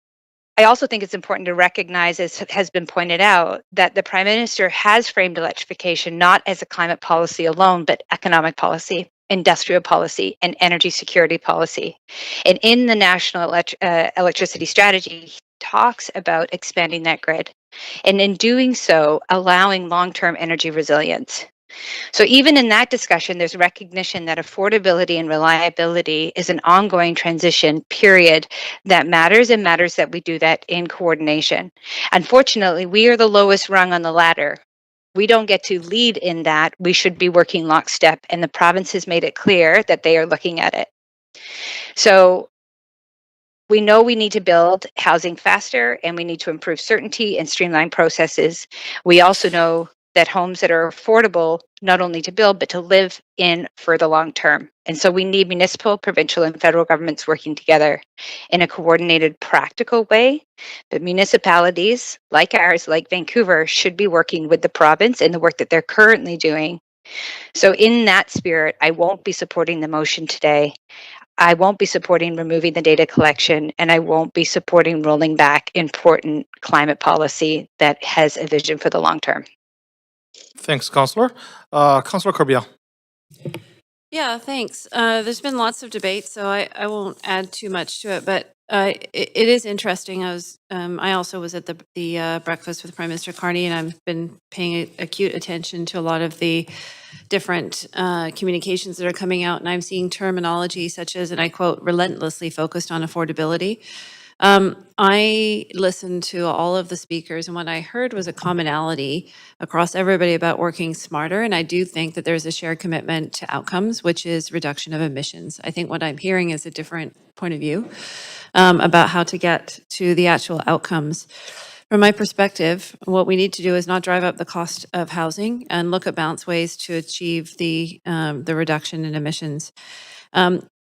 I also think it's important to recognize, as has been pointed out, that the Prime Minister has framed electrification not as a climate policy alone, but economic policy, industrial policy, and energy security policy. And in the National Electricity Strategy, he talks about expanding that grid. And in doing so, allowing long-term energy resilience. So even in that discussion, there's recognition that affordability and reliability is an ongoing transition period that matters, and matters that we do that in coordination. Unfortunately, we are the lowest rung on the ladder. We don't get to lead in that. We should be working lockstep, and the province has made it clear that they are looking at it. So we know we need to build housing faster, and we need to improve certainty and streamline processes. We also know that homes that are affordable, not only to build, but to live in for the long term. And so we need municipal, provincial, and federal governments working together in a coordinated, practical way. But municipalities like ours, like Vancouver, should be working with the province in the work that they're currently doing. So in that spirit, I won't be supporting the motion today. I won't be supporting removing the data collection, and I won't be supporting rolling back important climate policy that has a vision for the long term.
Thanks, Councillor. Councillor Corbiel.
Yeah, thanks. There's been lots of debate, so I won't add too much to it, but it is interesting. I also was at the breakfast with Prime Minister Carney, and I've been paying acute attention to a lot of the different communications that are coming out, and I'm seeing terminology such as, and I quote, relentlessly focused on affordability. I listened to all of the speakers, and what I heard was a commonality across everybody about working smarter. And I do think that there's a shared commitment to outcomes, which is reduction of emissions. I think what I'm hearing is a different point of view about how to get to the actual outcomes. From my perspective, what we need to do is not drive up the cost of housing and look at balanced ways to achieve the reduction in emissions.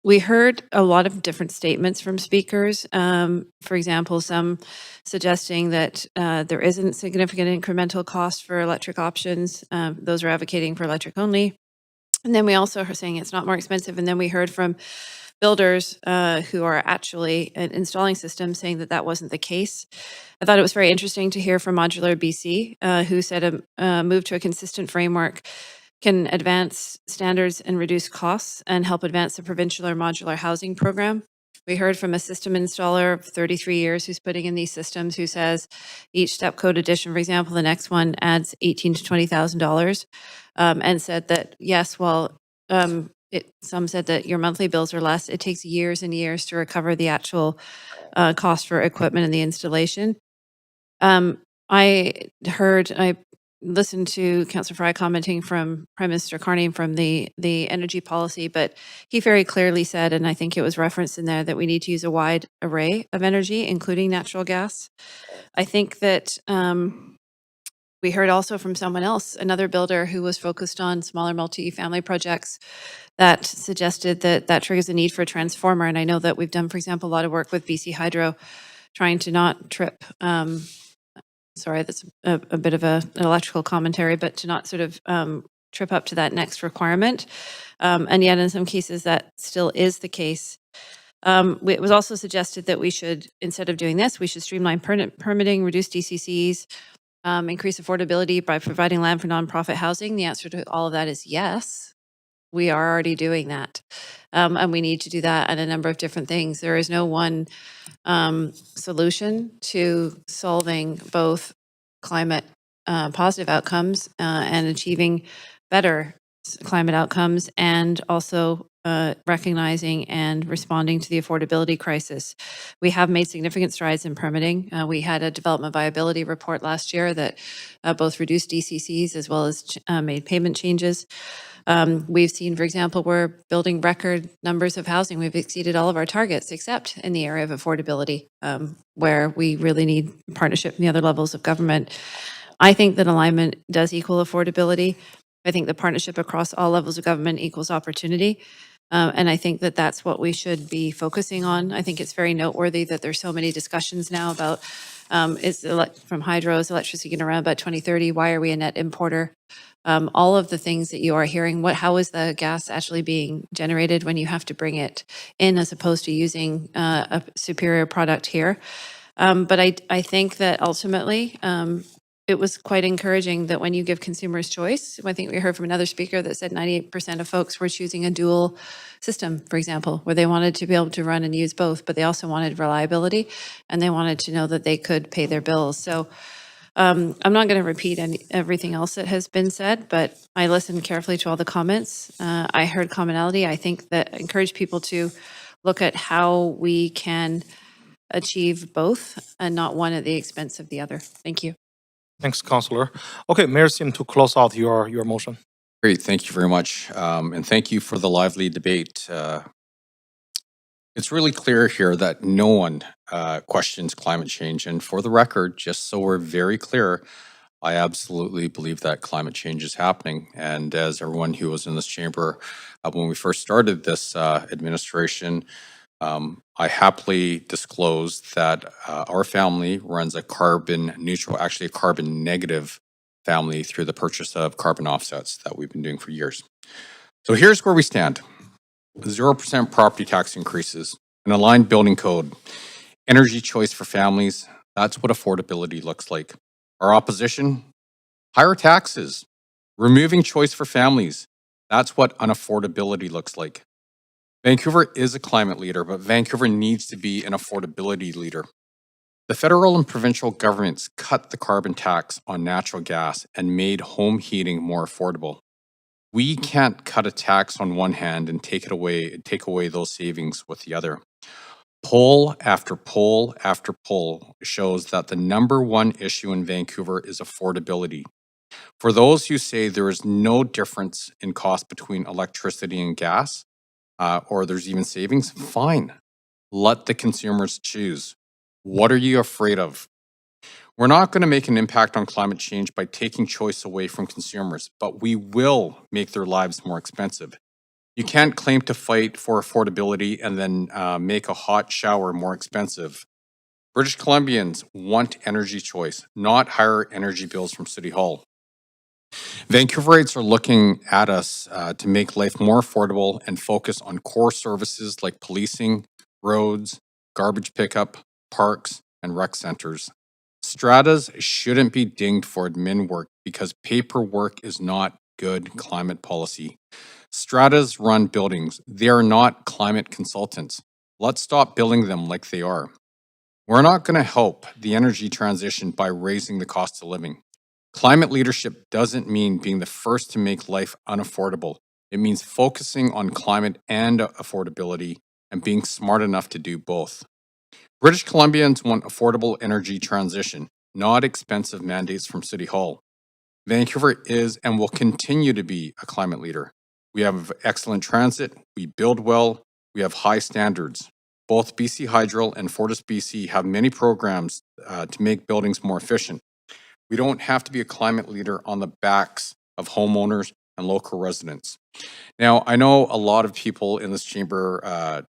We heard a lot of different statements from speakers. For example, some suggesting that there isn't significant incremental cost for electric options. Those are advocating for electric only. And then we also are saying it's not more expensive. And then we heard from builders who are actually installing systems saying that that wasn't the case. I thought it was very interesting to hear from Modular BC, who said a move to a consistent framework can advance standards and reduce costs and help advance the provincial or modular housing program. We heard from a system installer of 33 years who's putting in these systems who says each step code addition, for example, the next one adds $18,000 to $20,000, and said that yes, well, some said that your monthly bills are less. It takes years and years to recover the actual cost for equipment and the installation. I listened to Councillor Fry commenting from Prime Minister Carney from the energy policy, but he very clearly said, and I think it was referenced in there, that we need to use a wide array of energy, including natural gas. I think that we heard also from someone else, another builder who was focused on smaller multi-family projects, that suggested that that triggers the need for a transformer. And I know that we've done, for example, a lot of work with BC Hydro trying to not trip sorry, that's a bit of an electrical commentary, but to not sort of trip up to that next requirement. And yet in some cases that still is the case. It was also suggested that we should, instead of doing this, we should streamline permitting, reduce DCCs, increase affordability by providing land for nonprofit housing. The answer to all of that is yes. We are already doing that. And we need to do that and a number of different things. There is no one solution to solving both climate positive outcomes and achieving better climate outcomes, and also recognizing and responding to the affordability crisis. We have made significant strides in permitting. We had a development viability report last year that both reduced DCCs as well as made payment changes. We've seen, for example, we're building record numbers of housing. We've exceeded all of our targets, except in the area of affordability, where we really need partnership in the other levels of government. I think that alignment does equal affordability. I think the partnership across all levels of government equals opportunity. And I think that that's what we should be focusing on. I think it's very noteworthy that there's so many discussions now about from hydro, is electricity going to run about 2030? Why are we a net importer? All of the things that you are hearing, how is the gas actually being generated when you have to bring it in as opposed to using a superior product here? But I think that ultimately it was quite encouraging that when you give consumers choice, I think we heard from another speaker that said 98% of folks were choosing a dual system, for example, where they wanted to be able to run and use both, but they also wanted reliability and they wanted to know that they could pay their bills. So I'm not going to repeat everything else that has been said, but I listened carefully to all the comments. I heard commonality. I think that encourage people to look at how we can achieve both and not one at the expense of the other. Thank you.
Thanks, Councillor. Okay, Mayor Sim, to close out your motion.
Great, thank you very much. And thank you for the lively debate. It's really clear here that no one questions climate change. And for the record, just so we're very clear, I absolutely believe that climate change is happening. And as everyone who was in this chamber, when we first started this administration, I happily disclosed that our family runs a carbon neutral, actually a carbon negative family through the purchase of carbon offsets that we've been doing for years. So here's where we stand. 0% property tax increases, an aligned building code, energy choice for families. That's what affordability looks like. Our opposition, higher taxes, removing choice for families. That's what unaffordability looks like. Vancouver is a climate leader, but Vancouver needs to be an affordability leader. The federal and provincial governments cut the carbon tax on natural gas and made home heating more affordable. We can't cut a tax on one hand and take away those savings with the other. Poll after poll after poll shows that the number one issue in Vancouver is affordability. For those who say there is no difference in cost between electricity and gas, or there's even savings, fine. Let the consumers choose. What are you afraid of? We're not going to make an impact on climate change by taking choice away from consumers, but we will make their lives more expensive. You can't claim to fight for affordability and then make a hot shower more expensive. British Columbians want energy choice, not higher energy bills from City Hall. Vancouverites are looking at us to make life more affordable and focus on core services like policing, roads, garbage pickup, parks, and rec centers. Stratas shouldn't be dinged for admin work because paperwork is not good climate policy. Stratas run buildings. They are not climate consultants. Let's stop billing them like they are. We're not going to help the energy transition by raising the cost of living. Climate leadership doesn't mean being the first to make life unaffordable. It means focusing on climate and affordability and being smart enough to do both. British Columbians want affordable energy transition, not expensive mandates from City Hall. Vancouver is and will continue to be a climate leader. We have excellent transit, we build well, we have high standards. Both BC Hydro and Fortis BC have many programs to make buildings more efficient. We don't have to be a climate leader on the backs of homeowners and local residents. Now, I know a lot of people in this chamber,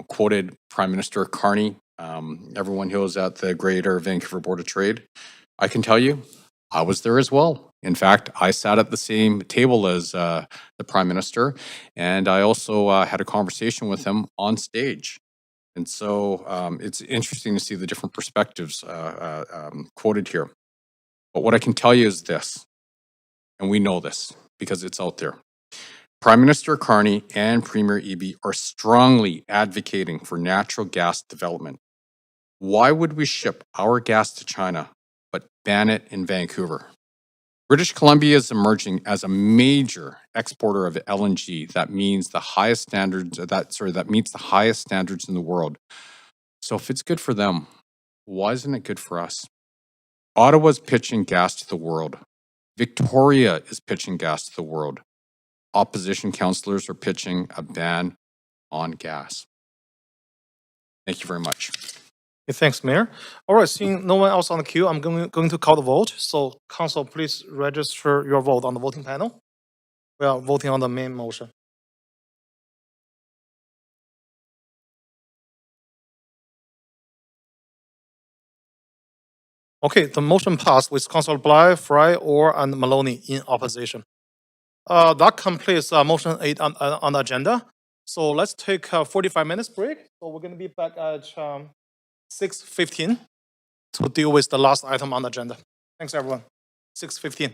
quoted Prime Minister Carney. Everyone who was at the Greater Vancouver Board of Trade. I can tell you, I was there as well. In fact, I sat at the same table as the Prime Minister, and I also had a conversation with him on stage. And so it's interesting to see the different perspectives quoted here. But what I can tell you is this, and we know this because it's out there. Prime Minister Carney and Premier Eby are strongly advocating for natural gas development. Why would we ship our gas to China but ban it in Vancouver? British Columbia is emerging as a major exporter of LNG that means the highest standards that meets the highest standards in the world. So if it's good for them, why isn't it good for us? Ottawa's pitching gas to the world. Victoria is pitching gas to the world. Opposition councillors are pitching a ban on gas. Thank you very much.
Okay, thanks, Mayor. All right, seeing no one else on the queue, I'm going to call the vote. So, Council, please register your vote on the voting panel. We are voting on the main motion. Okay, the motion passed with Councilor Bly, Fry, Orr, and Maloney in opposition. That completes motion 8 on the agenda. So let's take a 45 minutes break. So we're going to be back at 6:15 to deal with the last item on the agenda. Thanks, everyone. 6:15.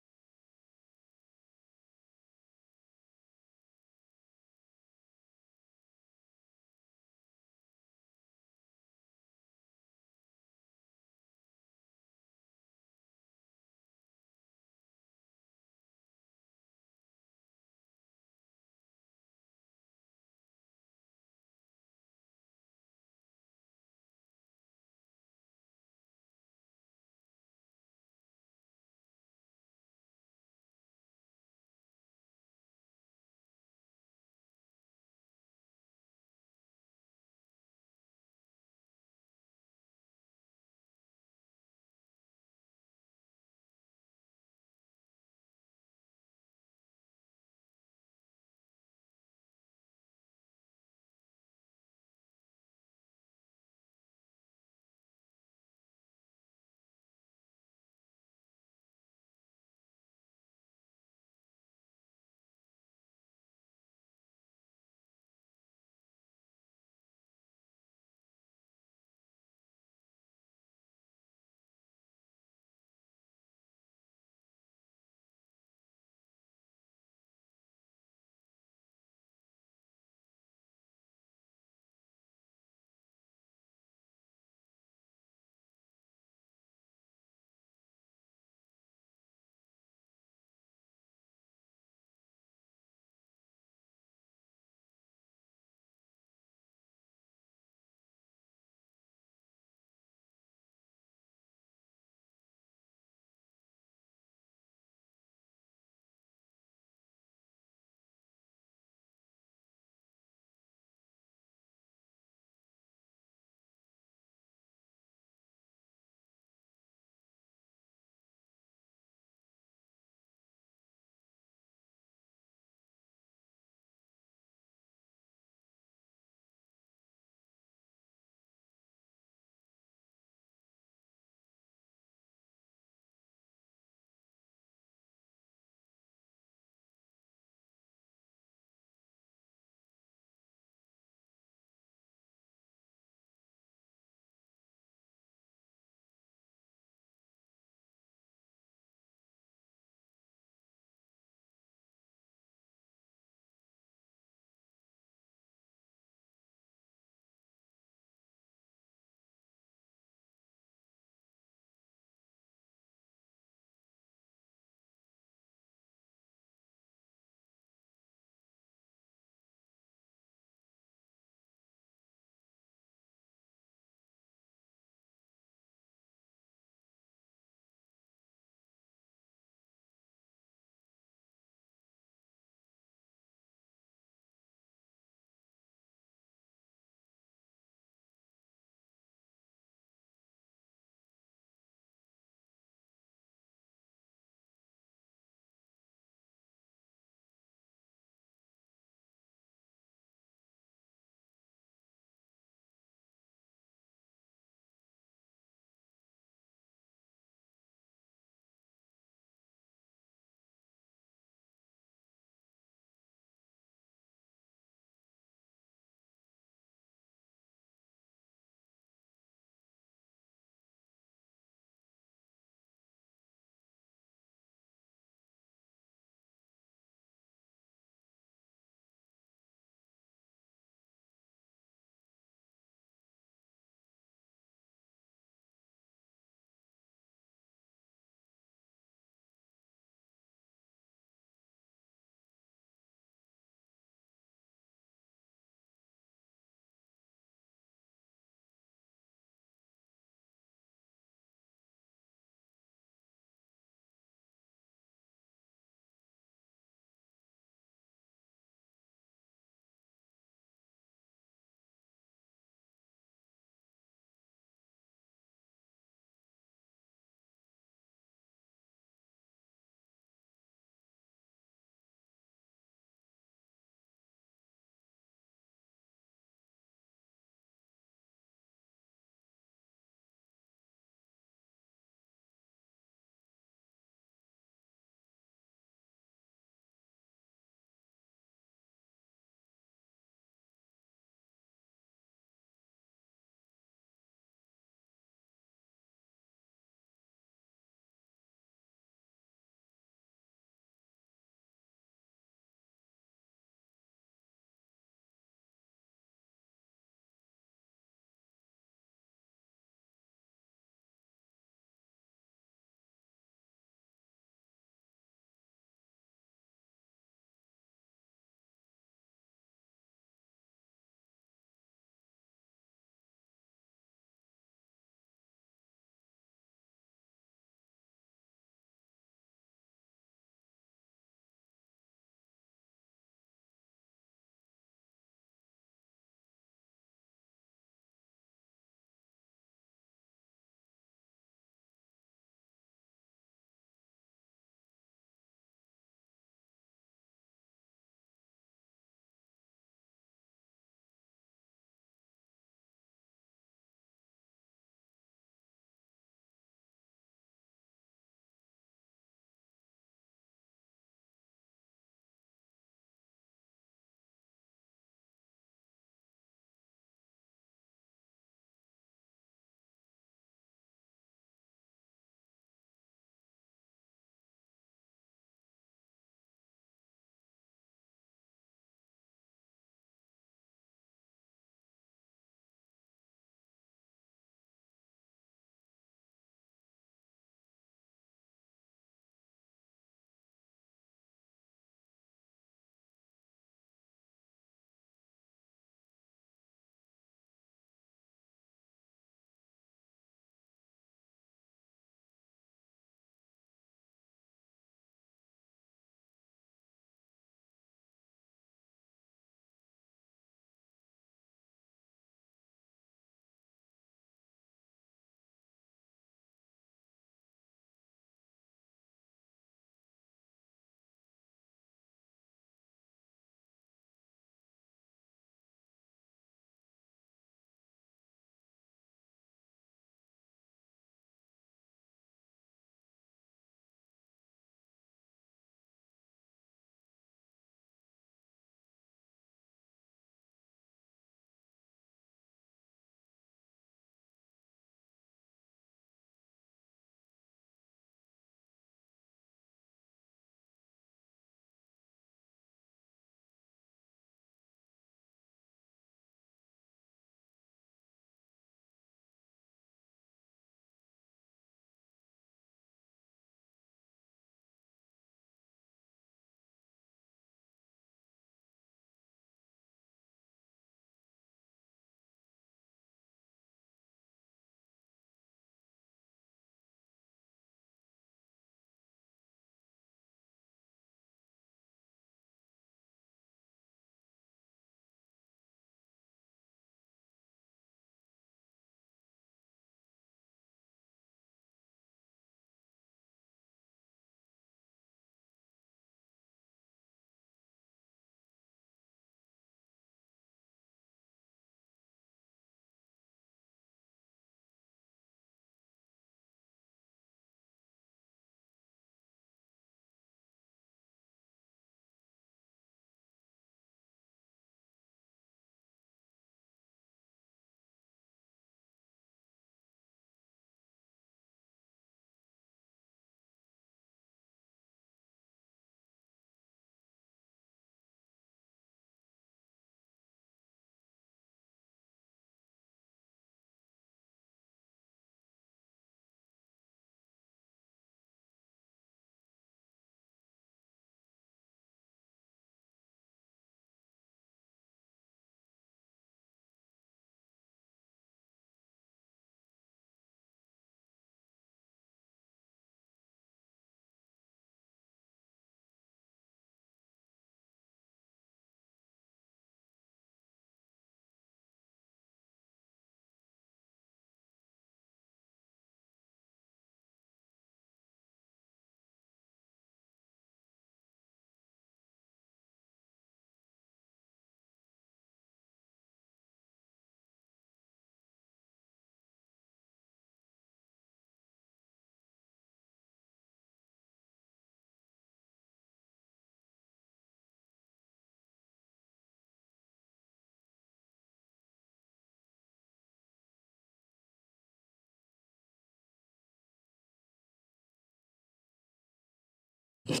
Hey,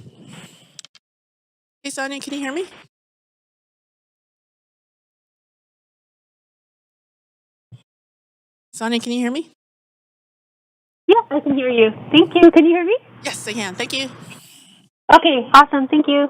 Sonia, can you hear me? Sonia, can you hear me?
Yes, I can hear you. Thank you. Can you hear me?
Yes, I can. Thank you.
Okay, awesome. Thank you.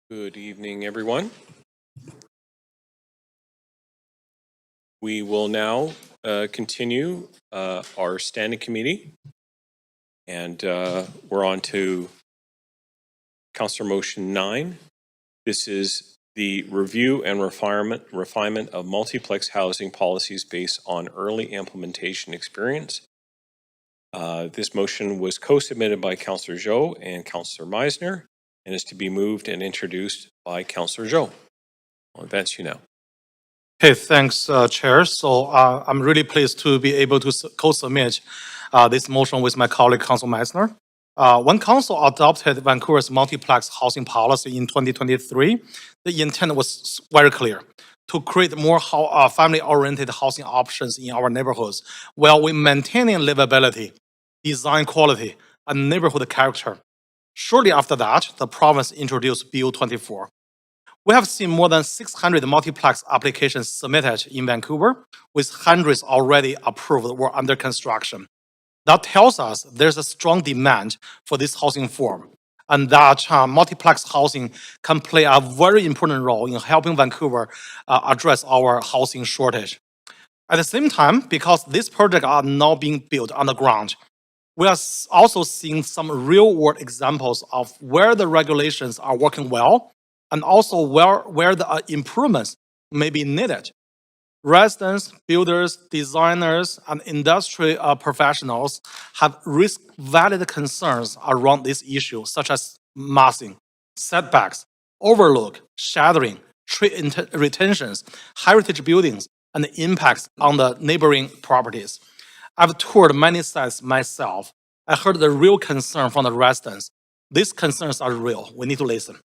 Good evening, everyone. We will now continue our standing committee, and we're on to Councillor Motion 9. This is the review and refinement of multiplex housing policies based on early implementation experience. This motion was co-submitted by Councillor Zhou and Councillor Meisner, and is to be moved and introduced by Councillor Zhou. I'll advance you now.
Okay, thanks, Chair. So I'm really pleased to be able to co-submit this motion with my colleague, Council Meisner. When Council adopted Vancouver's multiplex housing policy in 2023, the intent was very clear: to create more family-oriented housing options in our neighborhoods, while we maintaining livability, design quality, and neighborhood character. Shortly after that, the province introduced Bill 24. We have seen more than 600 multiplex applications submitted in Vancouver, with hundreds already approved or under construction. That tells us there's a strong demand for this housing form, and that multiplex housing can play a very important role in helping Vancouver address our housing shortage. At the same time, because these projects are now being built on the ground, we are also seeing some real-world examples of where the regulations are working well, and also where the improvements may be needed. Residents, builders, designers, and industry professionals have raised valid concerns around this issue, such as massing, setbacks, overlook, shadowing, tree retentions, heritage buildings, and the impacts on the neighboring properties. I've toured many sites myself. I heard the real concern from the residents. These concerns are real. We need to listen.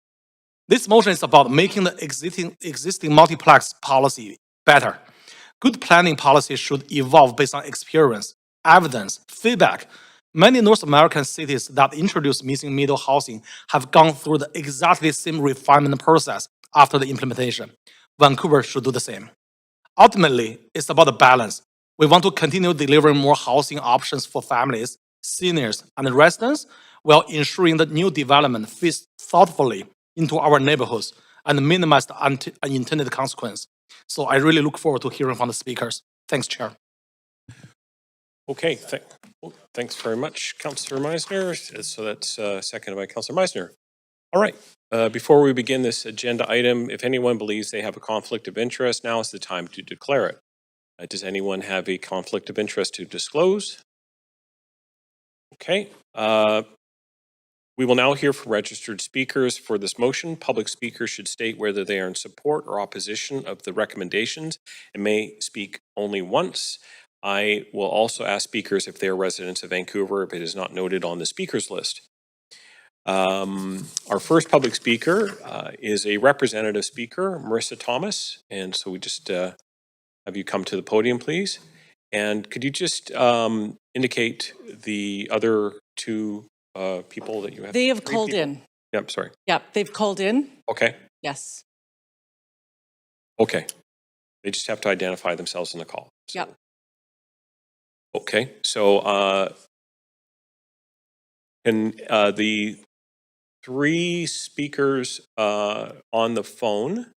This motion is about making the existing multiplex policy better. Good planning policy should evolve based on experience, evidence, feedback. Many North American cities that introduced missing middle housing have gone through the exactly same refinement process after the implementation. Vancouver should do the same. Ultimately, it's about the balance. We want to continue delivering more housing options for families, seniors, and residents, while ensuring that new development fits thoughtfully into our neighborhoods and minimize the unintended consequence. So I really look forward to hearing from the speakers. Thanks, Chair.
Okay, thanks very much, Councillor Meisner. So that's seconded by Councillor Meisner. All right, before we begin this agenda item, if anyone believes they have a conflict of interest, now is the time to declare it. Does anyone have a conflict of interest to disclose? Okay. We will now hear from registered speakers for this motion. Public speakers should state whether they are in support or opposition of the recommendations and may speak only once. I will also ask speakers if they are residents of Vancouver, if it is not noted on the speakers list. Our first public speaker is a representative speaker, Marissa Thomas. And so we just have you come to the podium, please. And could you just indicate the other two people that you have?
They have called in.
Yep, sorry.
Yep, they've called in.
Okay.
Yes.
Okay. They just have to identify themselves in the call. So.
Yep.
Okay, so can the three speakers on the phone,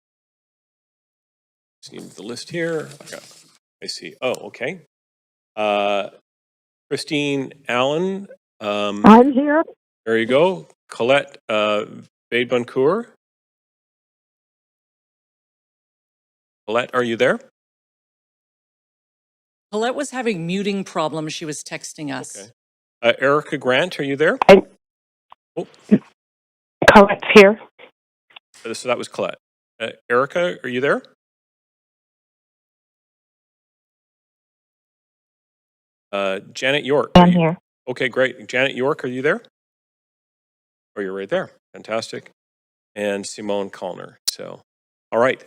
see the list here. I see. Oh, okay. Christine Allen.
I'm here.
There you go. Colette Badebancourt. Colette, are you there?
Colette was having muting problems. She was texting us.
Okay. Erica Grant, are you there? Oh.
Colette's here.
So that was Colette. Erica, are you there? Janet York.
I'm here.
Okay, great. Janet York, are you there? Oh, you're right there. Fantastic. And Simone Callner. So, all right.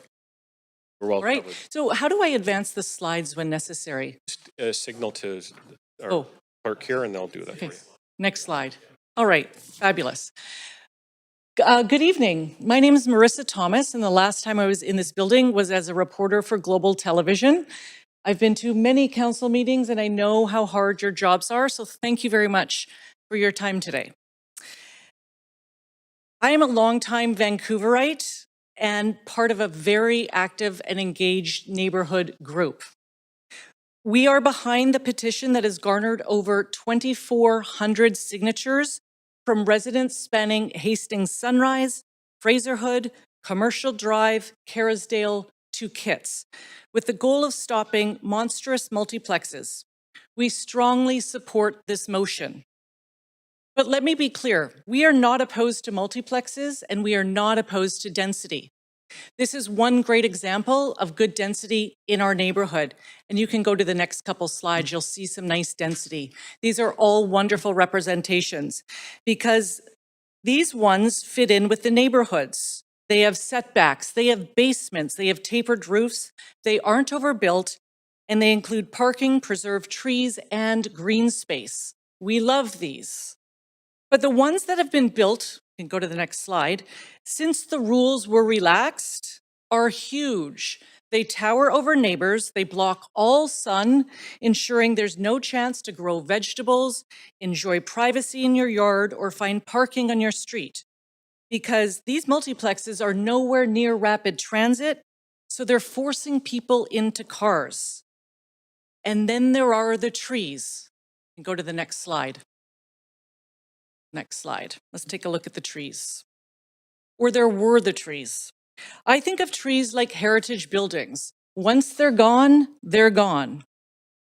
We're well
Right.
covered.
So how do I advance the slides when necessary?
Just signal to our clerk here and they'll do that for you.
Next slide. All right. Fabulous. Good evening. My name is Marissa Thomas, and the last time I was in this building was as a reporter for Global Television. I've been to many council meetings, and I know how hard your jobs are, so thank you very much for your time today. I am a longtime Vancouverite and part of a very active and engaged neighborhood group. We are behind the petition that has garnered over 2,400 signatures from residents spanning Hastings Sunrise, Fraserhood, Commercial Drive, Kerrisdale to Kitts, with the goal of stopping monstrous multiplexes. We strongly support this motion. But let me be clear, we are not opposed to multiplexes and we are not opposed to density. This is one great example of good density in our neighborhood. And you can go to the next couple slides, you'll see some nice density. These are all wonderful representations because these ones fit in with the neighborhoods. They have setbacks, they have basements, they have tapered roofs, they aren't overbuilt, and they include parking, preserved trees, and green space. We love these. But the ones that have been built, you can go to the next slide, since the rules were relaxed, are huge. They tower over neighbors, they block all sun, ensuring there's no chance to grow vegetables, enjoy privacy in your yard, or find parking on your street. Because these multiplexes are nowhere near rapid transit, so they're forcing people into cars. And then there are the trees. You can go to the next slide. Next slide. Let's take a look at the trees. Or there were the trees. I think of trees like heritage buildings. Once they're gone, they're gone.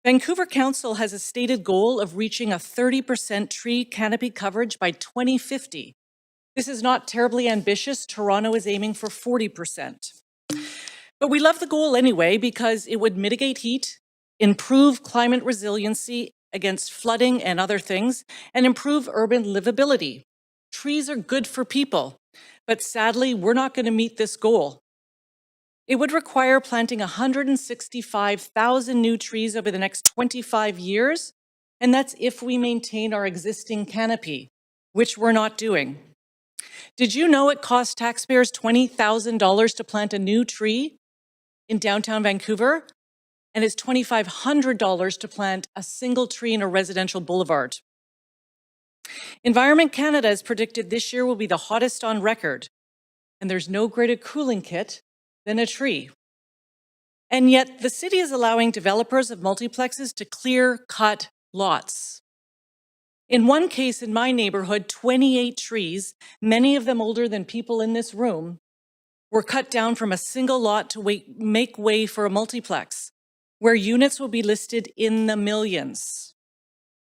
Vancouver Council has a stated goal of reaching a 30% tree canopy coverage by 2050. This is not terribly ambitious. Toronto is aiming for 40%. But we love the goal anyway because it would mitigate heat, improve climate resiliency against flooding and other things, and improve urban livability. Trees are good for people, but sadly, we're not going to meet this goal. It would require planting 165,000 new trees over the next 25 years, and that's if we maintain our existing canopy, which we're not doing. Did you know it costs taxpayers $20,000 to plant a new tree in downtown Vancouver? And it's $2,500 to plant a single tree in a residential boulevard. Environment Canada has predicted this year will be the hottest on record, and there's no greater cooling kit than a tree. And yet the city is allowing developers of multiplexes to clear cut lots. In one case in my neighborhood, 28 trees, many of them older than people in this room, were cut down from a single lot to make way for a multiplex, where units will be listed in the millions.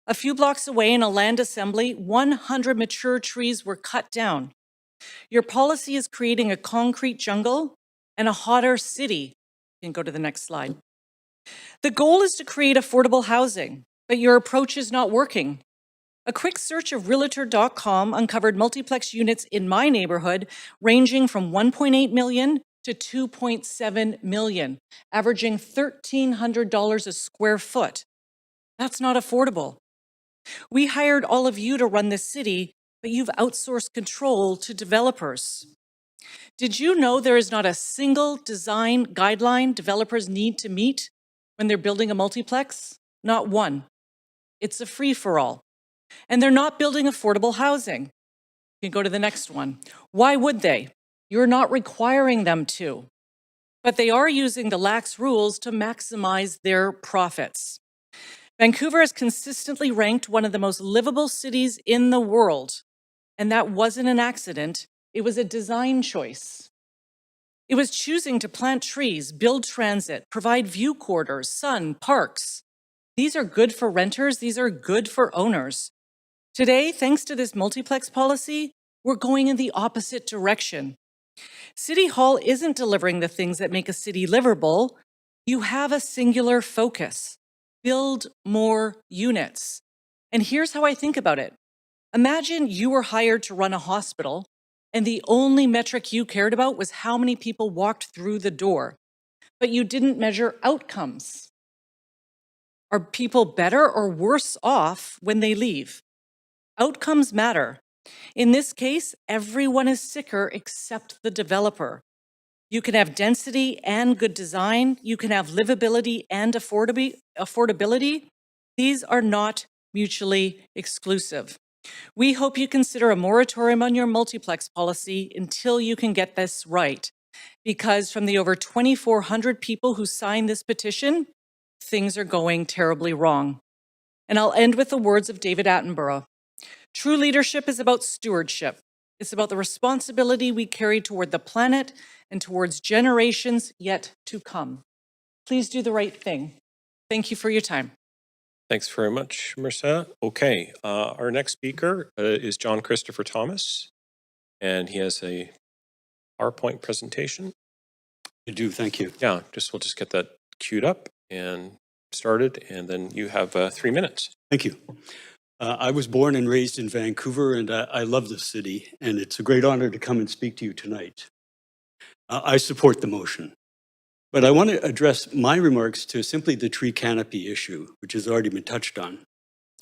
A few blocks away in a land assembly, 100 mature trees were cut down. Your policy is creating a concrete jungle and a hotter city. You can go to the next slide. The goal is to create affordable housing, but your approach is not working. A quick search of realtor.com uncovered multiplex units in my neighborhood ranging from 1.8 million to 2.7 million, averaging $1,300 a square foot. That's not affordable. We hired all of you to run this city, but you've outsourced control to developers. Did you know there is not a single design guideline developers need to meet when they're building a multiplex? Not one. It's a free-for-all. And they're not building affordable housing. You can go to the next one. Why would they? You're not requiring them to. But they are using the lax rules to maximize their profits. Vancouver has consistently ranked one of the most livable cities in the world. And that wasn't an accident. It was a design choice. It was choosing to plant trees, build transit, provide view corridors, sun, parks. These are good for renters. These are good for owners. Today, thanks to this multiplex policy, we're going in the opposite direction. City Hall isn't delivering the things that make a city livable. You have a singular focus. Build more units. And here's how I think about it. Imagine you were hired to run a hospital, and the only metric you cared about was how many people walked through the door, but you didn't measure outcomes. Are people better or worse off when they leave? Outcomes matter. In this case, everyone is sicker except the developer. You can have density and good design. You can have livability and affordability. These are not mutually exclusive. We hope you consider a moratorium on your multiplex policy until you can get this right. Because from the over 2,400 people who signed this petition, things are going terribly wrong. And I'll end with the words of David Attenborough. True leadership is about stewardship. It's about the responsibility we carry toward the planet and towards generations yet to come. Please do the right thing. Thank you for your time.
Thanks very much, Marissa. Okay, our next speaker is John Christopher Thomas, and he has a PowerPoint presentation.
I do, thank you.
Yeah, we'll just get that queued up and started, and then you have 3 minutes.
Thank you. I was born and raised in Vancouver, and I love this city, and it's a great honor to come and speak to you tonight. I support the motion, but I want to address my remarks to simply the tree canopy issue, which has already been touched on.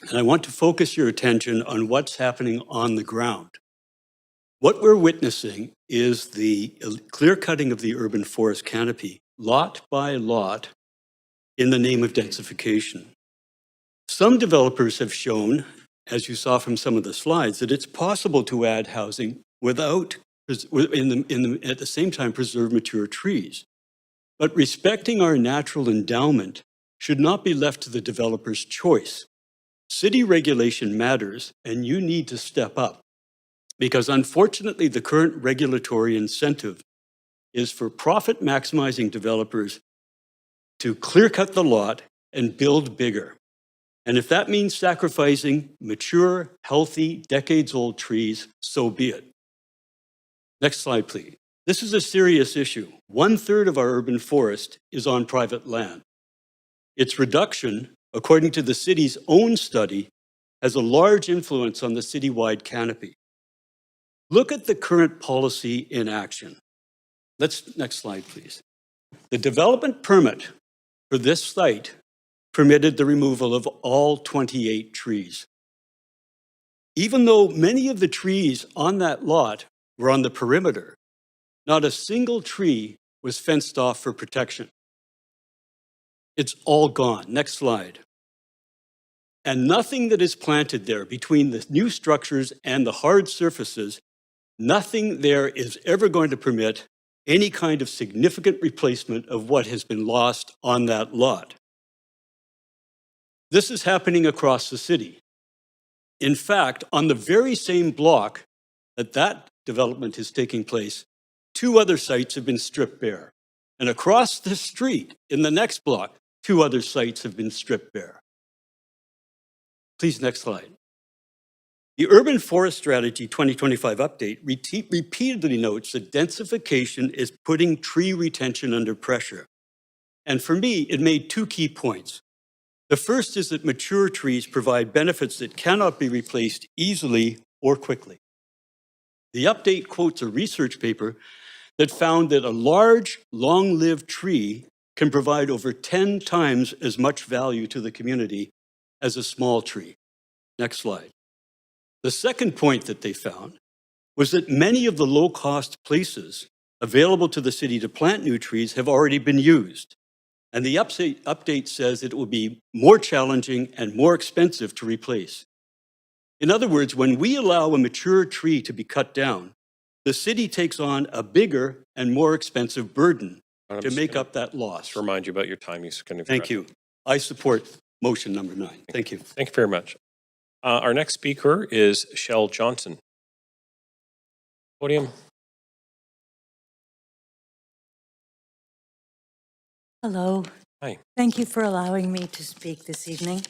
And I want to focus your attention on what's happening on the ground. What we're witnessing is the clear cutting of the urban forest canopy, lot by lot, in the name of densification. Some developers have shown, as you saw from some of the slides, that it's possible to add housing without, at the same time, preserve mature trees. But respecting our natural endowment should not be left to the developer's choice. City regulation matters, and you need to step up. Because unfortunately, the current regulatory incentive is for profit-maximizing developers to clear-cut the lot and build bigger. And if that means sacrificing mature, healthy, decades-old trees, so be it. Next slide, please. This is a serious issue. 1/3 of our urban forest is on private land. Its reduction, according to the city's own study, has a large influence on the citywide canopy. Look at the current policy in action. Next slide, please. The development permit for this site permitted the removal of all 28 trees. Even though many of the trees on that lot were on the perimeter, not a single tree was fenced off for protection. It's all gone. Next slide. And nothing that is planted there between the new structures and the hard surfaces, nothing there is ever going to permit any kind of significant replacement of what has been lost on that lot. This is happening across the city. In fact, on the very same block that development is taking place, 2 other sites have been stripped bare. And across the street, in the next block, 2 other sites have been stripped bare. Please, next slide. The Urban Forest Strategy 2025 update repeatedly notes that densification is putting tree retention under pressure. And for me, it made 2 key points. The first is that mature trees provide benefits that cannot be replaced easily or quickly. The update quotes a research paper that found that a large, long-lived tree can provide over 10 times as much value to the community as a small tree. Next slide. The second point that they found was that many of the low-cost places available to the city to plant new trees have already been used. And the update says it will be more challenging and more expensive to replace. In other words, when we allow a mature tree to be cut down, the city takes on a bigger and more expensive burden to make up that loss.
Just remind you about your time.
Thank you. I support motion number 9. Thank you.
Thank you very much. Our next speaker is Shell Johnson. Podium.
Hello.
Hi.
Thank you for allowing me to speak this evening.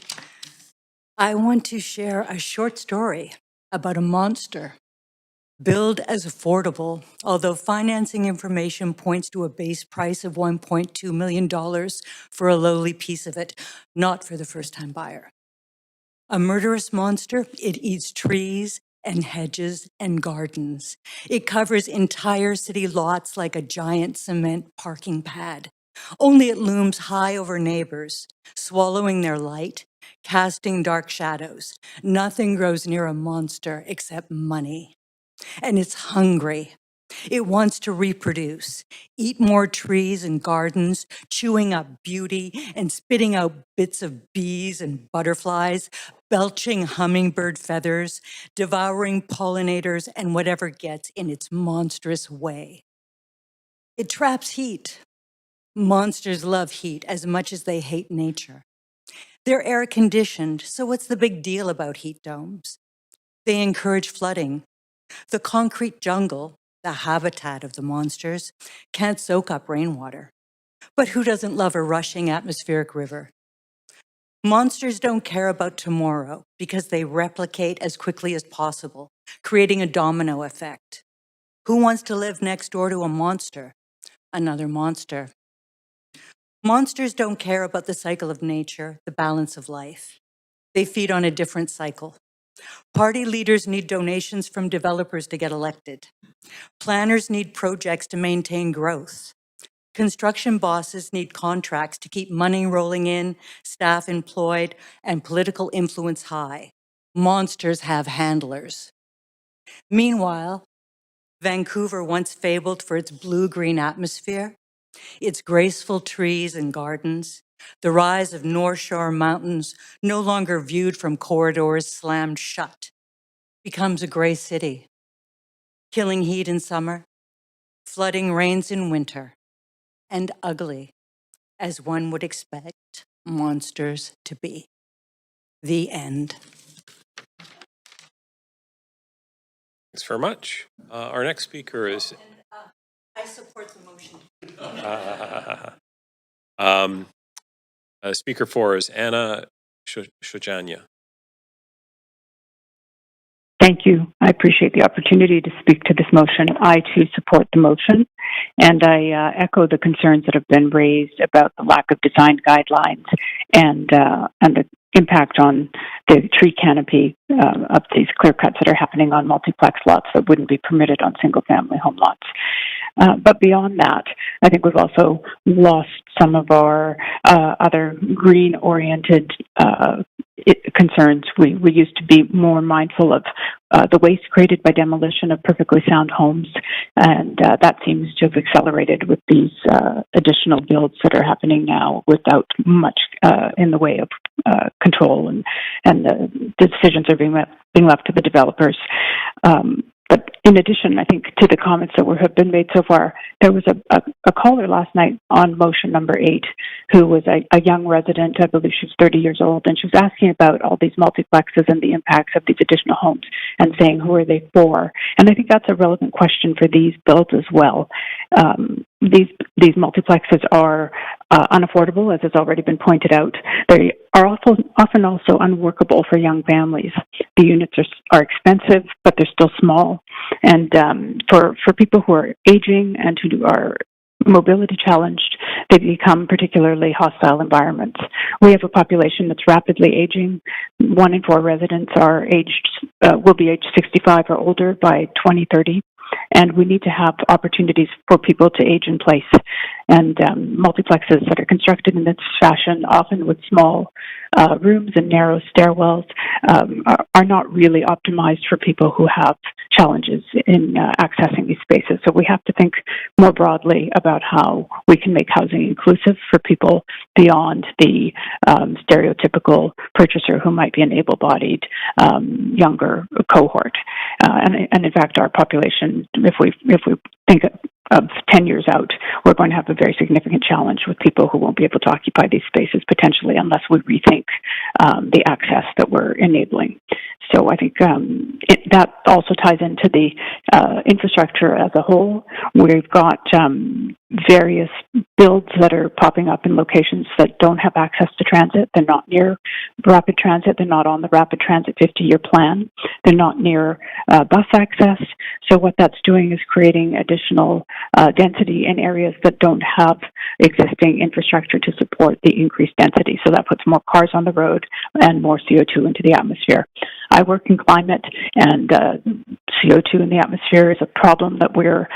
I want to share a short story about a monster. Billed as affordable, although financing information points to a base price of $1.2 million for a lowly piece of it, not for the first-time buyer. A murderous monster, it eats trees and hedges and gardens. It covers entire city lots like a giant cement parking pad. Only it looms high over neighbors, swallowing their light, casting dark shadows. Nothing grows near a monster except money. And it's hungry. It wants to reproduce, eat more trees and gardens, chewing up beauty and spitting out bits of bees and butterflies, belching hummingbird feathers, devouring pollinators and whatever gets in its monstrous way. It traps heat. Monsters love heat as much as they hate nature. They're air conditioned, so what's the big deal about heat domes? They encourage flooding. The concrete jungle, the habitat of the monsters, can't soak up rainwater. But who doesn't love a rushing atmospheric river? Monsters don't care about tomorrow because they replicate as quickly as possible, creating a domino effect. Who wants to live next door to a monster? Another monster. Monsters don't care about the cycle of nature, the balance of life. They feed on a different cycle. Party leaders need donations from developers to get elected. Planners need projects to maintain growth. Construction bosses need contracts to keep money rolling in, staff employed, and political influence high. Monsters have handlers. Meanwhile, Vancouver, once fabled for its blue-green atmosphere, its graceful trees and gardens, the rise of North Shore mountains no longer viewed from corridors slammed shut, becomes a gray city. Killing heat in summer, flooding rains in winter, and ugly, as one would expect monsters to be. The end.
Thanks very much. Our next speaker is.
I support the motion.
Speaker 4 is Anna Shojanya.
Thank you. I appreciate the opportunity to speak to this motion. I too support the motion, and I echo the concerns that have been raised about the lack of design guidelines and the impact on the tree canopy of these clear cuts that are happening on multiplex lots that wouldn't be permitted on single-family home lots. But beyond that, I think we've also lost some of our other green-oriented concerns. We used to be more mindful of the waste created by demolition of perfectly sound homes, and that seems to have accelerated with these additional builds that are happening now without much in the way of control, and the decisions are being left to the developers. But in addition, I think to the comments that have been made so far, there was a caller last night on motion number 8 who was a young resident. I believe she was 30 years old, and she was asking about all these multiplexes and the impacts of these additional homes and saying, who are they for? And I think that's a relevant question for these builds as well. These multiplexes are unaffordable, as has already been pointed out. They are often also unworkable for young families. The units are expensive, but they're still small. And for people who are aging and who are mobility challenged, they become particularly hostile environments. We have a population that's rapidly aging. 1 in 4 residents are will be aged 65 or older by 2030. And we need to have opportunities for people to age in place. And multiplexes that are constructed in this fashion, often with small rooms and narrow stairwells, are not really optimized for people who have challenges in accessing these spaces. So we have to think more broadly about how we can make housing inclusive for people beyond the stereotypical purchaser who might be an able-bodied younger cohort. And in fact, our population, if we think of 10 years out, we're going to have a very significant challenge with people who won't be able to occupy these spaces potentially unless we rethink the access that we're enabling. So I think that also ties into the infrastructure as a whole. We've got various builds that are popping up in locations that don't have access to transit. They're not near rapid transit. They're not on the rapid transit 50-year plan. They're not near bus access. So what that's doing is creating additional density in areas that don't have existing infrastructure to support the increased density. So that puts more cars on the road and more CO2 into the atmosphere. I work in climate, and CO2 in the atmosphere is a problem that we're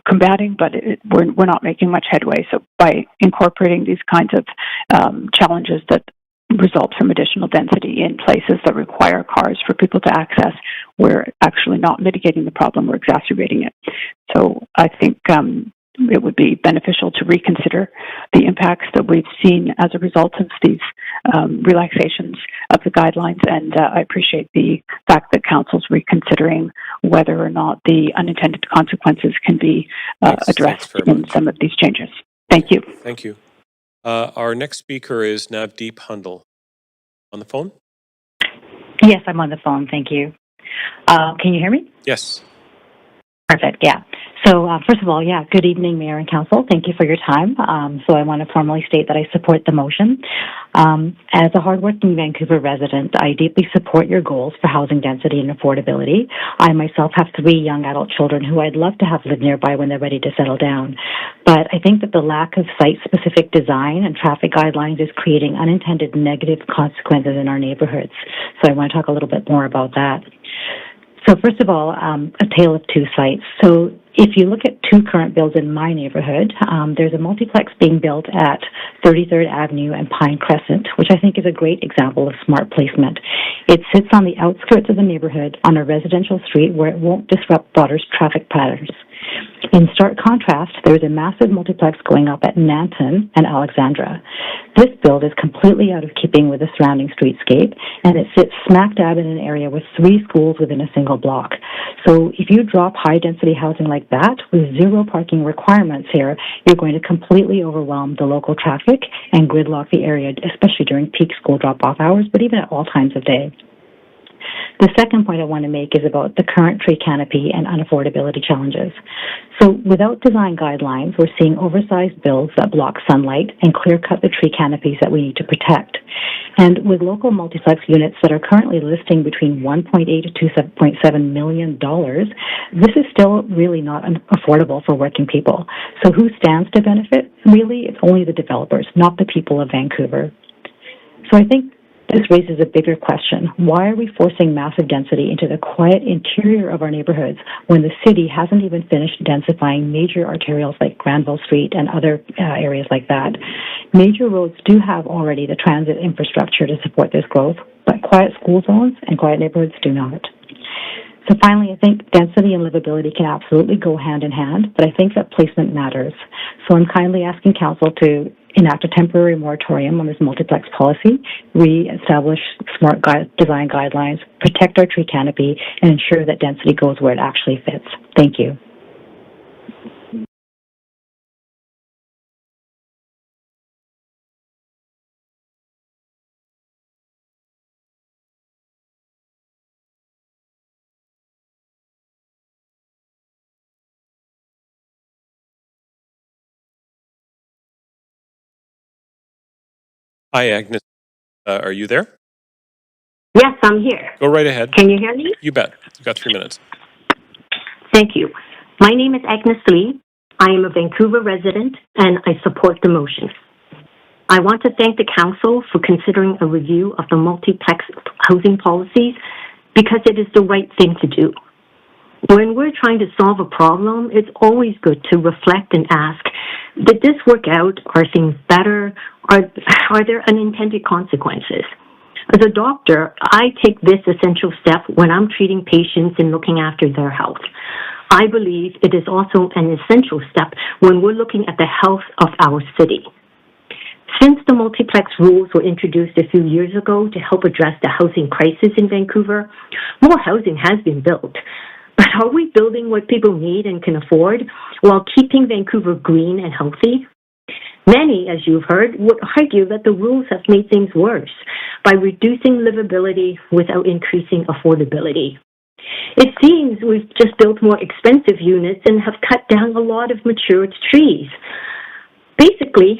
combating, but we're not making much headway. So by incorporating these kinds of challenges that result from additional density in places that require cars for people to access, we're actually not mitigating the problem, we're exacerbating it. So I think it would be beneficial to reconsider the impacts that we've seen as a result of these relaxations of the guidelines. And I appreciate the fact that Council's reconsidering whether or not the unintended consequences can be addressed in some of these changes. Thank you.
Thank you. Our next speaker is Navdeep Hundal. On the phone?
Yes, I'm on the phone. Thank you. Can you hear me?
Yes.
Perfect. Yeah. So first of all, good evening, Mayor and Council. Thank you for your time. So I want to formally state that I support the motion. As a hardworking Vancouver resident, I deeply support your goals for housing density and affordability. I myself have 3 young adult children who I'd love to have live nearby when they're ready to settle down. But I think that the lack of site-specific design and traffic guidelines is creating unintended negative consequences in our neighborhoods. So I want to talk a little bit more about that. So first of all, a tale of 2 sites. So if you look at 2 current builds in my neighborhood, there's a multiplex being built at 33rd Avenue and Pine Crescent, which I think is a great example of smart placement. It sits on the outskirts of the neighborhood on a residential street where it won't disrupt broader traffic patterns. In stark contrast, there is a massive multiplex going up at Nanton and Alexandra. This build is completely out of keeping with the surrounding streetscape, and it sits smack dab in an area with 3 schools within a single block. So if you drop high-density housing like that with 0 parking requirements here, you're going to completely overwhelm the local traffic and gridlock the area, especially during peak school drop-off hours, but even at all times of day. The second point I want to make is about the current tree canopy and unaffordability challenges. So without design guidelines, we're seeing oversized builds that block sunlight and clear-cut the tree canopies that we need to protect. And with local multiplex units that are currently listing between $1.8 to $2.7 million, this is still really not affordable for working people. So who stands to benefit? Really, it's only the developers, not the people of Vancouver. So I think this raises a bigger question. Why are we forcing massive density into the quiet interior of our neighborhoods when the city hasn't even finished densifying major arterials like Granville Street and other areas like that? Major roads do have already the transit infrastructure to support this growth, but quiet school zones and quiet neighborhoods do not. So finally, I think density and livability can absolutely go hand in hand, but I think that placement matters. So I'm kindly asking Council to enact a temporary moratorium on this multiplex policy, re-establish smart design guidelines, protect our tree canopy, and ensure that density goes where it actually fits. Thank you.
Hi, Agnes. Are you there?
Yes, I'm here.
Go right ahead.
Can you hear me?
You bet. You've got 3 minutes.
Thank you. My name is Agnes Lee. I am a Vancouver resident, and I support the motion. I want to thank the Council for considering a review of the multiplex housing policies because it is the right thing to do. When we're trying to solve a problem, it's always good to reflect and ask, did this work out? Are things better? Are there unintended consequences? As a doctor, I take this essential step when I'm treating patients and looking after their health. I believe it is also an essential step when we're looking at the health of our city. Since the multiplex rules were introduced a few years ago to help address the housing crisis in Vancouver, more housing has been built. But are we building what people need and can afford while keeping Vancouver green and healthy? Many, as you've heard, would argue that the rules have made things worse by reducing livability without increasing affordability. It seems we've just built more expensive units and have cut down a lot of matured trees. Basically,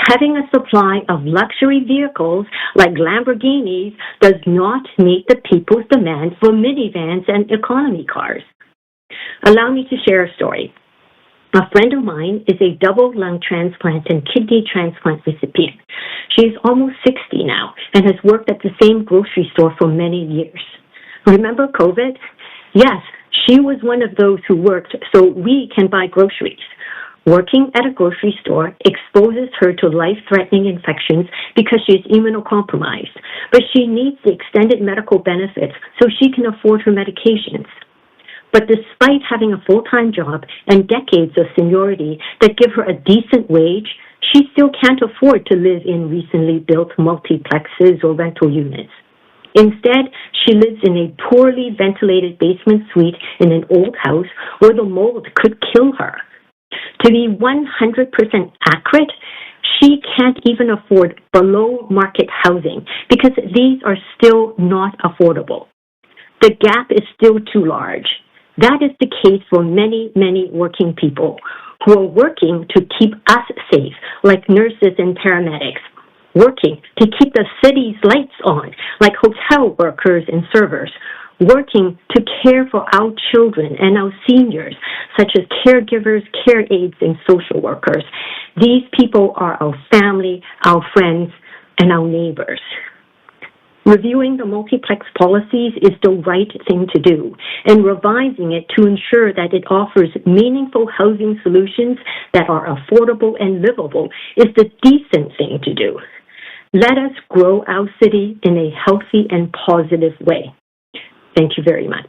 having a supply of luxury vehicles like Lamborghinis does not meet the people's demand for minivans and economy cars. Allow me to share a story. A friend of mine is a double lung transplant and kidney transplant recipient. She is almost 60 now and has worked at the same grocery store for many years. Remember COVID? Yes, she was one of those who worked so we can buy groceries. Working at a grocery store exposes her to life-threatening infections because she is immunocompromised, but she needs the extended medical benefits so she can afford her medications. But despite having a full-time job and decades of seniority that give her a decent wage, she still can't afford to live in recently built multiplexes or rental units. Instead, she lives in a poorly ventilated basement suite in an old house where the mold could kill her. To be 100% accurate, she can't even afford below market housing because these are still not affordable. The gap is still too large. That is the case for many, many working people who are working to keep us safe, like nurses and paramedics, working to keep the city's lights on, like hotel workers and servers, working to care for our children and our seniors, such as caregivers, care aides, and social workers. These people are our family, our friends, and our neighbors. Reviewing the multiplex policies is the right thing to do, and revising it to ensure that it offers meaningful housing solutions that are affordable and livable is the decent thing to do. Let us grow our city in a healthy and positive way. Thank you very much.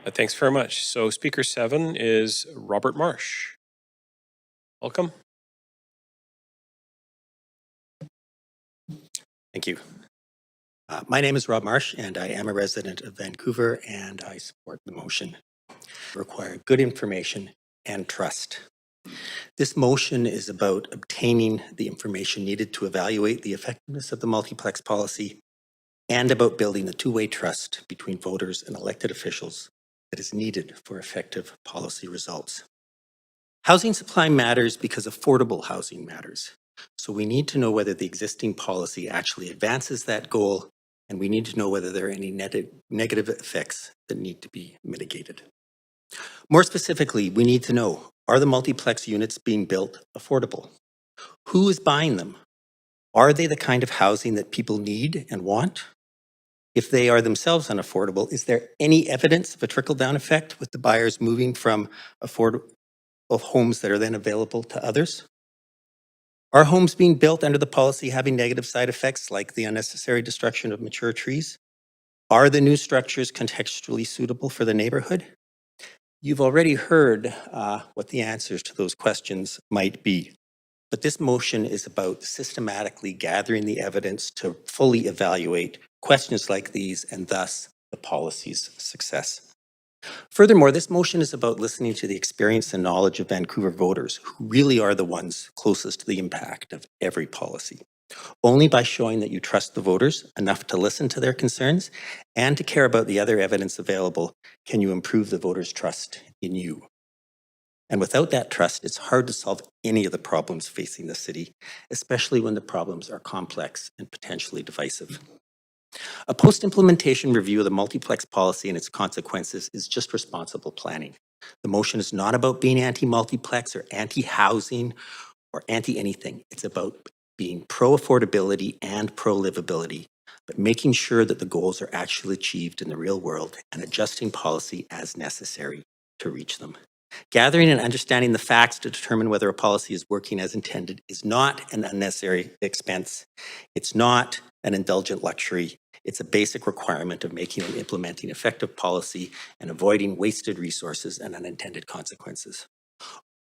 Thanks very much. So Speaker 7 is Robert Marsh. Welcome.
Thank you. My name is Rob Marsh, and I am a resident of Vancouver, and I support the motion. Require good information and trust. This motion is about obtaining the information needed to evaluate the effectiveness of the multiplex policy and about building the two-way trust between voters and elected officials that is needed for effective policy results. Housing supply matters because affordable housing matters. So we need to know whether the existing policy actually advances that goal, and we need to know whether there are any negative effects that need to be mitigated. More specifically, we need to know, are the multiplex units being built affordable? Who is buying them? Are they the kind of housing that people need and want? If they are themselves unaffordable, is there any evidence of a trickle-down effect with the buyers moving from affordable homes that are then available to others? Are homes being built under the policy having negative side effects like the unnecessary destruction of mature trees? Are the new structures contextually suitable for the neighborhood? You've already heard what the answers to those questions might be, but this motion is about systematically gathering the evidence to fully evaluate questions like these and thus the policy's success. Furthermore, this motion is about listening to the experience and knowledge of Vancouver voters, who really are the ones closest to the impact of every policy. Only by showing that you trust the voters enough to listen to their concerns and to care about the other evidence available can you improve the voters' trust in you. And without that trust, it's hard to solve any of the problems facing the city, especially when the problems are complex and potentially divisive. A post-implementation review of the multiplex policy and its consequences is just responsible planning. The motion is not about being anti-multiplex or anti-housing or anti-anything. It's about being pro-affordability and pro-livability, but making sure that the goals are actually achieved in the real world and adjusting policy as necessary to reach them. Gathering and understanding the facts to determine whether a policy is working as intended is not an unnecessary expense. It's not an indulgent luxury. It's a basic requirement of making and implementing effective policy and avoiding wasted resources and unintended consequences.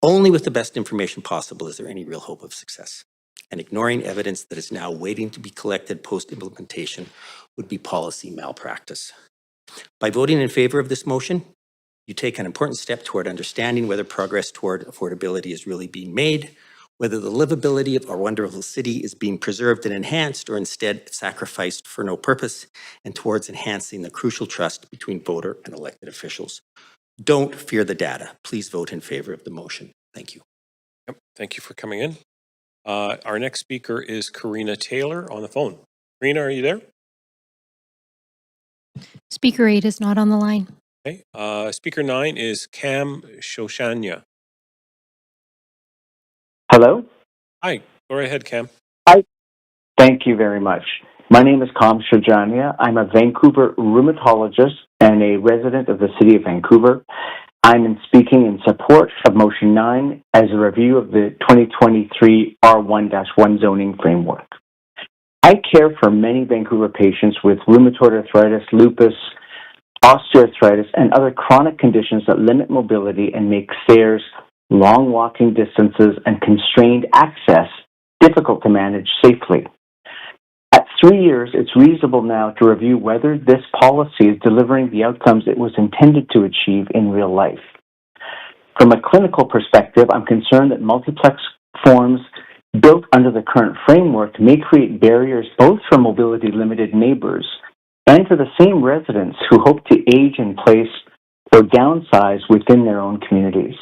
Only with the best information possible is there any real hope of success. And ignoring evidence that is now waiting to be collected post-implementation would be policy malpractice. By voting in favor of this motion, you take an important step toward understanding whether progress toward affordability is really being made, whether the livability of our wonderful city is being preserved and enhanced or instead sacrificed for no purpose, and towards enhancing the crucial trust between voter and elected officials. Don't fear the data. Please vote in favor of the motion. Thank you.
Yep, thank you for coming in. Our next speaker is Karina Taylor on the phone. Karina, are you there?
Speaker 8 is not on the line.
Okay. Speaker 9 is Cam Shoshanya.
Hello?
Hi, go right ahead, Cam.
Hi. Thank you very much. My name is Kam Shojania. I'm a Vancouver rheumatologist and a resident of the City of Vancouver. I'm speaking in support of Motion 9 as a review of the 2023 R1-1 zoning framework. I care for many Vancouver patients with rheumatoid arthritis, lupus, osteoarthritis, and other chronic conditions that limit mobility and make stairs, long walking distances, and constrained access difficult to manage safely. At 3 years, it's reasonable now to review whether this policy is delivering the outcomes it was intended to achieve in real life. From a clinical perspective, I'm concerned that multiplex forms built under the current framework may create barriers both for mobility-limited neighbors and for the same residents who hope to age in place or downsize within their own communities.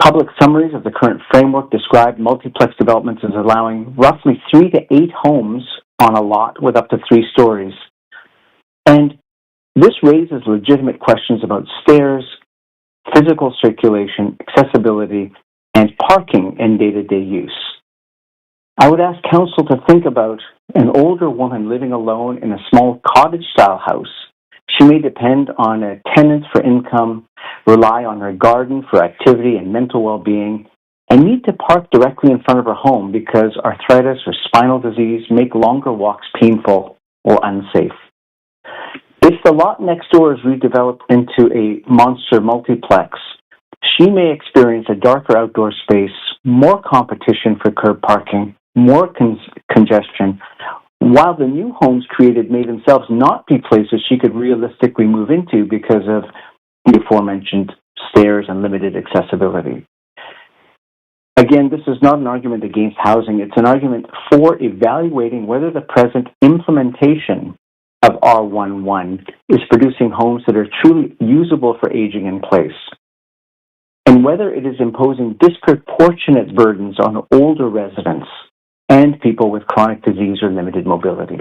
Public summaries of the current framework describe multiplex developments as allowing roughly 3 to 8 homes on a lot with up to 3 stories. And this raises legitimate questions about stairs, physical circulation, accessibility, and parking in day-to-day use. I would ask Council to think about an older woman living alone in a small cottage-style house. She may depend on a tenant for income, rely on her garden for activity and mental well-being, and need to park directly in front of her home because arthritis or spinal disease make longer walks painful or unsafe. If the lot next door is redeveloped into a monster multiplex, she may experience a darker outdoor space, more competition for curb parking, more congestion, while the new homes created may themselves not be places she could realistically move into because of the aforementioned stairs and limited accessibility. Again, this is not an argument against housing. It's an argument for evaluating whether the present implementation of R11 is producing homes that are truly usable for aging in place, and whether it is imposing disproportionate burdens on older residents and people with chronic disease or limited mobility.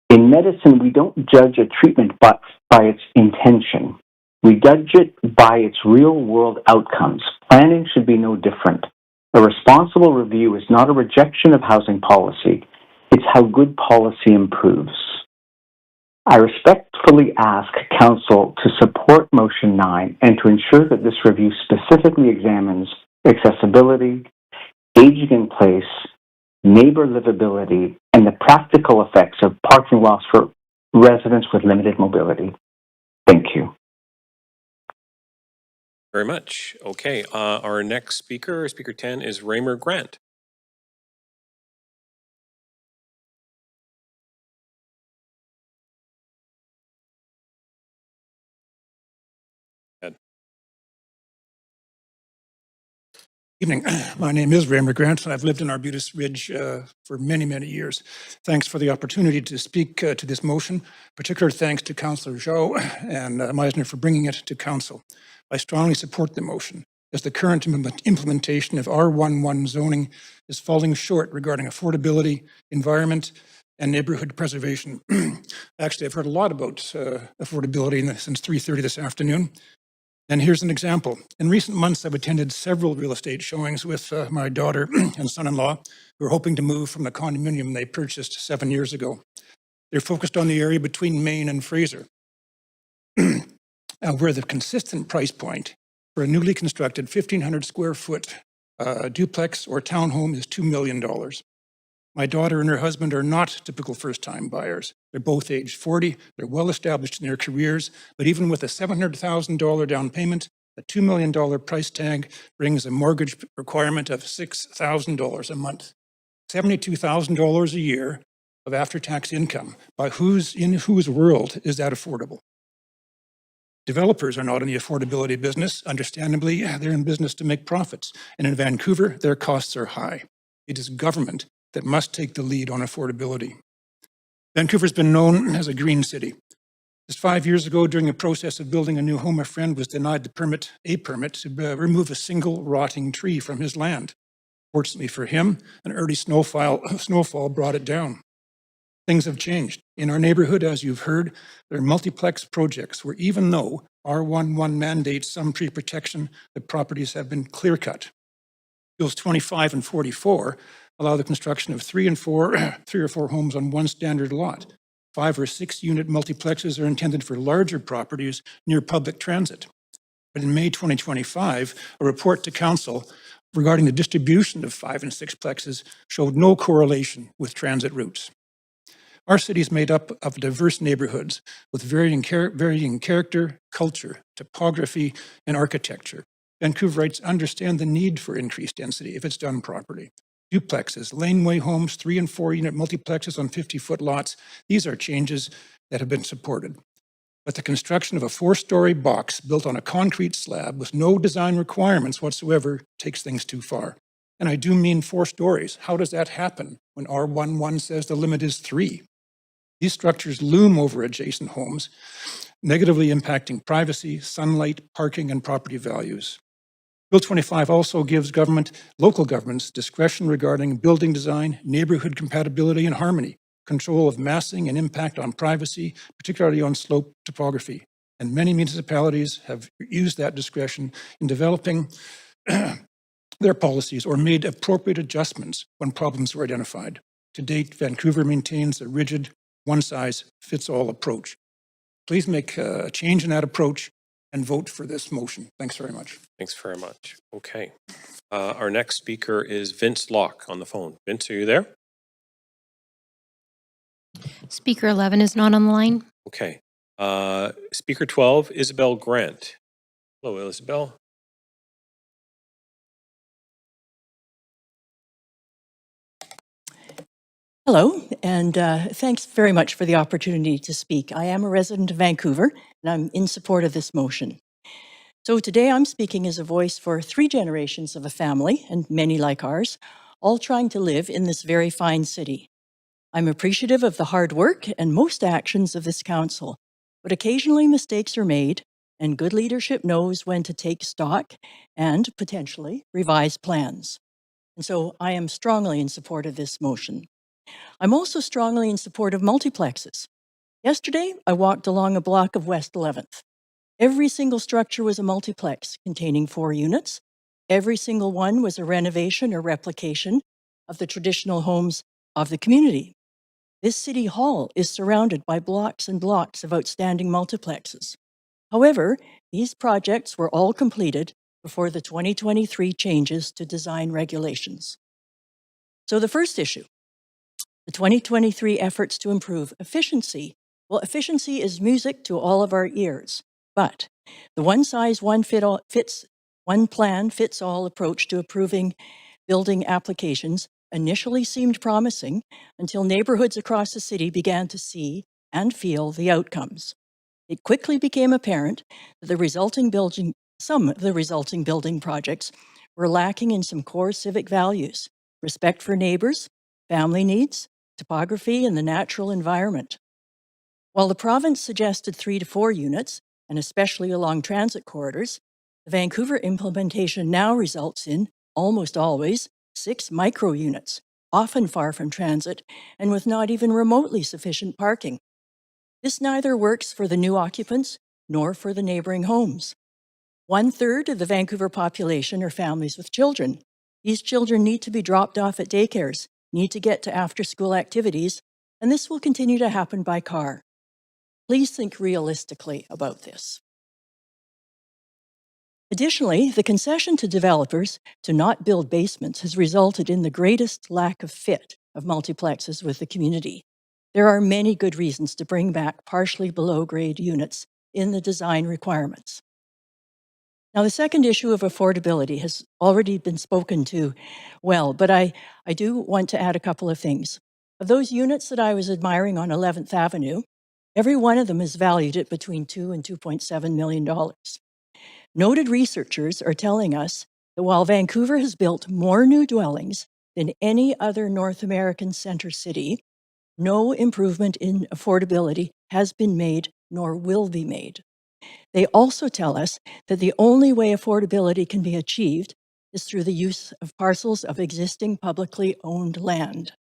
In medicine, we don't judge a treatment by its intention. We judge it by its real-world outcomes. Planning should be no different. A responsible review is not a rejection of housing policy. It's how good policy improves. I respectfully ask Council to support Motion 9 and to ensure that this review specifically examines accessibility, aging in place, neighbor livability, and the practical effects of parking lots for residents with limited mobility. Thank you.
Very much. Okay, our next speaker, Speaker 10, is Raymer Grant.
Evening. My name is Raymer Grant, and I've lived in Arbutus Ridge for many, many years. Thanks for the opportunity to speak to this motion. Particular thanks to Councillor Zhou and Meisner for bringing it to Council. I strongly support the motion, as the current implementation of R11 zoning is falling short regarding affordability, environment, and neighborhood preservation. Actually, I've heard a lot about affordability since 3:30 this afternoon. And here's an example. In recent months, I've attended several real estate showings with my daughter and son-in-law who are hoping to move from the condominium they purchased 7 years ago. They're focused on the area between Maine and Fraser, where the consistent price point for a newly constructed 1,500 square foot duplex or townhome is $2 million. My daughter and her husband are not typical first-time buyers. They're both age 40, they're well-established in their careers, but even with a $700,000 down payment, a $2 million price tag brings a mortgage requirement of $6,000 a month. $72,000 a year of after-tax income. In whose world is that affordable? Developers are not in the affordability business. Understandably, they're in business to make profits. And in Vancouver, their costs are high. It is government that must take the lead on affordability. Vancouver's been known as a green city. Just 5 years ago, during the process of building a new home, a friend was denied a permit to remove a single rotting tree from his land. Fortunately for him, an early snowfall brought it down. Things have changed. In our neighborhood, as you've heard, there are multiplex projects where even though R11 mandates some tree protection, the properties have been clear-cut. Bills 25 and 44 allow the construction of 3 or 4 homes on one standard lot. 5 or 6 unit multiplexes are intended for larger properties near public transit. But in May 2025, a report to Council regarding the distribution of 5 and 6 plexes showed no correlation with transit routes. Our city is made up of diverse neighborhoods with varying character, culture, topography, and architecture. Vancouverites understand the need for increased density if it's done properly. Duplexes, laneway homes, 3 and 4 unit multiplexes on 50-foot lots, these are changes that have been supported. But the construction of a 4-story box built on a concrete slab with no design requirements whatsoever takes things too far. And I do mean 4 stories. How does that happen when R11 says the limit is 3? These structures loom over adjacent homes, negatively impacting privacy, sunlight, parking, and property values. Bill 25 also gives local governments discretion regarding building design, neighborhood compatibility, and harmony, control of massing and impact on privacy, particularly on slope topography. And many municipalities have used that discretion in developing their policies or made appropriate adjustments when problems were identified. To date, Vancouver maintains a rigid one-size-fits-all approach. Please make a change in that approach and vote for this motion. Thanks very much.
Thanks very much. Okay. Our next speaker is Vince Locke on the phone. Vince, are you there?
Speaker 11 is not on the line.
Okay. Speaker 12, Isabel Grant. Hello, Isabel.
Hello, and thanks very much for the opportunity to speak. I am a resident of Vancouver, and I'm in support of this motion. So today I'm speaking as a voice for 3 generations of a family, and many like ours, all trying to live in this very fine city. I'm appreciative of the hard work and most actions of this council, but occasionally mistakes are made, and good leadership knows when to take stock and potentially revise plans. And so I am strongly in support of this motion. I'm also strongly in support of multiplexes. Yesterday, I walked along a block of West 11th. Every single structure was a multiplex containing 4 units. Every single one was a renovation or replication of the traditional homes of the community. This city hall is surrounded by blocks and blocks of outstanding multiplexes. However, these projects were all completed before the 2023 changes to design regulations. So the first issue, the 2023 efforts to improve efficiency. Well, efficiency is music to all of our ears, but the one plan fits all approach to approving building applications initially seemed promising until neighborhoods across the city began to see and feel the outcomes. It quickly became apparent that some of the resulting building projects were lacking in some core civic values: respect for neighbors, family needs, topography, and the natural environment. While the province suggested 3 to 4 units, and especially along transit corridors, the Vancouver implementation now results in, almost always, 6 micro units, often far from transit and with not even remotely sufficient parking. This neither works for the new occupants nor for the neighboring homes. 1/3 of the Vancouver population are families with children. These children need to be dropped off at daycares, need to get to after-school activities, and this will continue to happen by car. Please think realistically about this. Additionally, the concession to developers to not build basements has resulted in the greatest lack of fit of multiplexes with the community. There are many good reasons to bring back partially below-grade units in the design requirements. Now, the second issue of affordability has already been spoken to well, but I do want to add a couple of things. Of those units that I was admiring on 11th Avenue, every one of them is valued at between $2 and $2.7 million. Noted researchers are telling us that while Vancouver has built more new dwellings than any other North American center city, no improvement in affordability has been made nor will be made. They also tell us that the only way affordability can be achieved is through the use of parcels of existing publicly owned land.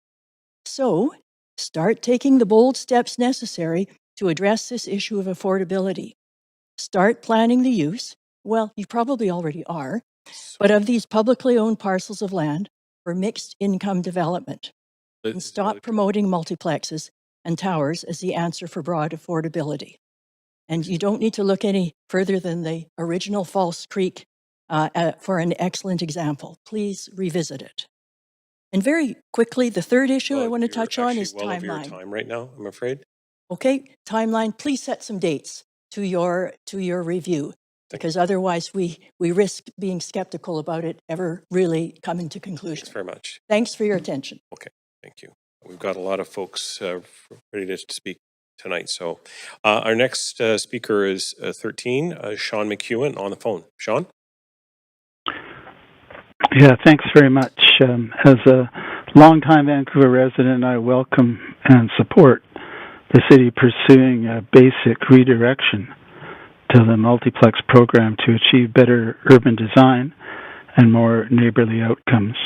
So, start taking the bold steps necessary to address this issue of affordability. Start planning the use, well, you probably already are, but of these publicly owned parcels of land for mixed income development. And stop promoting multiplexes and towers as the answer for broad affordability. And you don't need to look any further than the original False Creek for an excellent example. Please revisit it. And very quickly, the third issue I want to
You're
touch on
actually
is
well over your
timeline.
time right now, I'm afraid.
Okay, timeline, please set some dates to your review, because otherwise we risk being skeptical about it ever really coming to conclusion.
Thanks very much.
Thanks for your attention.
Okay, thank you. We've got a lot of folks ready to speak tonight. So our next speaker is 13, Sean McEwen on the phone. Sean?
Yeah, thanks very much. As a longtime Vancouver resident, I welcome and support the city pursuing a basic redirection to the Multiplex program to achieve better urban design and more neighborly outcomes.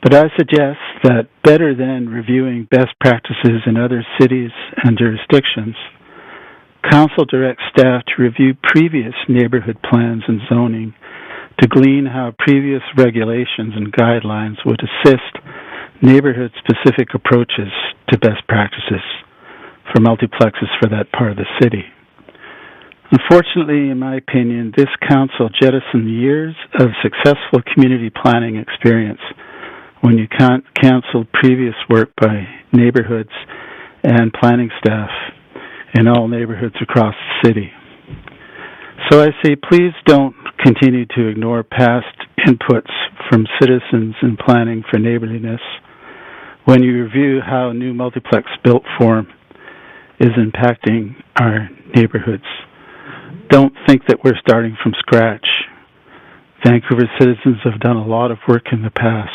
But I suggest that better than reviewing best practices in other cities and jurisdictions, Council directs staff to review previous neighborhood plans and zoning to glean how previous regulations and guidelines would assist neighborhood-specific approaches to best practices for multiplexes for that part of the city. Unfortunately, in my opinion, this council jettisoned years of successful community planning experience when you canceled previous work by neighborhoods and planning staff in all neighborhoods across the city. So I say, please don't continue to ignore past inputs from citizens in planning for neighborliness when you review how new multiplex built form is impacting our neighborhoods. Don't think that we're starting from scratch. Vancouver citizens have done a lot of work in the past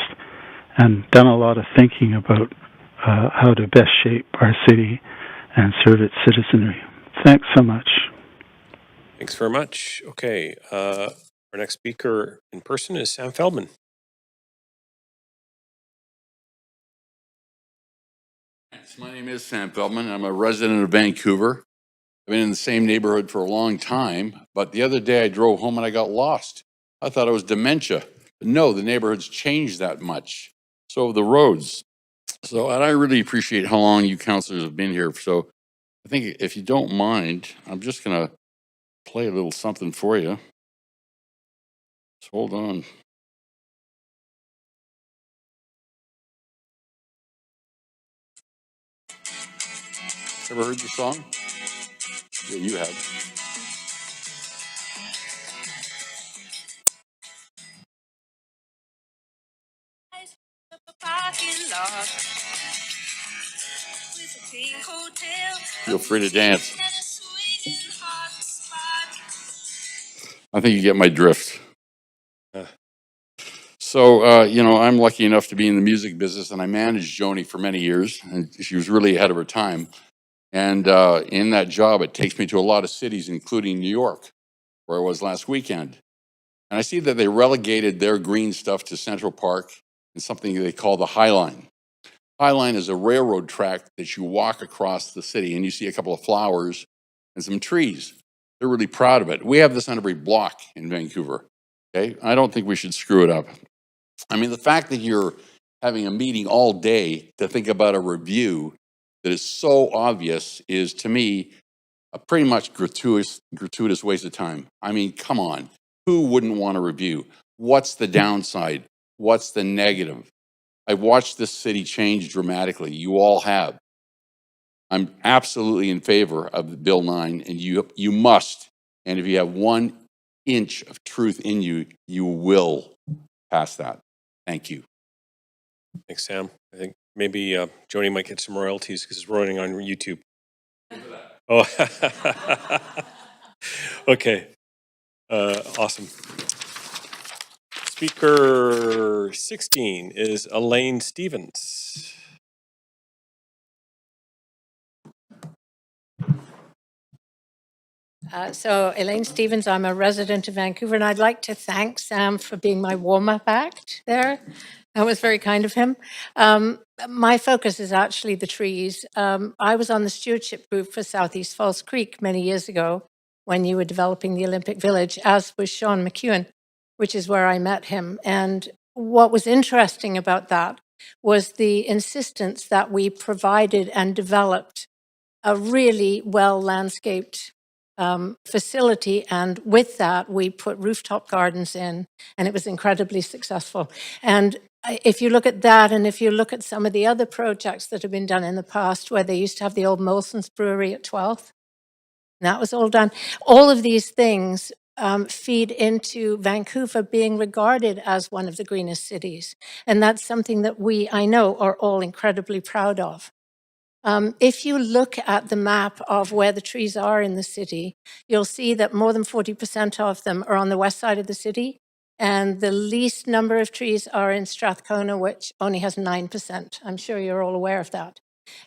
and done a lot of thinking about how to best shape our city and serve its citizenry. Thanks so much.
Thanks very much. Okay, our next speaker in person is Sam Feldman.
Thanks. My name is Sam Feldman. I'm a resident of Vancouver. I've been in the same neighborhood for a long time, but the other day I drove home and I got lost. I thought it was dementia. But no, the neighborhood's changed that much. So have the roads. So, and I really appreciate how long you councilors have been here. So I think if you don't mind, I'm just going to play a little something for you. Just hold on. Ever heard the song? Yeah, you have. Feel free to dance. I think you get my drift. So, I'm lucky enough to be in the music business, and I managed Joni for many years, and she was really ahead of her time. And in that job, it takes me to a lot of cities, including New York, where I was last weekend. And I see that they relegated their green stuff to Central Park and something they call the High Line. High Line is a railroad track that you walk across the city, and you see a couple of flowers and some trees. They're really proud of it. We have this on every block in Vancouver. Okay, I don't think we should screw it up. I mean, the fact that you're having a meeting all day to think about a review that is so obvious is, to me, a pretty much gratuitous waste of time. I mean, come on. Who wouldn't want a review? What's the downside? What's the negative? I've watched this city change dramatically. You all have. I'm absolutely in favor of Bill 9, and you must. And if you have 1 inch of truth in you, you will pass that. Thank you.
Thanks, Sam. I think maybe Joni might get some royalties because it's running on YouTube. Oh, okay. Awesome. Speaker 16 is Elaine Stevens.
So Elaine Stevens, I'm a resident of Vancouver, and I'd like to thank Sam for being my warm-up act there. That was very kind of him. My focus is actually the trees. I was on the stewardship group for Southeast Falls Creek many years ago when you were developing the Olympic Village, as was Sean McEwen, which is where I met him. And what was interesting about that was the insistence that we provided and developed a really well-landscaped facility, and with that we put rooftop gardens in, and it was incredibly successful. And if you look at that, and if you look at some of the other projects that have been done in the past, where they used to have the old Molson's Brewery at 12th, and that was all done. All of these things feed into Vancouver being regarded as one of the greenest cities. And that's something that we, I know, are all incredibly proud of. If you look at the map of where the trees are in the city, you'll see that more than 40% of them are on the west side of the city, and the least number of trees are in Strathcona, which only has 9%. I'm sure you're all aware of that.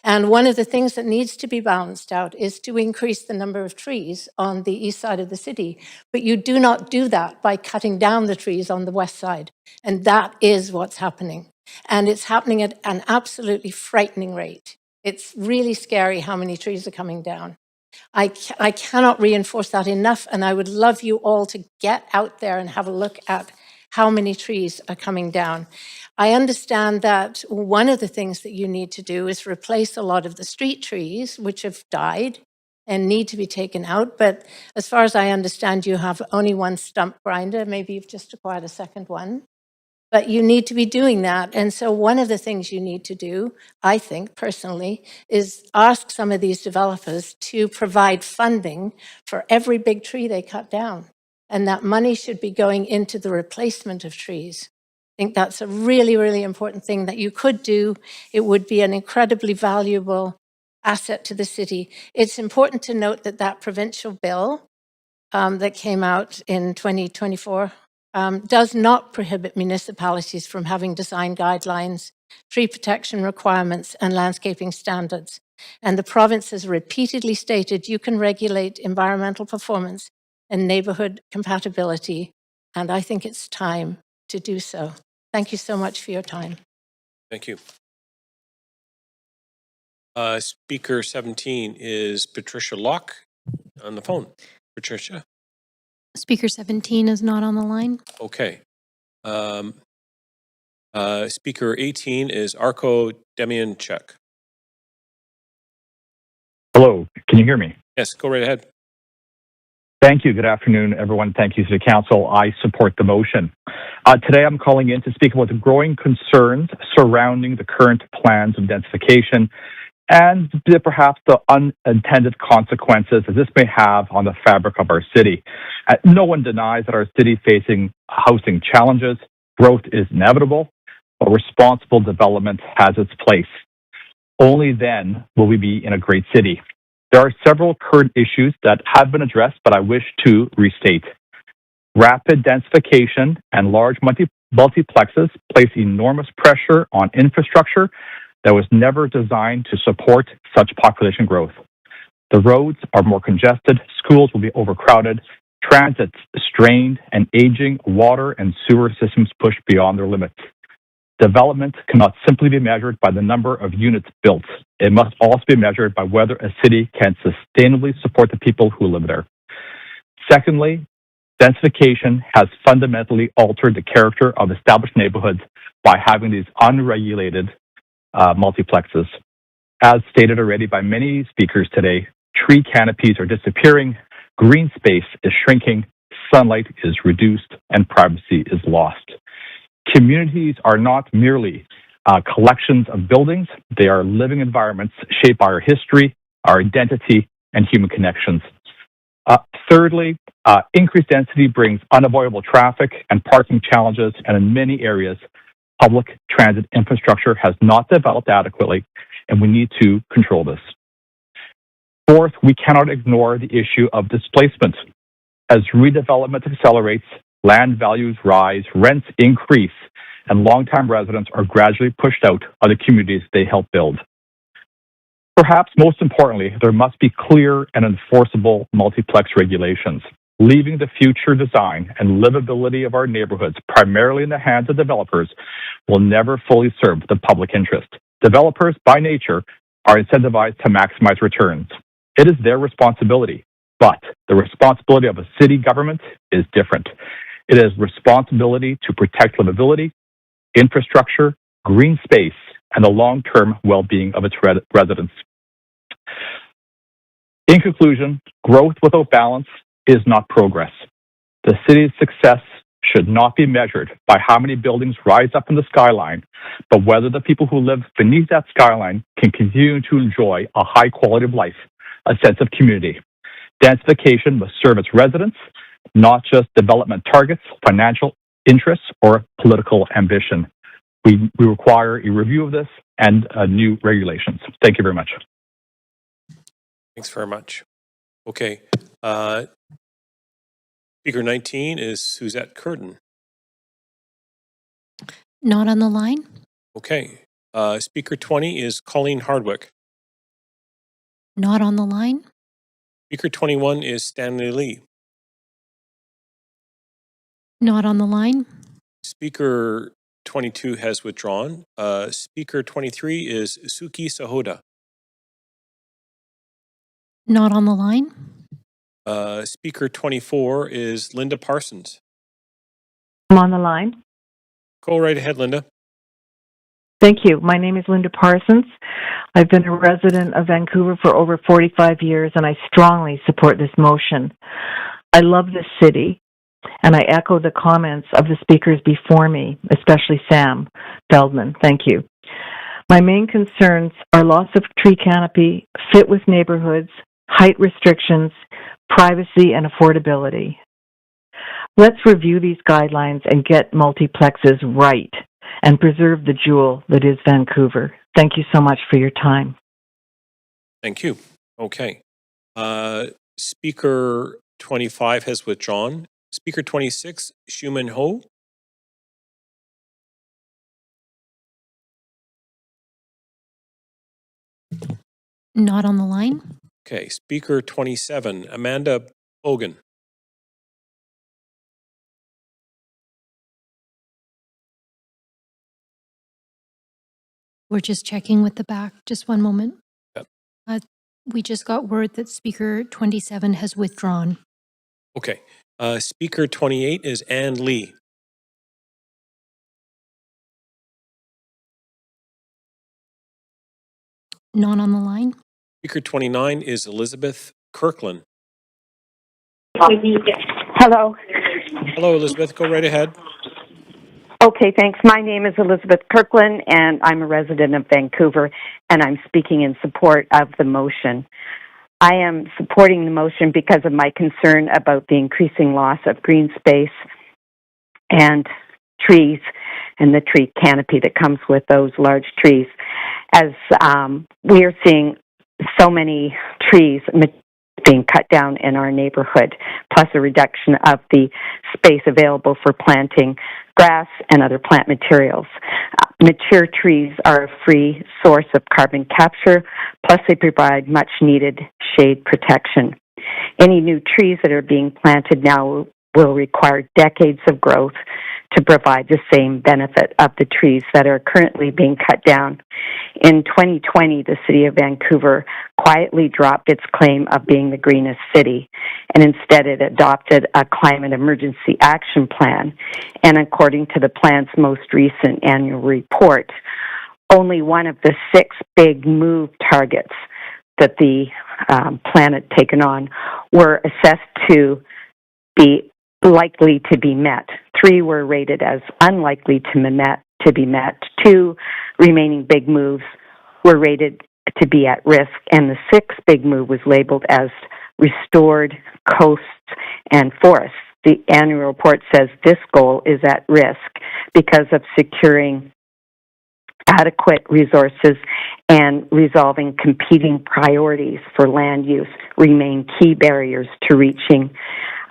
And one of the things that needs to be balanced out is to increase the number of trees on the east side of the city. But you do not do that by cutting down the trees on the west side. And that is what's happening. And it's happening at an absolutely frightening rate. It's really scary how many trees are coming down. I cannot reinforce that enough, and I would love you all to get out there and have a look at how many trees are coming down. I understand that one of the things that you need to do is replace a lot of the street trees, which have died and need to be taken out. But as far as I understand, you have only one stump grinder. Maybe you've just acquired a second one. But you need to be doing that. And so one of the things you need to do, I think personally, is ask some of these developers to provide funding for every big tree they cut down. And that money should be going into the replacement of trees. I think that's a really, really important thing that you could do. It would be an incredibly valuable asset to the city. It's important to note that that provincial bill that came out in 2024 does not prohibit municipalities from having design guidelines, tree protection requirements, and landscaping standards. And the province has repeatedly stated you can regulate environmental performance and neighborhood compatibility. And I think it's time to do so. Thank you so much for your time.
Thank you. Speaker 17 is Patricia Locke on the phone. Patricia?
Speaker 17 is not on the line.
Okay. Speaker 18 is Arko Demianchuk.
Hello, can you hear me?
Yes, go right ahead.
Thank you. Good afternoon, everyone. Thank you to the council. I support the motion. Today, I'm calling in to speak about the growing concerns surrounding the current plans of densification and perhaps the unintended consequences that this may have on the fabric of our city. No one denies that our city is facing housing challenges. Growth is inevitable, but responsible development has its place. Only then will we be in a great city. There are several current issues that have been addressed, but I wish to restate. Rapid densification and large multiplexes place enormous pressure on infrastructure that was never designed to support such population growth. The roads are more congested, schools will be overcrowded, transit's strained, and aging water and sewer systems pushed beyond their limits. Development cannot simply be measured by the number of units built. It must also be measured by whether a city can sustainably support the people who live there. Secondly, densification has fundamentally altered the character of established neighborhoods by having these unregulated multiplexes. As stated already by many speakers today, tree canopies are disappearing, green space is shrinking, sunlight is reduced, and privacy is lost. Communities are not merely collections of buildings, they are living environments shaped by our history, our identity, and human connections. Thirdly, increased density brings unavoidable traffic and parking challenges, and in many areas, public transit infrastructure has not developed adequately, and we need to control this. Fourth, we cannot ignore the issue of displacement. As redevelopment accelerates, land values rise, rents increase, and long-time residents are gradually pushed out of the communities they helped build. Perhaps most importantly, there must be clear and enforceable multiplex regulations. Leaving the future design and livability of our neighborhoods primarily in the hands of developers will never fully serve the public interest. Developers, by nature, are incentivized to maximize returns. It is their responsibility, but the responsibility of a city government is different. It is responsibility to protect livability, infrastructure, green space, and the long-term well-being of its residents. In conclusion, growth without balance is not progress. The city's success should not be measured by how many buildings rise up in the skyline, but whether the people who live beneath that skyline can continue to enjoy a high quality of life, a sense of community. Densification must serve its residents, not just development targets, financial interests, or political ambition. We require a review of this and new regulations. Thank you very much.
Thanks very much. Okay. Speaker 19 is Suzette Curtin.
Not on the line.
Okay. Speaker 20 is Colleen Hardwick.
Not on the line.
Speaker 21 is Stanley Lee.
Not on the line.
Speaker 22 has withdrawn. Speaker 23 is Suki Sahoda.
Not on the line.
Speaker 24 is Linda Parsons.
I'm on the line.
Go right ahead, Linda.
Thank you. My name is Linda Parsons. I've been a resident of Vancouver for over 45 years, and I strongly support this motion. I love this city, and I echo the comments of the speakers before me, especially Sam Feldman. Thank you. My main concerns are loss of tree canopy, fit with neighborhoods, height restrictions, privacy, and affordability. Let's review these guidelines and get multiplexes right and preserve the jewel that is Vancouver. Thank you so much for your time.
Thank you. Okay. Speaker 25 has withdrawn. Speaker 26, Xiumin Ho.
Not on the line.
Okay. Speaker 27, Amanda Bogan.
We're just checking with the back. Just one moment.
Yep.
We just got word that Speaker 27 has withdrawn.
Okay. Speaker 28 is Ann Lee.
Not on the line.
Speaker 29 is Elizabeth Kirkland.
Hello.
Hello, Elizabeth. Go right ahead.
Okay, thanks. My name is Elizabeth Kirkland, and I'm a resident of Vancouver, and I'm speaking in support of the motion. I am supporting the motion because of my concern about the increasing loss of green space and trees and the tree canopy that comes with those large trees. As we are seeing so many trees being cut down in our neighborhood, plus a reduction of the space available for planting grass and other plant materials. Mature trees are a free source of carbon capture, plus they provide much needed shade protection. Any new trees that are being planted now will require decades of growth to provide the same benefit of the trees that are currently being cut down. In 2020, the City of Vancouver quietly dropped its claim of being the greenest city, and instead it adopted a climate emergency action plan. And according to the plan's most recent annual report, only one of the 6 big move targets that the plan had taken on were assessed to be likely to be met. 3 were rated as unlikely to be met. 2 remaining big moves were rated to be at risk, and the 6th big move was labeled as restored coasts and forests. The annual report says this goal is at risk because of securing adequate resources and resolving competing priorities for land use remain key barriers to reaching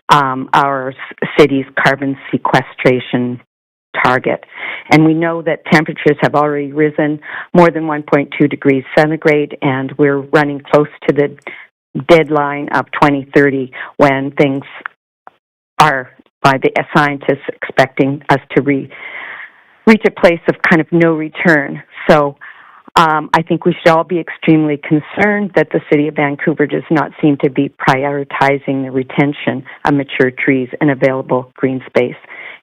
our city's carbon sequestration target. And we know that temperatures have already risen more than 1.2 degrees centigrade, and we're running close to the deadline of 2030 when things are, by the scientists, expecting us to reach a place of kind of no return. So I think we should all be extremely concerned that the City of Vancouver does not seem to be prioritizing the retention of mature trees and available green space.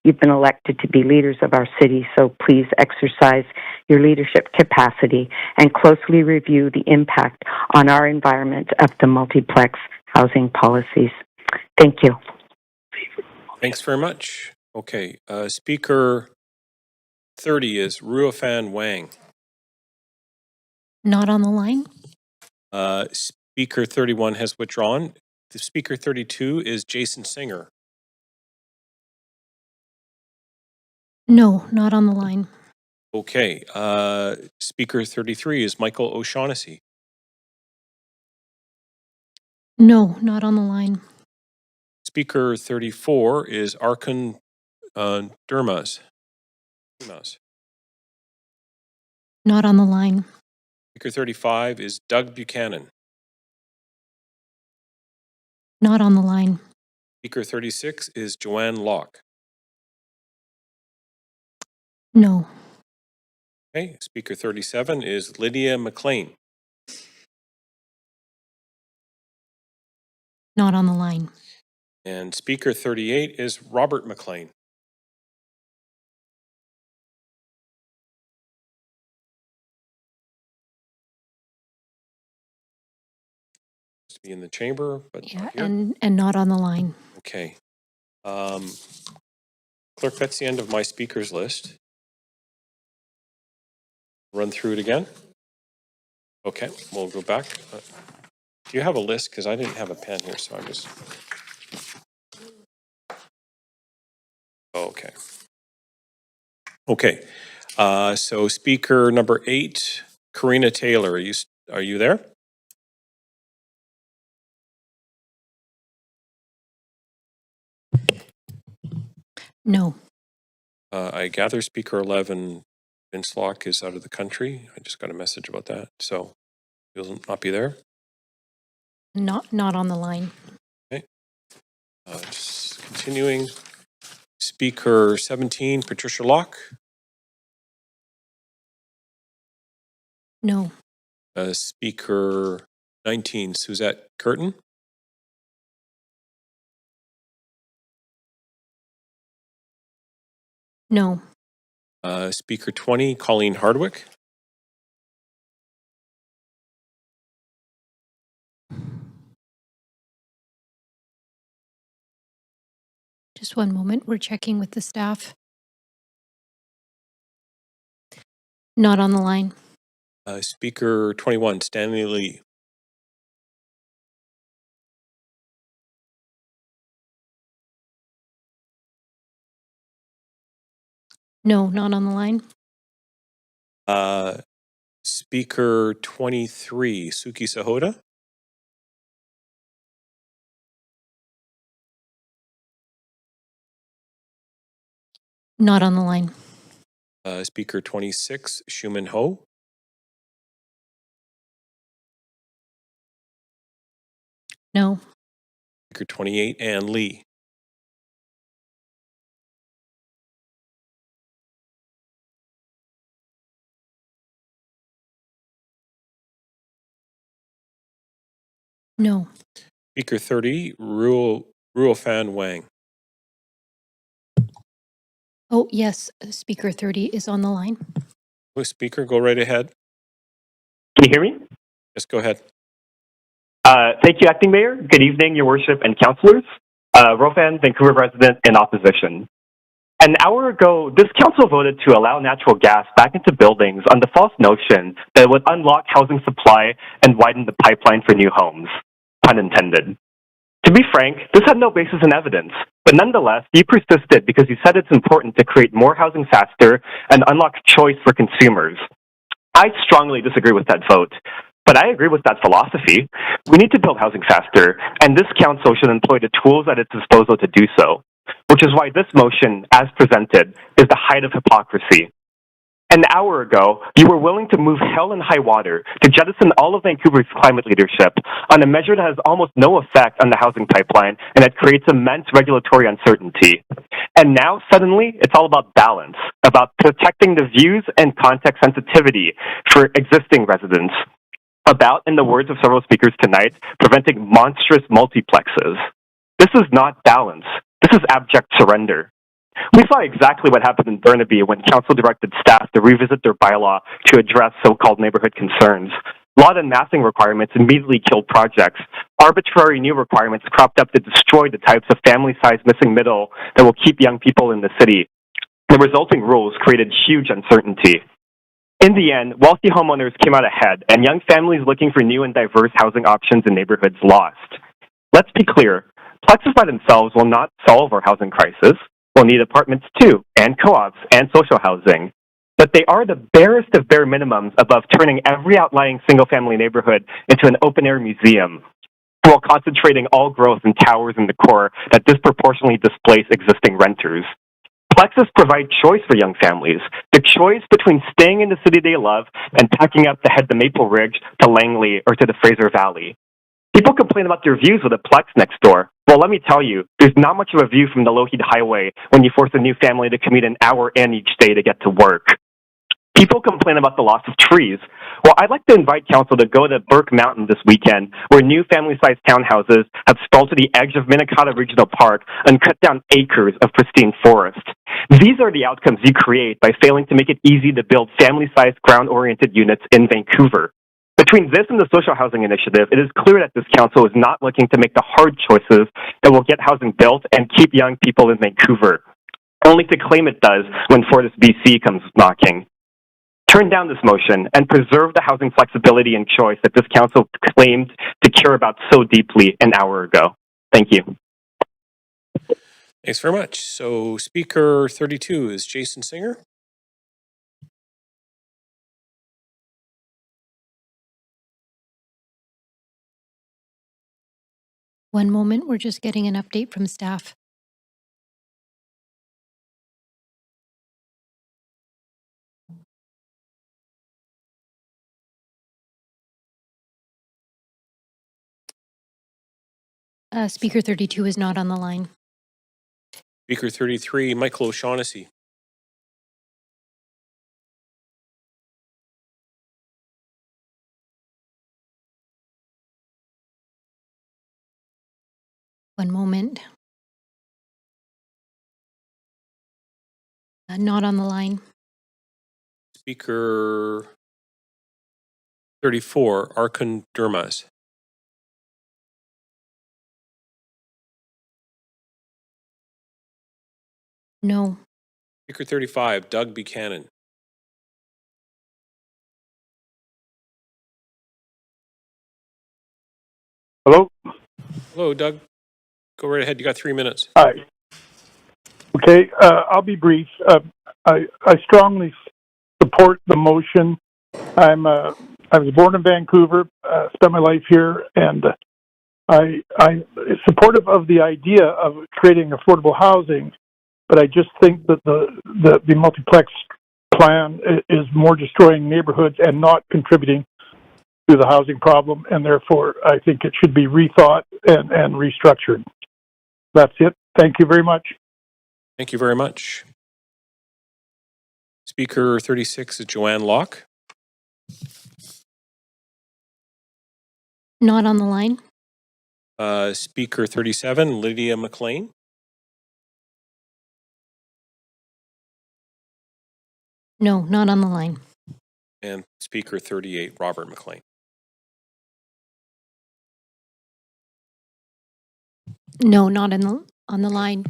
You've been elected to be leaders of our city, so please exercise your leadership capacity and closely review the impact on our environment of the multiplex housing policies. Thank you.
Thanks very much. Okay, speaker 30 is Ruofan Wang.
Not on the line.
Speaker 31 has withdrawn. The speaker 32 is Jason Singer.
No, not on the line.
Okay, speaker 33 is Michael O'Shaughnessy.
No, not on the line.
Speaker 34 is Arkun Durmaz.
Not on the line.
Speaker 35 is Doug Buchanan.
Not on the line.
Speaker 36 is Joanne Locke.
No.
Okay, speaker 37 is Lydia McLean.
Not on the line.
And speaker 38 is Robert McLean. To be in the chamber, but
Yeah,
not here.
and not on the line.
Okay. Clerk, that's the end of my speakers list. Run through it again. Okay, we'll go back. Do you have a list? Because I didn't have a pen here, so I was. Okay. Okay. So speaker number 8, Karina Taylor, are you there?
No.
I gather speaker 11, Vince Locke, is out of the country. I just got a message about that, so he'll not be there.
Not on the line.
Okay. Just continuing. Speaker 17, Patricia Locke.
No.
Speaker 19, Suzette Curtin.
No.
Speaker 20, Colleen Hardwick.
Just one moment. We're checking with the staff. Not on the line.
Speaker 21, Stanley Lee.
No, not on the line.
Speaker 23, Suki Sahota.
Not on the line.
Speaker 26, Shuman Ho.
No.
Speaker 28, Ann Lee.
No.
Speaker 30, Ruofan Wang.
Oh, yes. Speaker 30 is on the line.
Speaker, go right ahead.
Can you hear me?
Yes, go ahead.
Thank you, Acting Mayor. Good evening, Your Worship and councillors. Rofan, Vancouver resident in opposition. An hour ago, this council voted to allow natural gas back into buildings on the false notion that it would unlock housing supply and widen the pipeline for new homes. Pun intended. To be frank, this had no basis in evidence, but nonetheless, you persisted because you said it's important to create more housing faster and unlock choice for consumers. I strongly disagree with that vote, but I agree with that philosophy. We need to build housing faster, and this council should employ the tools at its disposal to do so, which is why this motion, as presented, is the height of hypocrisy. An hour ago, you were willing to move hell and high water to jettison all of Vancouver's climate leadership on a measure that has almost no effect on the housing pipeline and that creates immense regulatory uncertainty. And now, suddenly, it's all about balance, about protecting the views and context sensitivity for existing residents, about, in the words of several speakers tonight, preventing monstrous multiplexes. This is not balance. This is abject surrender. We saw exactly what happened in Burnaby when council directed staff to revisit their bylaw to address so-called neighborhood concerns. Lot and massing requirements immediately killed projects. Arbitrary new requirements cropped up that destroyed the types of family-sized missing middle that will keep young people in the city. The resulting rules created huge uncertainty. In the end, wealthy homeowners came out ahead, and young families looking for new and diverse housing options in neighborhoods lost. Let's be clear, plexes by themselves will not solve our housing crisis. We'll need apartments too, and co-ops, and social housing. But they are the barest of bare minimums above turning every outlying single-family neighborhood into an open-air museum, while concentrating all growth in towers in the core that disproportionately displace existing renters. Plexes provide choice for young families, the choice between staying in the city they love and packing up to head to Maple Ridge, to Langley, or to the Fraser Valley. People complain about their views with a Plex next door. Well, let me tell you, there's not much of a view from the Lougheed Highway when you force a new family to commute an hour in each day to get to work. People complain about the loss of trees. Well, I'd like to invite council to go to Burke Mountain this weekend, where new family-sized townhouses have sprawled to the edge of Minnetonka Regional Park and cut down acres of pristine forest. These are the outcomes you create by failing to make it easy to build family-sized, ground-oriented units in Vancouver. Between this and the social housing initiative, it is clear that this council is not looking to make the hard choices that will get housing built and keep young people in Vancouver, only to claim it does when Fortis BC comes knocking. Turn down this motion and preserve the housing flexibility and choice that this council claimed to care about so deeply an hour ago. Thank you.
Thanks very much. So Speaker 32 is Jason Singer.
One moment, we're just getting an update from staff. Speaker 32 is not on the line.
Speaker 33, Michael O'Shaughnessy.
One moment. Not on the line.
Speaker 34, Arkun Durmaz.
No.
Speaker 35, Doug Buchanan.
Hello?
Hello, Doug. Go right ahead. You got 3 minutes.
Hi. Okay, I'll be brief. I strongly support the motion. I was born in Vancouver, spent my life here, and I'm supportive of the idea of creating affordable housing, but I just think that the multiplex plan is more destroying neighborhoods and not contributing to the housing problem, and therefore I think it should be rethought and restructured. That's it. Thank you very much.
Thank you very much. Speaker 36 is Joanne Locke.
Not on the line.
Speaker 37, Lydia McLean.
No, not on the line.
And Speaker 38, Robert McLean.
No, not on the line.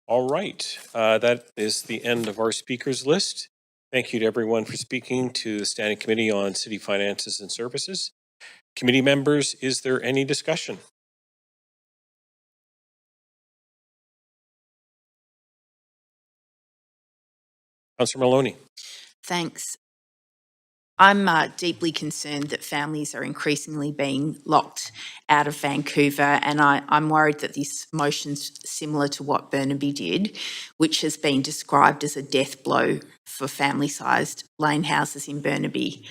All right. That is the end of our speakers list. Thank you to everyone for speaking to the Standing Committee on City Finances and Services. Committee members, is there any discussion? Councillor Maloney.
Thanks. I'm deeply concerned that families are increasingly being locked out of Vancouver, and I'm worried that this motion's similar to what Burnaby did, which has been described as a death blow for family-sized lane houses in Burnaby.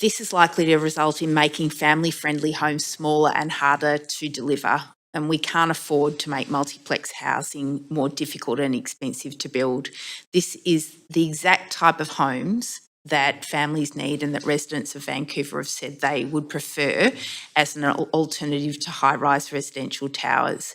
This is likely to result in making family-friendly homes smaller and harder to deliver, and we can't afford to make multiplex housing more difficult and expensive to build. This is the exact type of homes that families need and that residents of Vancouver have said they would prefer as an alternative to high-rise residential towers.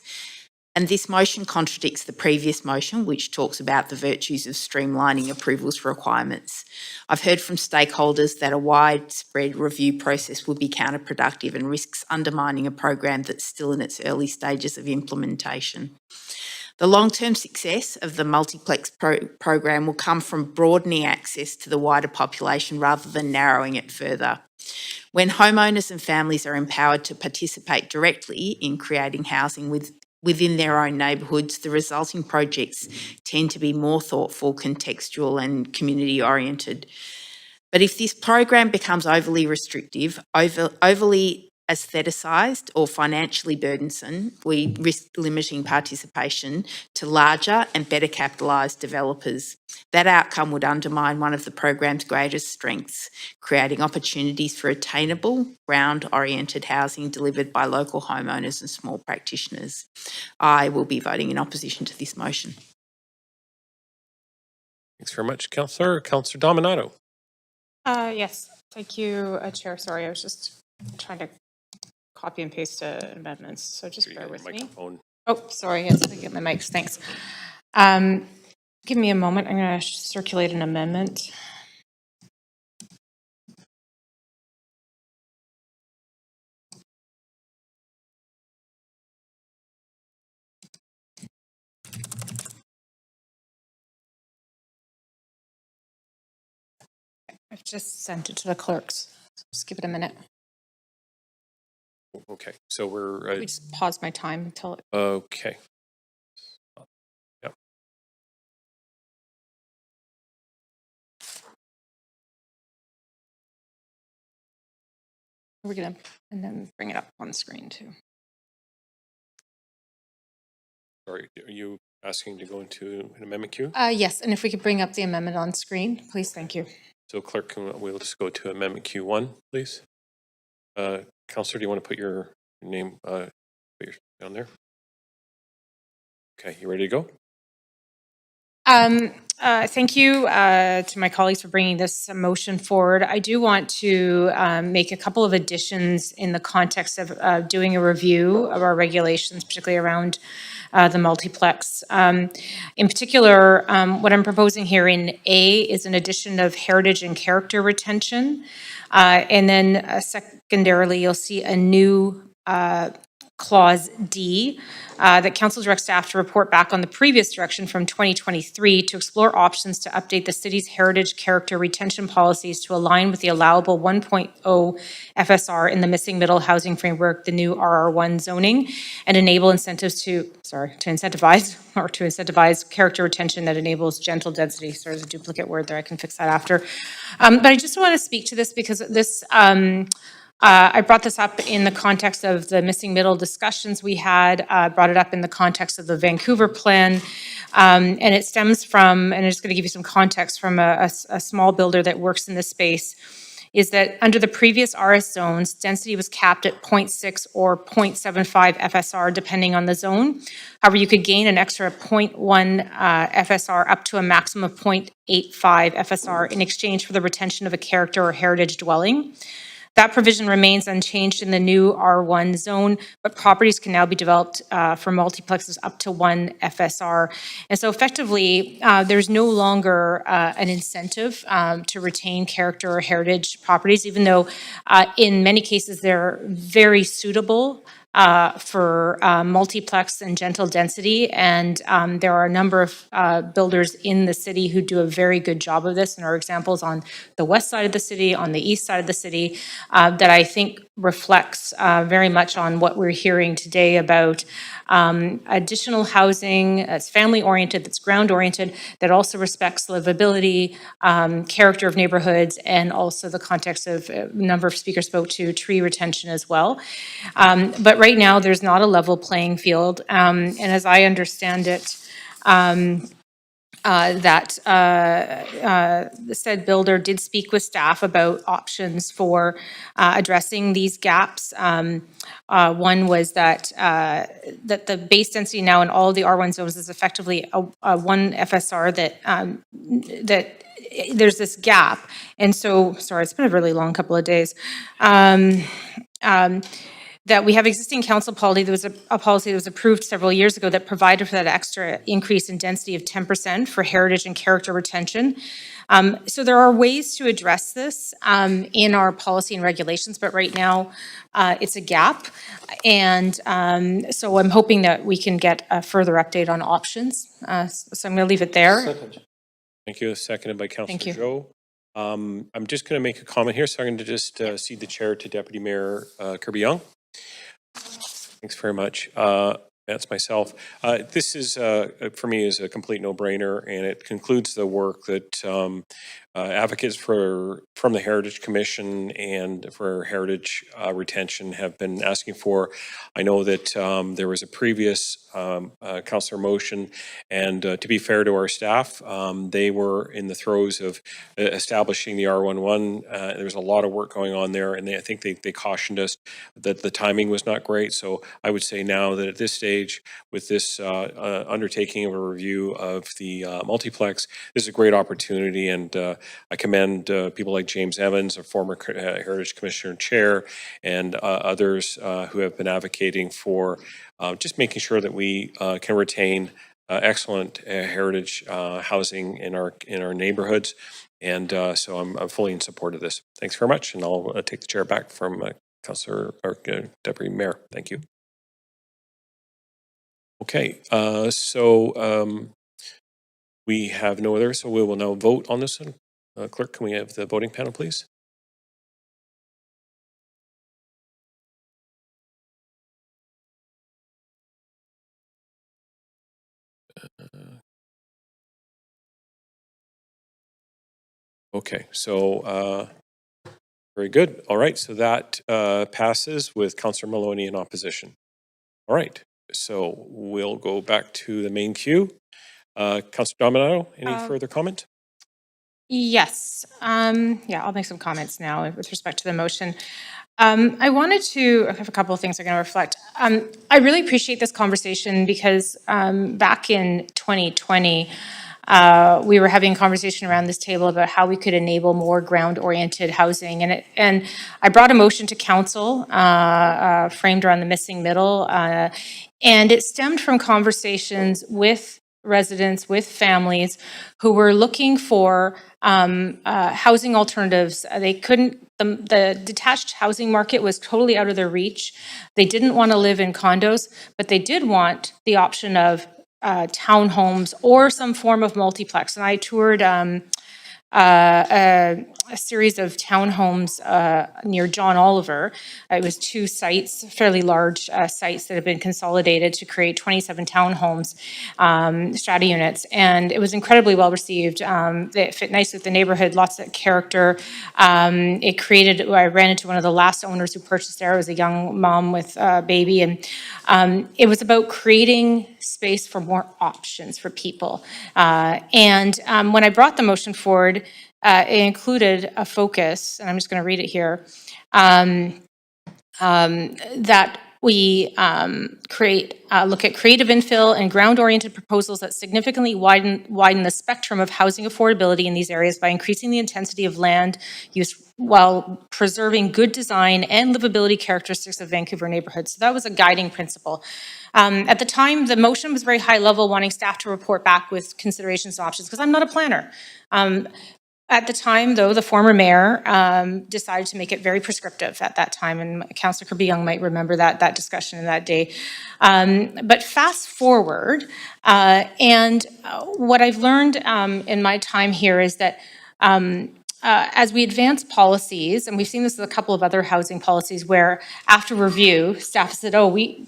And this motion contradicts the previous motion, which talks about the virtues of streamlining approvals requirements. I've heard from stakeholders that a widespread review process would be counterproductive and risks undermining a program that's still in its early stages of implementation. The long-term success of the Multiplex program will come from broadening access to the wider population rather than narrowing it further. When homeowners and families are empowered to participate directly in creating housing within their own neighbourhoods, the resulting projects tend to be more thoughtful, contextual and community-oriented. But if this program becomes overly restrictive, overly aestheticised or financially burdensome, we risk limiting participation to larger and better capitalised developers. That outcome would undermine one of the program's greatest strengths, creating opportunities for attainable, ground-oriented housing delivered by local homeowners and small practitioners. I will be voting in opposition to this motion.
Thanks very much, Councillor. Councillor Dominato.
Yes, thank you, Chair. Sorry, I was just trying to copy and paste amendments, so just bear with me. Oh, sorry, yes, I get my mics, thanks. Give me a moment, I'm going to circulate an amendment. I've just sent it to the clerks. Just give it a minute.
Okay, so we're...
We just pause my time until it...
Okay. Yep.
We're going to, and then bring it up on the screen too.
Sorry, are you asking to go into an amendment queue?
Yes, and if we could bring up the amendment on screen, please, thank you.
So clerk, we'll just go to amendment Q1, please. Councillor, do you want to put your name down there? Okay, you ready to go?
Thank you to my colleagues for bringing this motion forward. I do want to make a couple of additions in the context of doing a review of our regulations, particularly around the multiplex. In particular, what I'm proposing here in A is an addition of heritage and character retention. And then secondarily, you'll see a new Clause D, that Council directs staff to report back on the previous direction from 2023 to explore options to update the city's heritage character retention policies to align with the allowable 1.0 FSR in the missing middle housing framework, the new RR1 zoning, and enable incentives to incentivize character retention that enables gentle density. So there's a duplicate word there, I can fix that after. But I just want to speak to this because this, I brought this up in the context of the missing middle discussions we had, brought it up in the context of the Vancouver plan, and it stems from, and I'm just going to give you some context from a small builder that works in this space, is that under the previous RS zones, density was capped at 0.6 or 0.75 FSR depending on the zone. However, you could gain an extra 0.1 FSR up to a maximum of 0.85 FSR in exchange for the retention of a character or heritage dwelling. That provision remains unchanged in the new R1 zone, but properties can now be developed for multiplexes up to 1 FSR. And so effectively, there's no longer an incentive to retain character or heritage properties, even though in many cases they're very suitable for multiplex and gentle density. And there are a number of builders in the city who do a very good job of this, and are examples on the west side of the city, on the east side of the city, that I think reflects very much on what we're hearing today about additional housing that's family-oriented, that's ground-oriented, that also respects livability, character of neighborhoods, and also the context of a number of speakers spoke to tree retention as well. But right now, there's not a level playing field. And as I understand it, the said builder did speak with staff about options for addressing these gaps. One was that the base density now in all the R1 zones is effectively a 1 FSR that there's this gap. And so, sorry, it's been a really long couple of days. that we have existing council policy. There was a policy that was approved several years ago that provided for that extra increase in density of 10% for heritage and character retention. So there are ways to address this in our policy and regulations, but right now it's a gap. And so I'm hoping that we can get a further update on options. So I'm going to leave it there.
Thank you. Seconded by Councillor
Thank you.
Joe. I'm just going to make a comment here, so I'm going to just cede the chair to Deputy Mayor Kirby-Yung. Thanks very much. That's myself. This is, for me, is a complete no-brainer, and it concludes the work that advocates from the Heritage Commission and for heritage retention have been asking for. I know that there was a previous councillor motion, and to be fair to our staff, they were in the throes of establishing the R11. There was a lot of work going on there, and I think they cautioned us that the timing was not great. So I would say now that at this stage, with this undertaking of a review of the multiplex, this is a great opportunity, and I commend people like James Evans, a former Heritage Commissioner Chair, and others who have been advocating for just making sure that we can retain excellent heritage housing in our neighborhoods. And so I'm fully in support of this. Thanks very much, and I'll take the chair back from Councillor or Deputy Mayor. Thank you. Okay, so we have no other, so we will now vote on this one. Clerk, can we have the voting panel, please? Okay, so very good. All right, so that passes with Councillor Maloney in opposition. All right, so we'll go back to the main queue. Councillor Dominato, any further comment?
Yes. Yeah, I'll make some comments now with respect to the motion. I have a couple of things I'm going to reflect. I really appreciate this conversation because back in 2020, we were having a conversation around this table about how we could enable more ground-oriented housing. And I brought a motion to council framed around the missing middle. And it stemmed from conversations with residents, with families who were looking for housing alternatives. They couldn't, the detached housing market was totally out of their reach. They didn't want to live in condos, but they did want the option of townhomes or some form of multiplex. And I toured a series of townhomes near John Oliver. It was 2 sites, fairly large sites that have been consolidated to create 27 townhomes, strata units, and it was incredibly well received. It fit nice with the neighborhood, lots of character. I ran into one of the last owners who purchased there. It was a young mom with a baby, and it was about creating space for more options for people. And when I brought the motion forward, it included a focus, and I'm just going to read it here, that we look at creative infill and ground-oriented proposals that significantly widen the spectrum of housing affordability in these areas by increasing the intensity of land use while preserving good design and livability characteristics of Vancouver neighborhoods. So that was a guiding principle. At the time, the motion was very high level, wanting staff to report back with considerations and options, because I'm not a planner. At the time, though, the former mayor decided to make it very prescriptive at that time, and Councillor Kirby-Yung might remember that discussion in that day. But fast forward, and what I've learned in my time here is that as we advance policies, and we've seen this with a couple of other housing policies where after review, staff said, oh, we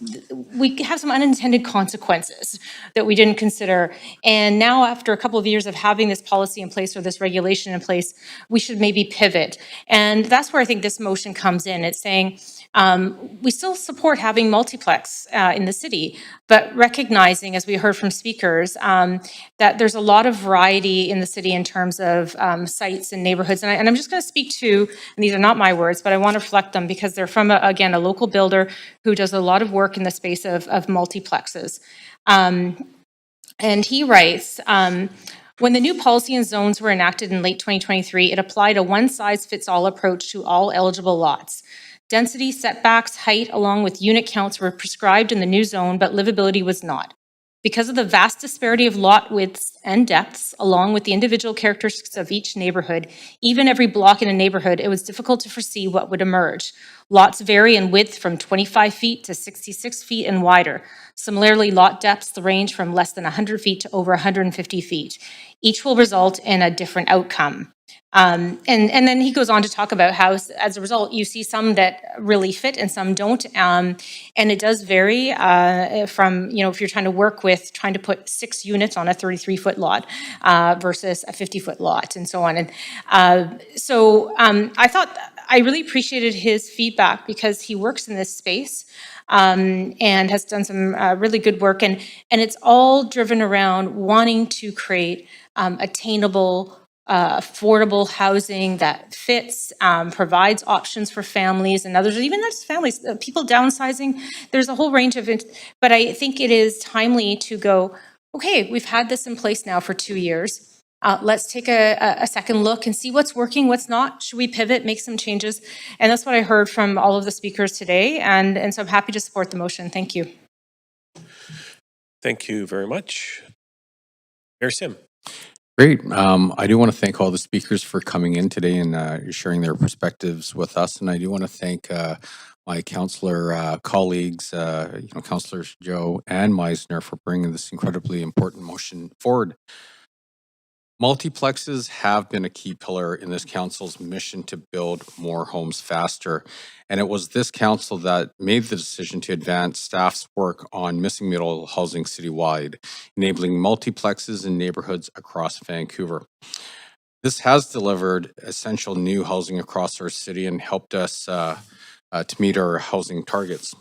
have some unintended consequences that we didn't consider. And now after a couple of years of having this policy in place or this regulation in place, we should maybe pivot. And that's where I think this motion comes in. It's saying, we still support having multiplex in the city, but recognizing, as we heard from speakers, that there's a lot of variety in the city in terms of sites and neighborhoods. And I'm just going to speak to, and these are not my words, but I want to reflect them because they're from, again, a local builder who does a lot of work in the space of multiplexes. And he writes, when the new policy and zones were enacted in late 2023, it applied a one-size-fits-all approach to all eligible lots. Density, setbacks, height, along with unit counts were prescribed in the new zone, but livability was not. Because of the vast disparity of lot widths and depths, along with the individual characteristics of each neighborhood, even every block in a neighborhood, it was difficult to foresee what would emerge. Lots vary in width from 25 feet to 66 feet and wider. Similarly, lot depths range from less than 100 feet to over 150 feet. Each will result in a different outcome. And then he goes on to talk about how, as a result, you see some that really fit and some don't. And it does vary from, if you're trying to work with trying to put 6 units on a 33-foot lot versus a 50-foot lot and so on. And I thought I really appreciated his feedback because he works in this space and has done some really good work. And it's all driven around wanting to create attainable, affordable housing that fits, provides options for families and others, even not just families, people downsizing. There's a whole range of it, but I think it is timely to go, okay, we've had this in place now for 2 years. Let's take a second look and see what's working, what's not. Should we pivot, make some changes? And that's what I heard from all of the speakers today. And so I'm happy to support the motion. Thank you.
Thank you very much. Mayor Sim.
Great. I do want to thank all the speakers for coming in today and sharing their perspectives with us. And I do want to thank my councillor colleagues, Councillors Joe and Meisner, for bringing this incredibly important motion forward. Multiplexes have been a key pillar in this council's mission to build more homes faster. And it was this council that made the decision to advance staff's work on missing middle housing citywide, enabling multiplexes in neighborhoods across Vancouver. This has delivered essential new housing across our city and helped us to meet our housing targets.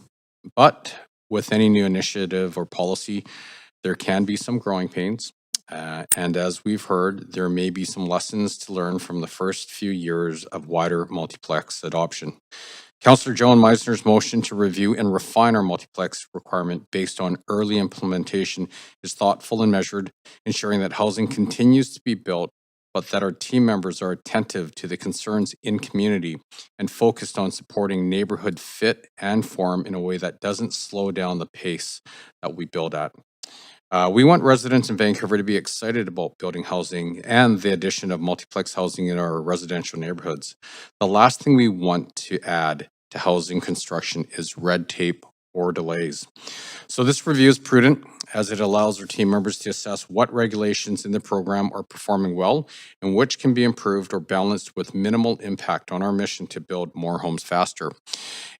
But with any new initiative or policy, there can be some growing pains. And as we've heard, there may be some lessons to learn from the first few years of wider multiplex adoption. Councillor Joan Meisner's motion to review and refine our multiplex requirement based on early implementation is thoughtful and measured, ensuring that housing continues to be built, but that our team members are attentive to the concerns in community and focused on supporting neighborhood fit and form in a way that doesn't slow down the pace that we build at. We want residents in Vancouver to be excited about building housing and the addition of multiplex housing in our residential neighborhoods. The last thing we want to add to housing construction is red tape or delays. So this review is prudent as it allows our team members to assess what regulations in the program are performing well and which can be improved or balanced with minimal impact on our mission to build more homes faster.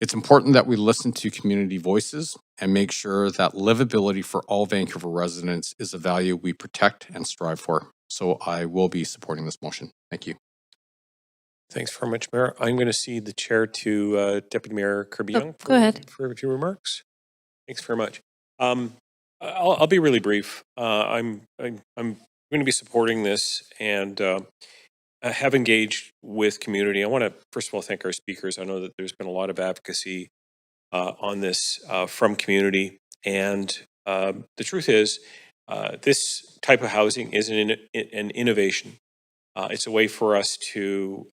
It's important that we listen to community voices and make sure that livability for all Vancouver residents is a value we protect and strive for. So I will be supporting this motion. Thank you.
Thanks very much, Mayor. I'm going to cede the chair to Deputy Mayor Kirby-Yung
Go ahead.
for a few remarks. Thanks very much. I'll be really brief. I'm going to be supporting this and have engaged with community. I want to first of all thank our speakers. I know that there's been a lot of advocacy on this from community, and the truth is, this type of housing is an innovation. It's a way for us to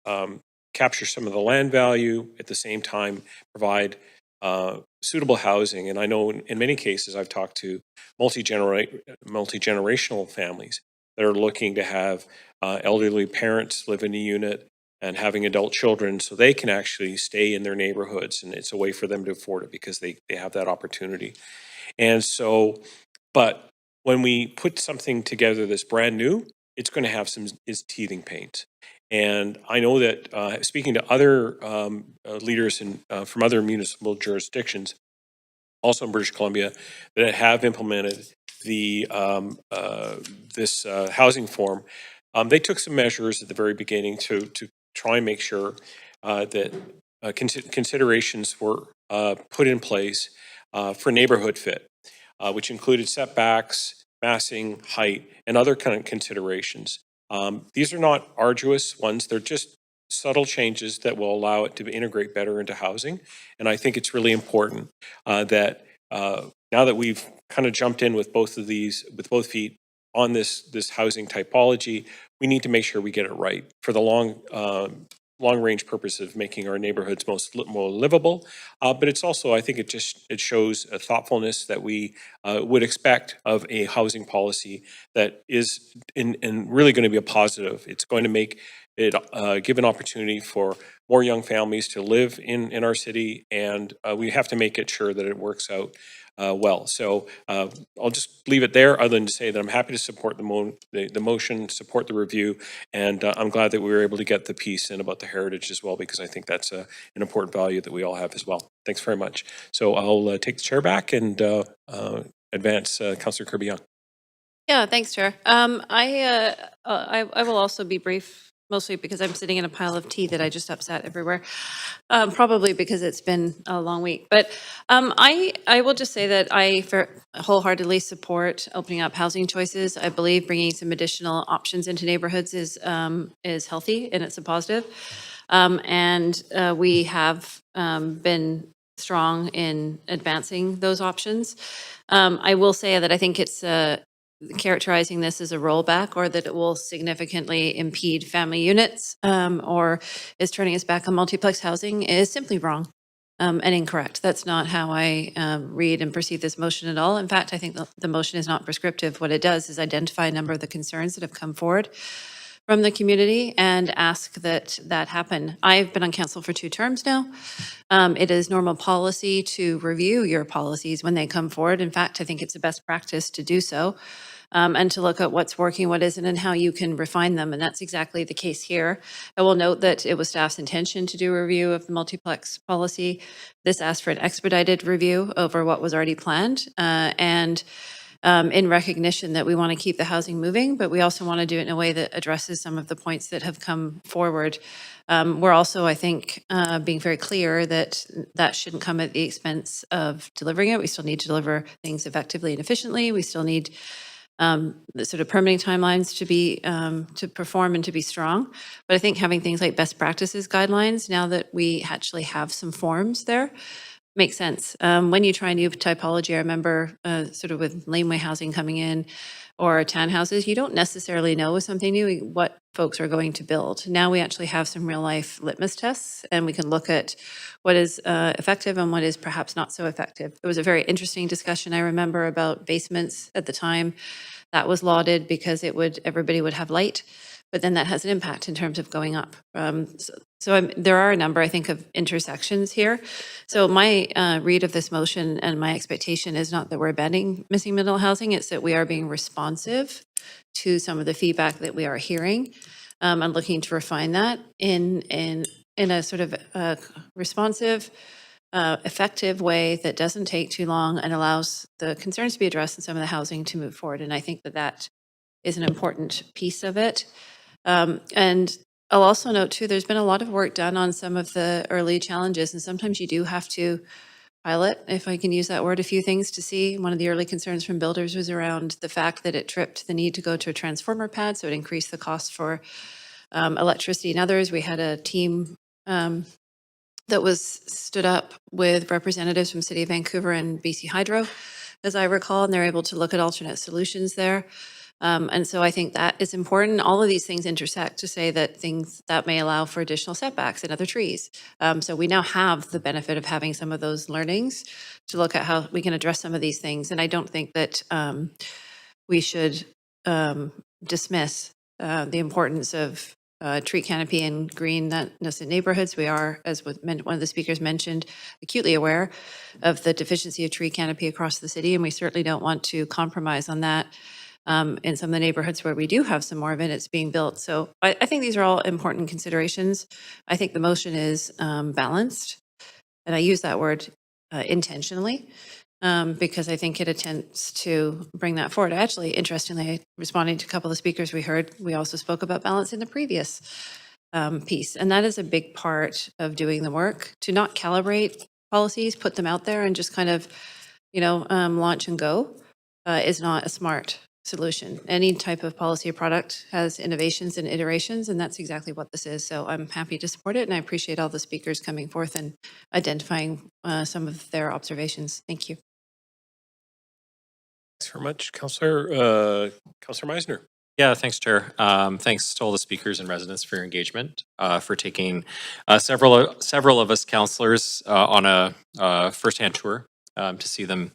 capture some of the land value, at the same time provide suitable housing. And I know in many cases I've talked to multi-generational families that are looking to have elderly parents live in a unit and having adult children so they can actually stay in their neighborhoods. And it's a way for them to afford it because they have that opportunity. And so, but when we put something together that's brand new, it's going to have some teething pains. And I know that speaking to other leaders from other municipal jurisdictions, also in British Columbia, that have implemented the this housing form, they took some measures at the very beginning to try and make sure that considerations were put in place for neighborhood fit, which included setbacks, massing, height, and other kind of considerations. These are not arduous ones. They're just subtle changes that will allow it to integrate better into housing. And I think it's really important that now that we've kind of jumped in with both of these, with both feet on this housing typology, we need to make sure we get it right for the long long-range purpose of making our neighborhoods more livable. But it's also, I think it shows a thoughtfulness that we would expect of a housing policy that is in really going to be a positive. It's going to make it give an opportunity for more young families to live in our city, and we have to make it sure that it works out well. So I'll just leave it there, other than to say that I'm happy to support the motion, support the review, and I'm glad that we were able to get the piece in about the heritage as well, because I think that's an important value that we all have as well. Thanks very much. So I'll take the chair back and advance Councillor Kirby-Young.
Yeah, thanks, Chair. I will also be brief, mostly because I'm sitting in a pile of tea that I just upset everywhere, probably because it's been a long week. But I will just say that I wholeheartedly support opening up housing choices. I believe bringing some additional options into neighborhoods is healthy and it's a positive. And we have been strong in advancing those options. I will say that I think it's characterizing this as a rollback, or that it will significantly impede family units, or is turning us back on multiplex housing, is simply wrong and incorrect. That's not how I read and perceive this motion at all. In fact, I think the motion is not prescriptive. What it does is identify a number of the concerns that have come forward from the community and ask that happen. I've been on council for 2 terms now. It is normal policy to review your policies when they come forward. In fact, I think it's a best practice to do so, and to look at what's working, what isn't, and how you can refine them. And that's exactly the case here. I will note that it was staff's intention to do a review of the multiplex policy. This asked for an expedited review over what was already planned, and in recognition that we want to keep the housing moving, but we also want to do it in a way that addresses some of the points that have come forward. We're also, I think, being very clear that that shouldn't come at the expense of delivering it. We still need to deliver things effectively and efficiently. We still need the sort of permitting timelines to be to perform and to be strong. But I think having things like best practices guidelines, now that we actually have some forms there, makes sense. When you try new typology, I remember sort of with laneway housing coming in, or townhouses, you don't necessarily know with something new what folks are going to build. Now we actually have some real life litmus tests, and we can look at what is effective and what is perhaps not so effective. It was a very interesting discussion, I remember, about basements at the time. That was lauded because everybody would have light, but then that has an impact in terms of going up. There are a number, I think, of intersections here. So my read of this motion and my expectation is not that we're abandoning missing middle housing, it's that we are being responsive to some of the feedback that we are hearing, and looking to refine that in a sort of responsive, effective way that doesn't take too long and allows the concerns to be addressed in some of the housing to move forward. And I think that is an important piece of it. And I'll also note too, there's been a lot of work done on some of the early challenges, and sometimes you do have to pilot, if I can use that word, a few things to see. One of the early concerns from builders was around the fact that it tripped the need to go to a transformer pad, so it increased the cost for electricity and others. We had a team that was stood up with representatives from City of Vancouver and BC Hydro, as I recall, and they're able to look at alternate solutions there. And so I think that is important. All of these things intersect to say that things that may allow for additional setbacks in other trees. So we now have the benefit of having some of those learnings to look at how we can address some of these things. And I don't think that we should dismiss the importance of tree canopy and greenness in neighborhoods. We are, as one of the speakers mentioned, acutely aware of the deficiency of tree canopy across the city, and we certainly don't want to compromise on that. In some of the neighborhoods where we do have some more of it, it's being built. So I think these are all important considerations. I think the motion is balanced, and I use that word intentionally because I think it attempts to bring that forward. Actually, interestingly, responding to a couple of the speakers we heard, we also spoke about balance in the previous piece, and that is a big part of doing the work, to not calibrate policies, put them out there and just kind of, launch and go is not a smart solution. Any type of policy or product has innovations and iterations, and that's exactly what this is. So I'm happy to support it, and I appreciate all the speakers coming forth and identifying some of their observations. Thank you.
Thanks very much, Councillor Meisner.
Yeah, thanks, Chair. Thanks to all the speakers and residents for your engagement, for taking several of us councillors on a firsthand tour to see them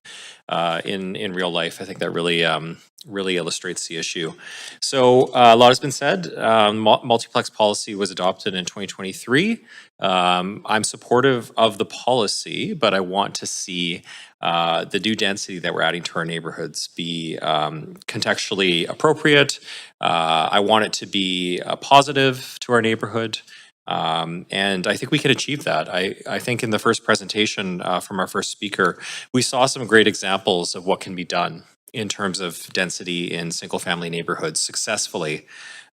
in real life. I think that really illustrates the issue. So a lot has been said. Multiplex policy was adopted in 2023. I'm supportive of the policy, but I want to see the new density that we're adding to our neighborhoods be contextually appropriate. I want it to be positive to our neighborhood. And I think we can achieve that. I think in the first presentation from our first speaker, we saw some great examples of what can be done in terms of density in single family neighborhoods successfully,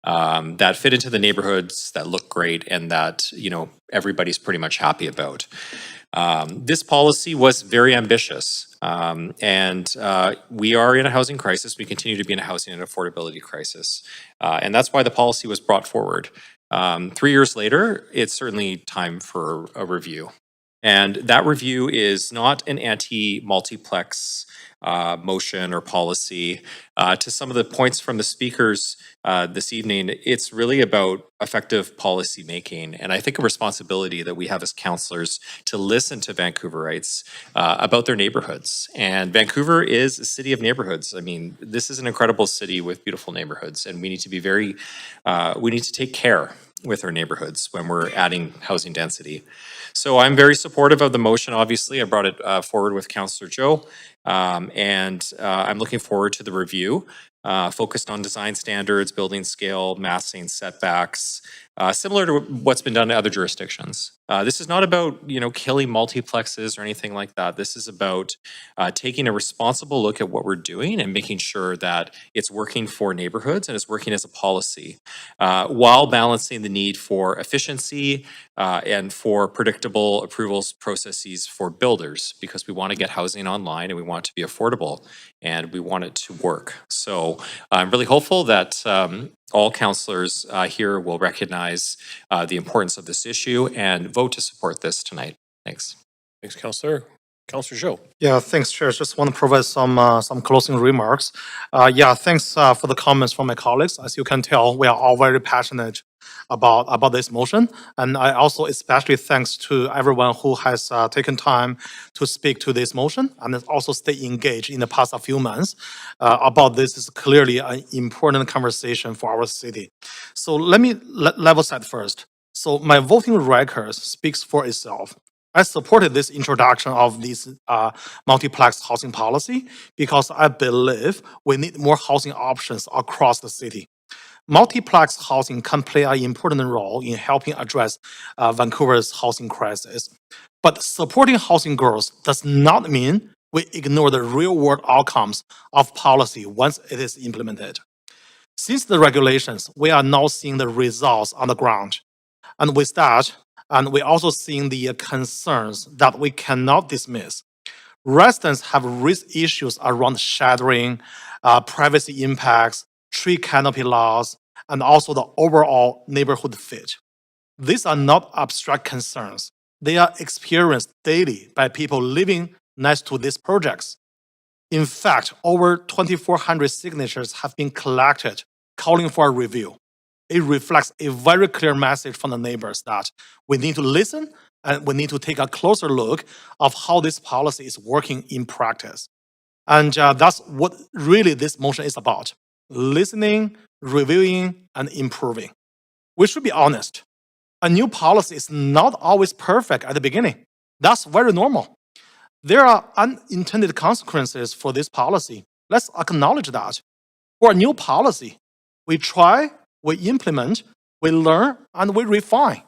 that fit into the neighborhoods, that look great, and that everybody's pretty much happy about. This policy was very ambitious, and we are in a housing crisis. We continue to be in a housing and affordability crisis, and that's why the policy was brought forward. 3 years later, it's certainly time for a review. And that review is not an anti-multiplex motion or policy. To some of the points from the speakers this evening, it's really about effective policy making. And I think a responsibility that we have as councillors to listen to Vancouverites about their neighborhoods. And Vancouver is a city of neighborhoods. I mean, this is an incredible city with beautiful neighborhoods, and we need to be we need to take care with our neighborhoods when we're adding housing density. So I'm very supportive of the motion, obviously. I brought it forward with Councillor Joe, and I'm looking forward to the review, focused on design standards, building scale, massing, setbacks, similar to what's been done in other jurisdictions. This is not about, killing multiplexes or anything like that. This is about taking a responsible look at what we're doing and making sure that it's working for neighborhoods and it's working as a policy, while balancing the need for efficiency and for predictable approvals processes for builders, because we want to get housing online and we want it to be affordable and we want it to work. So I'm really hopeful that all councillors here will recognize the importance of this issue and vote to support this tonight. Thanks.
Thanks, Councillor. Councillor Zhou.
Yeah, thanks, Chair. Just want to provide some closing remarks. Thanks for the comments from my colleagues. As you can tell, we are all very passionate about this motion, and I also especially thanks to everyone who has taken time to speak to this motion and also stay engaged in the past few months about this. Is clearly an important conversation for our city. So let me level set first. So my voting record speaks for itself. I supported this introduction of this multiplex housing policy because I believe we need more housing options across the city. Multiplex housing can play an important role in helping address Vancouver's housing crisis. But supporting housing growth does not mean we ignore the real-world outcomes of policy once it is implemented. Since the regulations, we are now seeing the results on the ground. And with that, and we're also seeing the concerns that we cannot dismiss. Residents have raised issues around shadowing, privacy impacts, tree canopy laws, and also the overall neighborhood fit. These are not abstract concerns. They are experienced daily by people living next to these projects. In fact, over 2,400 signatures have been collected calling for a review. It reflects a very clear message from the neighbors that we need to listen and we need to take a closer look of how this policy is working in practice. And that's what really this motion is about: listening, reviewing, and improving. We should be honest. A new policy is not always perfect at the beginning. That's very normal. There are unintended consequences for this policy. Let's acknowledge that. For a new policy, we try, we implement, we learn, and we refine.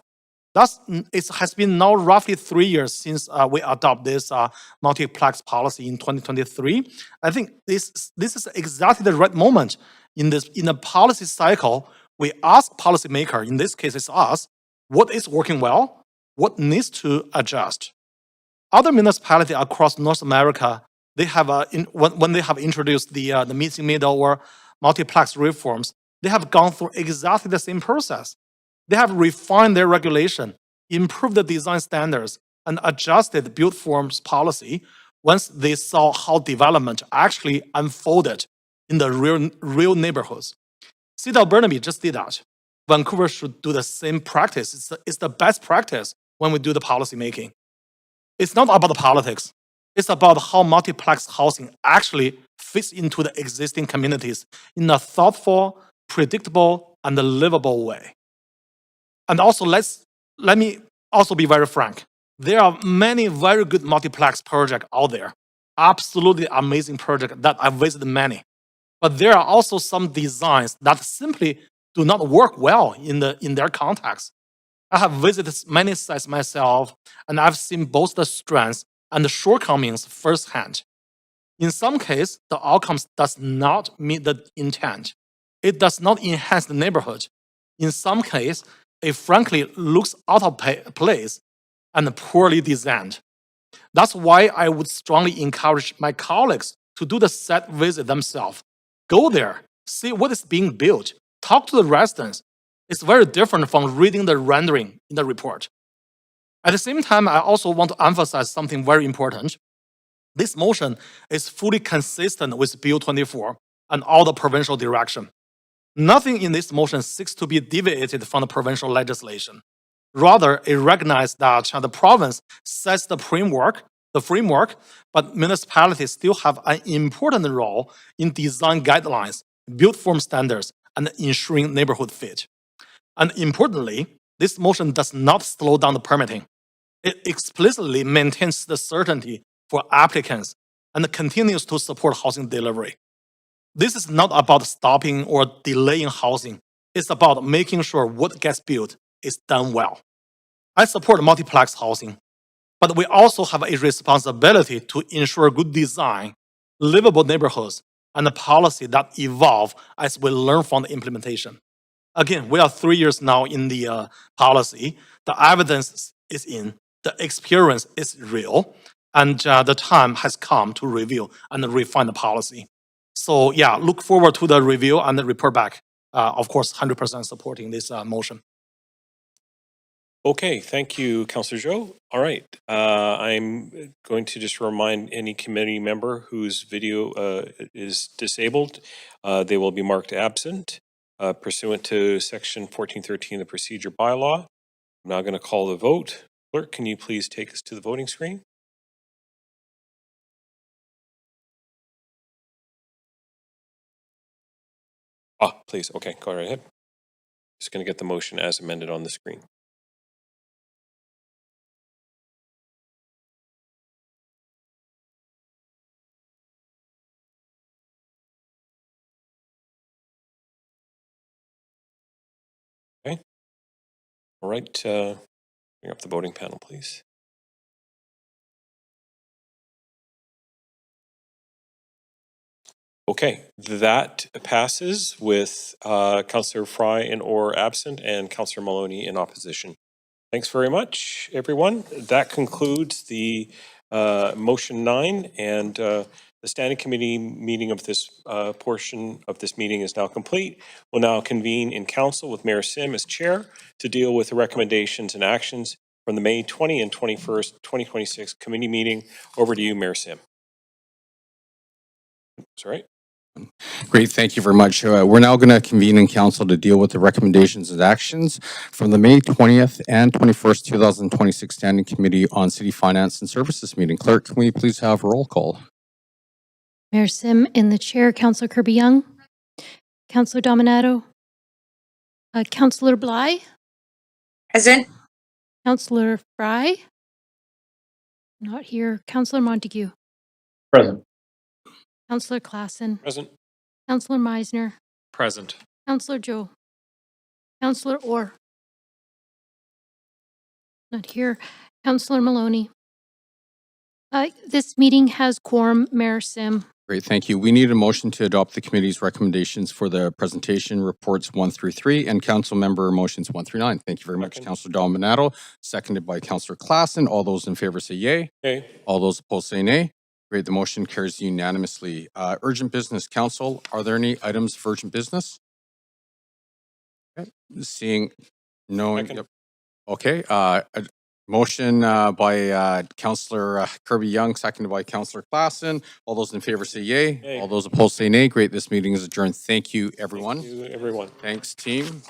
It has been now roughly 3 years since we adopted this multiplex policy in 2023. I think this is exactly the right moment in the policy cycle. We ask policymakers, in this case it's us, what is working well, what needs to adjust. Other municipalities across North America, they have when they have introduced the missing middle or multiplex reforms, they have gone through exactly the same process. They have refined their regulation, improved the design standards, and adjusted built forms policy once they saw how development actually unfolded in the real neighborhoods. City of Burnaby just did that. Vancouver should do the same practice. It's the best practice when we do the policy making. It's not about the politics. It's about how multiplex housing actually fits into the existing communities in a thoughtful, predictable, and livable way. And also, let me also be very frank. There are many very good multiplex projects out there. Absolutely amazing projects that I've visited many. But there are also some designs that simply do not work well in their context. I have visited many sites myself, and I've seen both the strengths and the shortcomings firsthand. In some cases, the outcomes does not meet the intent. It does not enhance the neighborhood. In some cases, it frankly looks out of place and poorly designed. That's why I would strongly encourage my colleagues to do the site visit themselves. Go there, see what is being built, talk to the residents. It's very different from reading the rendering in the report. At the same time, I also want to emphasize something very important. This motion is fully consistent with Bill 24 and all the provincial direction. Nothing in this motion seeks to be deviated from the provincial legislation. Rather, it recognizes that the province sets the framework, but municipalities still have an important role in design guidelines, built form standards, and ensuring neighborhood fit. And importantly, this motion does not slow down the permitting. It explicitly maintains the certainty for applicants and continues to support housing delivery. This is not about stopping or delaying housing. It's about making sure what gets built is done well. I support multiplex housing, but we also have a responsibility to ensure good design, livable neighborhoods, and a policy that evolve as we learn from the implementation. Again, we are 3 years now in the policy. The evidence is in, the experience is real, and the time has come to review and refine the policy. So yeah, look forward to the review and the report back. Of course, 100% supporting this motion.
Okay, thank you, Councillor Zhou. All right, I'm going to just remind any committee member whose video is disabled, they will be marked absent pursuant to Section 1413 of the Procedure Bylaw. I'm now going to call the vote. Clerk, can you please take us to the voting screen? Please. Okay, go right ahead. Just going to get the motion as amended on the screen. Okay. All right. Bring up the voting panel, please. Okay, that passes with Councillor Fry and or absent and Councillor Maloney in opposition. Thanks very much, everyone. That concludes the motion 9, and the standing committee meeting of this portion of this meeting is now complete. We'll now convene in council with Mayor Sim as chair to deal with the recommendations and actions from the May 20 and 21st, 2026 committee meeting. Over to you, Mayor Sim. That's all right.
Great, thank you very much. We're now going to convene in council to deal with the recommendations and actions from the May 20th and 21st, 2026 Standing Committee on City Finance and Services meeting. Clerk, can we please have a roll call?
Mayor Sim in the chair, Councillor Kirby-Young, Councillor Dominato, Councillor Bly.
Present.
Councillor Fry. Not here. Councillor Montague.
Present.
Councillor Klassen.
Present.
Councillor Meisner.
Present.
Councillor Zhou. Councillor Orr. Not here. Councillor Maloney. This meeting has quorum, Mayor Sim.
Great, thank you. We need a motion to adopt the committee's recommendations for the presentation reports 1 through 3 and council member motions 1 through 9. Thank you very much, Councillor Dominato. Seconded by Councillor Klassen. All those in favor say yay.
Yay.
All those opposed say nay. Great, the motion carries unanimously. Urgent business, council. Are there any items for urgent business? Okay. Seeing no. Yep. Okay. Motion by Councillor Kirby Young, seconded by Councillor Klassen. All those in favor say yay.
Yay.
All those opposed say nay. Great. This meeting is adjourned. Thank you, everyone.
Thank you, everyone.
Thanks, team.